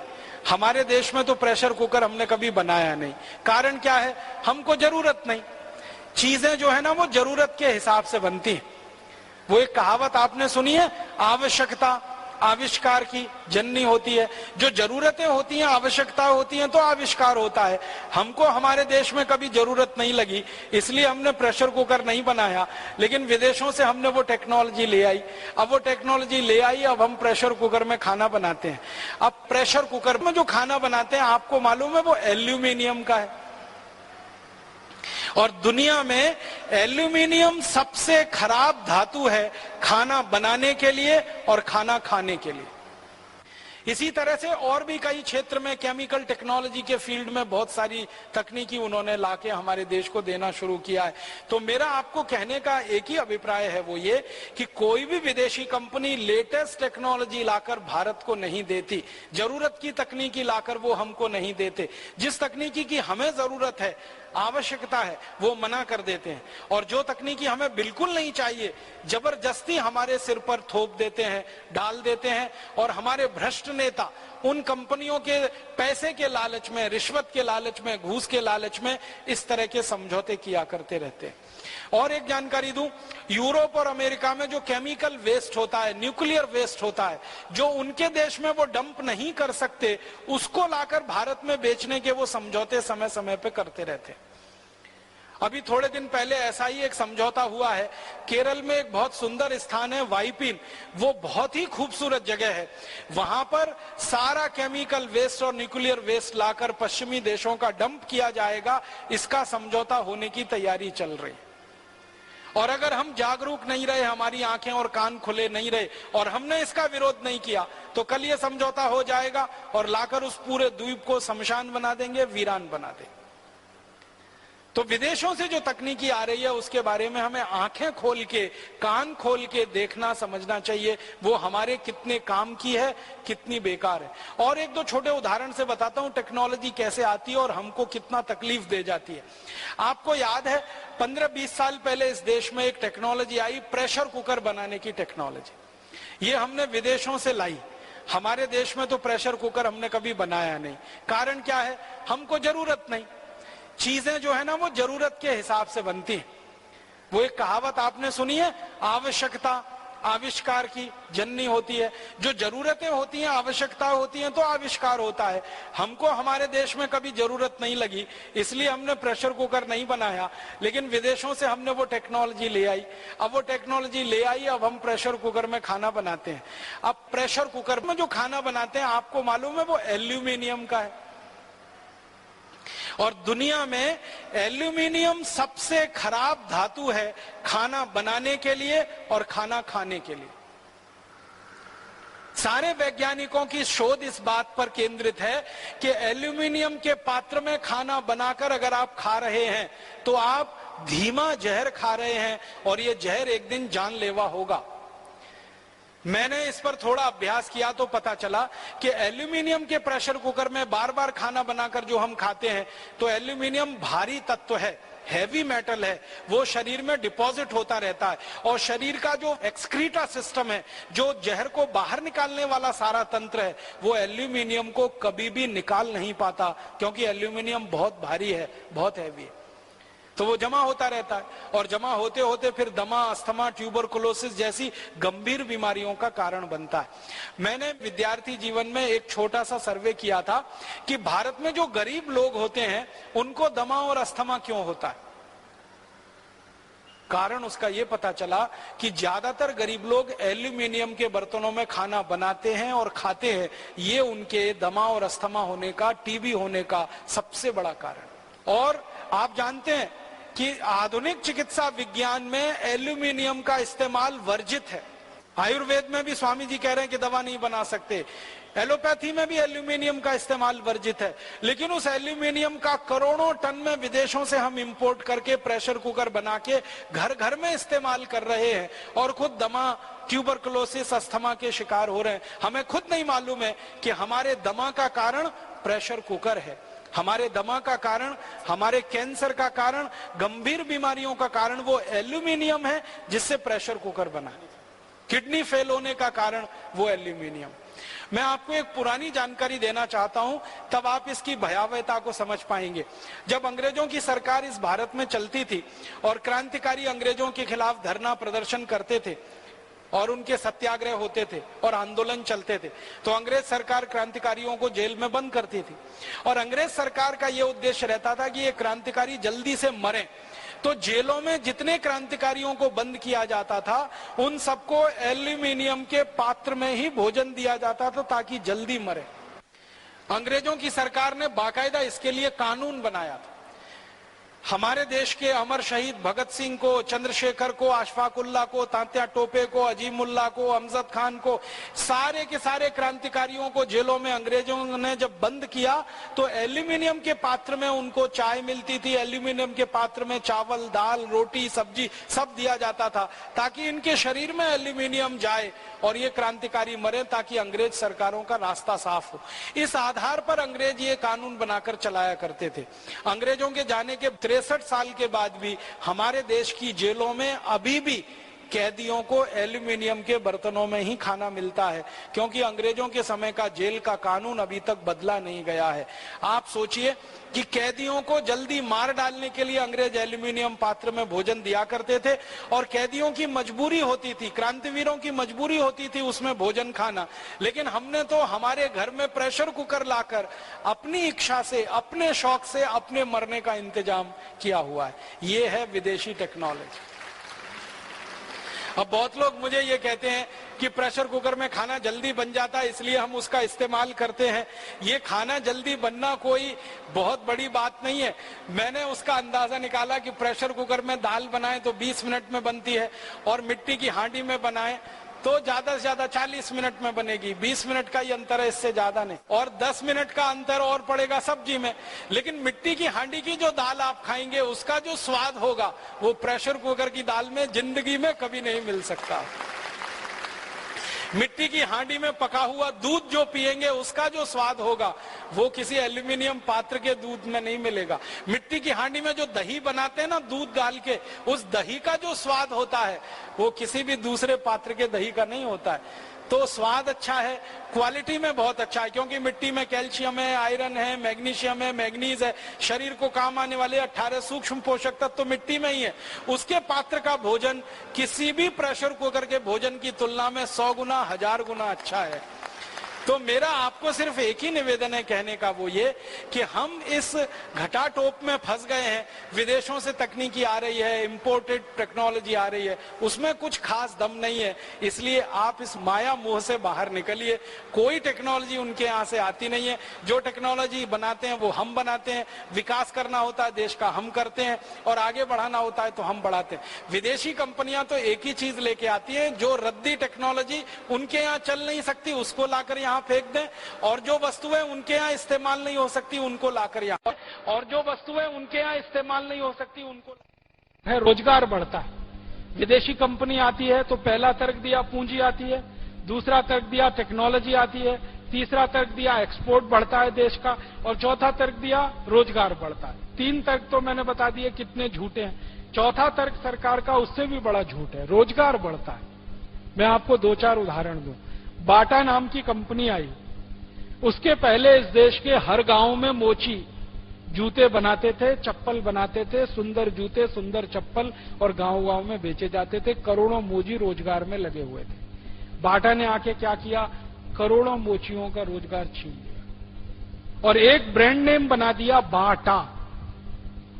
हमारे देश में तो प्रेशर कुकर हमने कभी बनाया नहीं। कारण क्या है? हमको जरूरत नहीं। चीजें जो है ना वो जरूरत के हिसाब से बनती है। वो एक कहावत आपने सुनी है, आवश्यकता आविष्कार की जननी होती है। जो जरूरतें होती हैं, आवश्यकता होती हैं, तो आविष्कार होता है। हमको हमारे देश में कभी जरूरत नहीं लगी, इसलिए हमने प्रेशर कुकर नहीं बनाया, लेकिन विदेशों से हमने वो टेक्नोलॉजी ले आई। अब वो टेक्नोलॉजी ले आई, अब हम प्रेशर कुकर में खाना बनाते हैं। अब प्रेशर कुकर में जो खाना बनाते हैं, आपको मालूम है वो एल्यूमिनियम का है, और दुनिया में एल्यूमिनियम सबसे खराब धातु है खाना बनाने के लिए और खाना खाने के लिए। इसी तरह से और भी कई क्षेत्र में केमिकल टेक्नोलॉजी के फील्ड में बहुत सारी तकनीकी उन्होंने लाके हमारे देश को देना शुरू किया है। तो मेरा आपको कहने का एक ही अभिप्राय है, वो ये कि कोई भी विदेशी कंपनी लेटेस्ट टेक्नोलॉजी लाकर भारत को नहीं देती, जरूरत की तकनीकी लाकर वो हमको नहीं देते। जिस तकनीकी की हमें जरूरत है, आवश्यकता है, वो मना कर देते हैं, और जो तकनीकी हमें बिल्कुल नहीं चाहिए जबरदस्ती हमारे सिर पर थोप देते हैं, डाल देते हैं, और हमारे भ्रष्ट नेता उन कंपनियों के पैसे के लालच में, रिश्वत के लालच में, घूस के लालच में इस तरह के समझौते किया करते रहते हैं। और एक जानकारी दूं, यूरोप और अमेरिका में जो केमिकल वेस्ट होता है, न्यूक्लियर वेस्ट होता है, जो उनके देश में वो डंप नहीं कर सकते, उसको लाकर भारत में बेचने के वो समझौते समय समय पे करते रहते हैं। अभी थोड़े दिन पहले ऐसा ही एक समझौता हुआ है। केरल में एक बहुत सुंदर स्थान है वाइपिन, वो बहुत ही खूबसूरत जगह है। वहां पर सारा केमिकल वेस्ट और न्यूक्लियर वेस्ट लाकर पश्चिमी देशों का डंप किया जाएगा, इसका समझौता होने की तैयारी चल रही है। और अगर हम जागरूक नहीं रहे, हमारी आंखें और कान खुले नहीं रहे और हमने इसका विरोध नहीं किया, तो कल ये समझौता हो जाएगा और लाकर उस पूरे द्वीप को शमशान बना देंगे, वीरान बना देंगे। तो विदेशों से जो तकनीकी आ रही है उसके बारे में हमें आंखें खोल के, कान खोल के देखना समझना चाहिए, वो हमारे कितने काम की है, कितनी बेकार है। और एक दो छोटे उदाहरण से बताता हूं टेक्नोलॉजी कैसे आती है और हमको कितना तकलीफ दे जाती है। आपको याद है 15-20 साल पहले इस देश में एक टेक्नोलॉजी आई, प्रेशर कुकर बनाने की टेक्नोलॉजी। ये हमने विदेशों से लाई। हमारे देश में तो प्रेशर कुकर हमने कभी बनाया नहीं। कारण क्या है? हमको जरूरत नहीं। चीजें जो है ना वो जरूरत के हिसाब से बनती हैं। वो एक कहावत आपने सुनी है, आवश्यकता आविष्कार की जननी होती है। जो जरूरतें होती हैं, आवश्यकता होती हैं, तो आविष्कार होता है। हमको हमारे देश में कभी जरूरत नहीं लगी, इसलिए हमने प्रेशर कुकर नहीं बनाया, लेकिन विदेशों से हमने वो टेक्नोलॉजी ले आई। अब वो टेक्नोलॉजी ले आई, अब हम प्रेशर कुकर में खाना बनाते हैं। अब प्रेशर कुकर में जो खाना बनाते हैं, आपको मालूम है वो एल्यूमिनियम का है। और दुनिया में एल्यूमिनियम सबसे खराब धातु है खाना बनाने के लिए और खाना खाने के लिए। सारे वैज्ञानिकों की शोध इस बात पर केंद्रित है कि एल्यूमिनियम के पात्र में खाना बनाकर अगर आप खा रहे हैं तो आप धीमा जहर खा रहे हैं और यह जहर एक दिन जानलेवा होगा। मैंने इस पर थोड़ा अभ्यास किया तो पता चला कि एल्यूमिनियम के प्रेशर कुकर में बार बार खाना बनाकर जो हम खाते हैं, तो एल्यूमिनियम भारी तत्व है, हैवी मेटल है, वो शरीर में डिपॉजिट होता रहता है। और शरीर का जो एक्सक्रीटा सिस्टम है, जो जहर को बाहर निकालने वाला सारा तंत्र है, वो एल्यूमिनियम को कभी भी निकाल नहीं पाता, क्योंकि एल्यूमिनियम बहुत भारी है, बहुत हैवी है। तो वो जमा होता रहता है और जमा होते होते फिर दमा, अस्थमा, ट्यूबरकुलोसिस जैसी गंभीर बीमारियों का कारण बनता है। मैंने विद्यार्थी जीवन में एक छोटा सा सर्वे किया था कि भारत में जो गरीब लोग होते हैं उनको दमा और अस्थमा क्यों होता है। कारण उसका ये पता चला कि ज्यादातर गरीब लोग एल्यूमिनियम के बर्तनों में खाना बनाते हैं और खाते हैं। ये उनके दमा और अस्थमा होने का, टीबी होने का सबसे बड़ा कारण। और आप जानते हैं कि आधुनिक चिकित्सा विज्ञान में एल्यूमिनियम का इस्तेमाल वर्जित है। आयुर्वेद में भी स्वामी जी कह रहे हैं कि दवा नहीं बना सकते। एलोपैथी में भी एल्यूमिनियम का इस्तेमाल वर्जित है। लेकिन उस एल्यूमिनियम का करोड़ों टन में विदेशों से हम इंपोर्ट करके प्रेशर कुकर बना के घर घर में इस्तेमाल कर रहे हैं और खुद दमा, ट्यूबरकुलोसिस, अस्थमा के शिकार हो रहे हैं। हमें खुद नहीं मालूम है कि हमारे दमा का कारण प्रेशर कुकर है, हमारे दमा का कारण, हमारे कैंसर का कारण, गंभीर बीमारियों का कारण वो एल्यूमिनियम है जिससे प्रेशर कुकर बना। किडनी फेल होने का कारण वो एल्यूमिनियम। मैं आपको एक पुरानी जानकारी देना चाहता हूं, तब आप इसकी भयावहता को समझ पाएंगे। जब अंग्रेजों की सरकार इस भारत में चलती थी और क्रांतिकारी अंग्रेजों के खिलाफ धरना प्रदर्शन करते थे और उनके सत्याग्रह होते थे और आंदोलन चलते थे, तो अंग्रेज सरकार क्रांतिकारियों को जेल में बंद करती थी। और अंग्रेज सरकार का यह उद्देश्य रहता था कि ये क्रांतिकारी जल्दी से मरें। तो जेलों में जितने क्रांतिकारियों को बंद किया जाता था उन सबको एल्यूमिनियम के पात्र में ही भोजन दिया जाता था ताकि जल्दी मरे। अंग्रेजों की सरकार ने बाकायदा इसके लिए कानून बनाया था। हमारे देश के अमर शहीद भगत सिंह को, चंद्रशेखर को, अशफाकुल्ला को, तात्या टोपे को, अजीमुल्ला को, अमजद खान को, सारे के सारे क्रांतिकारियों को जेलों में अंग्रेजों ने जब बंद किया तो एल्यूमिनियम के पात्र में उनको चाय मिलती थी, एल्यूमिनियम के पात्र में चावल, दाल, रोटी, सब्जी सब दिया जाता था ताकि इनके शरीर में एल्यूमिनियम जाए और ये क्रांतिकारी मरे, ताकि अंग्रेज सरकारों का रास्ता साफ हो। इस आधार पर अंग्रेज ये कानून बनाकर चलाया करते थे। अंग्रेजों के जाने के 63 साल के बाद भी हमारे देश की जेलों में अभी भी कैदियों को एल्यूमिनियम के बर्तनों में ही खाना मिलता है, क्योंकि अंग्रेजों के समय का जेल का कानून अभी तक बदला नहीं गया है। आप सोचिए कि कैदियों को जल्दी मार डालने के लिए अंग्रेज एल्यूमिनियम पात्र में भोजन दिया करते थे और कैदियों की मजबूरी होती थी, क्रांतिवीरों की मजबूरी होती थी उसमें भोजन खाना। लेकिन हमने तो हमारे घर में प्रेशर कुकर लाकर अपनी इच्छा से, अपने शौक से अपने मरने का इंतजाम किया हुआ है। ये है विदेशी टेक्नोलॉजी। अब बहुत लोग मुझे ये कहते हैं कि प्रेशर कुकर में खाना जल्दी बन जाता है इसलिए हम उसका इस्तेमाल करते हैं। ये खाना जल्दी बनना कोई बहुत बड़ी बात नहीं है। मैंने उसका अंदाजा निकाला कि प्रेशर कुकर में दाल बनाए तो 20 मिनट में बनती है और मिट्टी की हांडी में बनाए तो ज्यादा से ज्यादा 40 मिनट में बनेगी। 20 मिनट का ही अंतर है, इससे ज्यादा नहीं। और 10 मिनट का अंतर और पड़ेगा सब्जी में। लेकिन मिट्टी की हांडी की जो दाल आप खाएंगे उसका जो स्वाद होगा वो प्रेशर कुकर की दाल में जिंदगी में कभी नहीं मिल सकता। मिट्टी की हांडी में पका हुआ दूध जो पिएंगे उसका जो स्वाद होगा वो किसी एल्यूमिनियम पात्र के दूध में नहीं मिलेगा। मिट्टी की हांडी में जो दही बनाते हैं ना दूध डाल के, उस दही का जो स्वाद होता है वो किसी भी दूसरे पात्र के दही का नहीं होता है। तो स्वाद अच्छा है, क्वालिटी में बहुत अच्छा है, क्योंकि मिट्टी में कैल्शियम है, आयरन है, मैग्नीशियम है, मैग्नीज है। शरीर को काम आने वाले 18 सूक्ष्म पोषक तत्व तो मिट्टी में ही है। उसके पात्र का भोजन किसी भी प्रेशर कुकर के भोजन की तुलना में 100 गुना 1000 गुना अच्छा है। तो मेरा आपको सिर्फ एक ही निवेदन है कहने का, वो ये कि हम इस घटाटोप में फंस गए हैं। विदेशों से तकनीकी आ रही है, इंपोर्टेड टेक्नोलॉजी आ रही है, उसमें कुछ खास दम नहीं है। इसलिए आप इस माया मोह से बाहर निकलिए। कोई टेक्नोलॉजी उनके यहाँ से आती नहीं है। जो टेक्नोलॉजी बनाते हैं वो हम बनाते हैं। विकास करना होता है देश का हम करते हैं और आगे बढ़ाना होता है तो हम बढ़ाते हैं। विदेशी कंपनियां तो एक ही चीज लेके आती हैं, जो रद्दी टेक्नोलॉजी उनके यहाँ चल नहीं सकती उसको लाकर यहाँ फेंक दें, और जो वस्तुएं उनके यहाँ इस्तेमाल नहीं हो सकती उनको लाकर यहाँ, और जो वस्तुएं उनके यहाँ इस्तेमाल नहीं हो सकती उनको है। रोजगार बढ़ता है। विदेशी कंपनी आती है तो पहला तर्क दिया पूंजी आती है, दूसरा तर्क दिया टेक्नोलॉजी आती है, तीसरा तर्क दिया एक्सपोर्ट बढ़ता है देश का, और चौथा तर्क दिया रोजगार बढ़ता है। 3 तर्क तो मैंने बता दिए कितने झूठे हैं। चौथा तर्क सरकार का उससे भी बड़ा झूठ है, रोजगार बढ़ता है। मैं आपको 2-4 उदाहरण दूं। बाटा नाम की कंपनी आई, उसके पहले इस देश के हर गांव में मोची जूते बनाते थे, चप्पल बनाते थे, सुंदर जूते सुंदर चप्पल, और गांव-गांव में बेचे जाते थे। करोड़ों मोची रोजगार में लगे हुए थे। बाटा ने आके क्या किया, करोड़ों मोचियों का रोजगार छीन लिया और एक ब्रांड नेम बना दिया बाटा।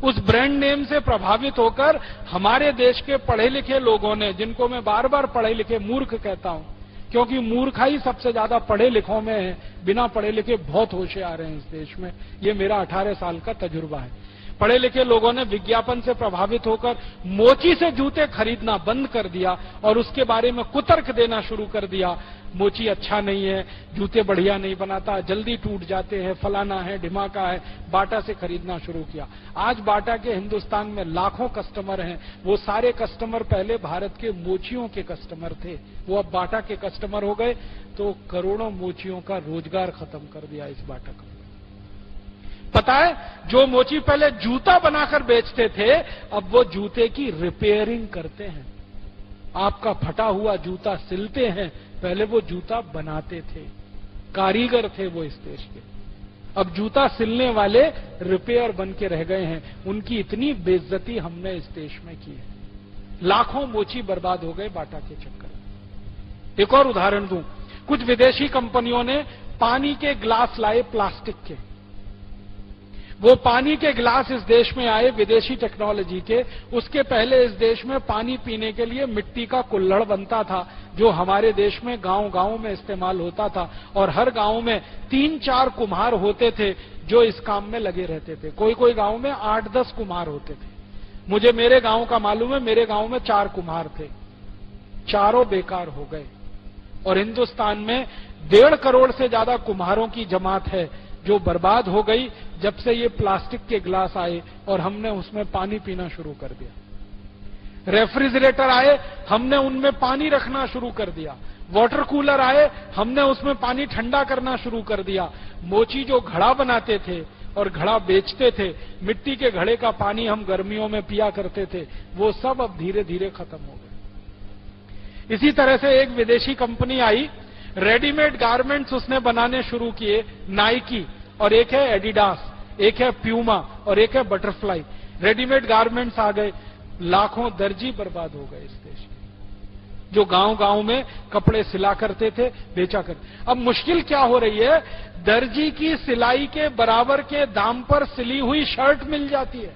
उस ब्रांड नेम से प्रभावित होकर हमारे देश के पढ़े लिखे लोगों ने, जिनको मैं बार बार पढ़े लिखे मूर्ख कहता हूं, क्योंकि मूर्खाई सबसे ज्यादा पढ़े लिखों में है, बिना पढ़े लिखे बहुत होशियार हैं इस देश में। ये मेरा 18 साल का तजुर्बा है। पढ़े लिखे लोगों ने विज्ञापन से प्रभावित होकर मोची से जूते खरीदना बंद कर दिया और उसके बारे में कुतर्क देना शुरू कर दिया। मोची अच्छा नहीं है, जूते बढ़िया नहीं बनाता, जल्दी टूट जाते हैं, फलाना है, ढिमाका है, बाटा से खरीदना शुरू किया। आज बाटा के हिंदुस्तान में लाखों कस्टमर हैं। वो सारे कस्टमर पहले भारत के मोचियों के कस्टमर थे, वो अब बाटा के कस्टमर हो गए। तो करोड़ों मोचियों का रोजगार खत्म कर दिया इस बाटा का। पता है, जो मोची पहले जूता बनाकर बेचते थे अब वो जूते की रिपेयरिंग करते हैं। आपका फटा हुआ जूता सिलते हैं, पहले वो जूता बनाते थे, कारीगर थे वो इस देश के। अब जूता सिलने वाले रिपेयर बन के रह गए हैं। उनकी इतनी बेइज्जती हमने इस देश में की है। लाखों मोची बर्बाद हो गए बाटा के चक्कर में। एक और उदाहरण दूं, कुछ विदेशी कंपनियों ने पानी के ग्लास लाए प्लास्टिक के। वो पानी के गिलास इस देश में आए विदेशी टेक्नोलॉजी के। उसके पहले इस देश में पानी पीने के लिए मिट्टी का कुल्हड़ बनता था, जो हमारे देश में गांव-गांव में इस्तेमाल होता था, और हर गांव में 3-4 कुम्हार होते थे जो इस काम में लगे रहते थे। कोई कोई गांव में 8-10 कुम्हार होते थे। मुझे मेरे गांव का मालूम है, मेरे गांव में 4 कुम्हार थे, चारों बेकार हो गए। और हिंदुस्तान में 1.5 करोड़ से ज्यादा कुम्हारों की जमात है जो बर्बाद हो गई जब से ये प्लास्टिक के गिलास आए और हमने उसमें पानी पीना शुरू कर दिया। रेफ्रिजरेटर आए, हमने उनमें पानी रखना शुरू कर दिया। वाटर कूलर आए, हमने उसमें पानी ठंडा करना शुरू कर दिया। मोची जो घड़ा बनाते थे और घड़ा बेचते थे, मिट्टी के घड़े का पानी हम गर्मियों में पिया करते थे, वो सब अब धीरे धीरे खत्म हो गए। इसी तरह से एक विदेशी कंपनी आई, रेडीमेड गारमेंट्स उसने बनाने शुरू किए, नाइकी, और एक है एडिडास, एक है प्यूमा और एक है बटरफ्लाई। रेडीमेड गारमेंट्स आ गए, लाखों दर्जी बर्बाद हो गए इस देश में, जो गांव-गांव में कपड़े सिला करते थे, बेचा करते। अब मुश्किल क्या हो रही है, दर्जी की सिलाई के बराबर के दाम पर सिली हुई शर्ट मिल जाती है,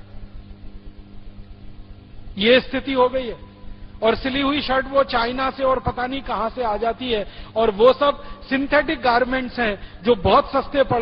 ये स्थिति हो गई है। और सिली हुई शर्ट वो चाइना से और पता नहीं कहां से आ जाती है, और वो सब सिंथेटिक गारमेंट्स हैं जो बहुत सस्ते पड़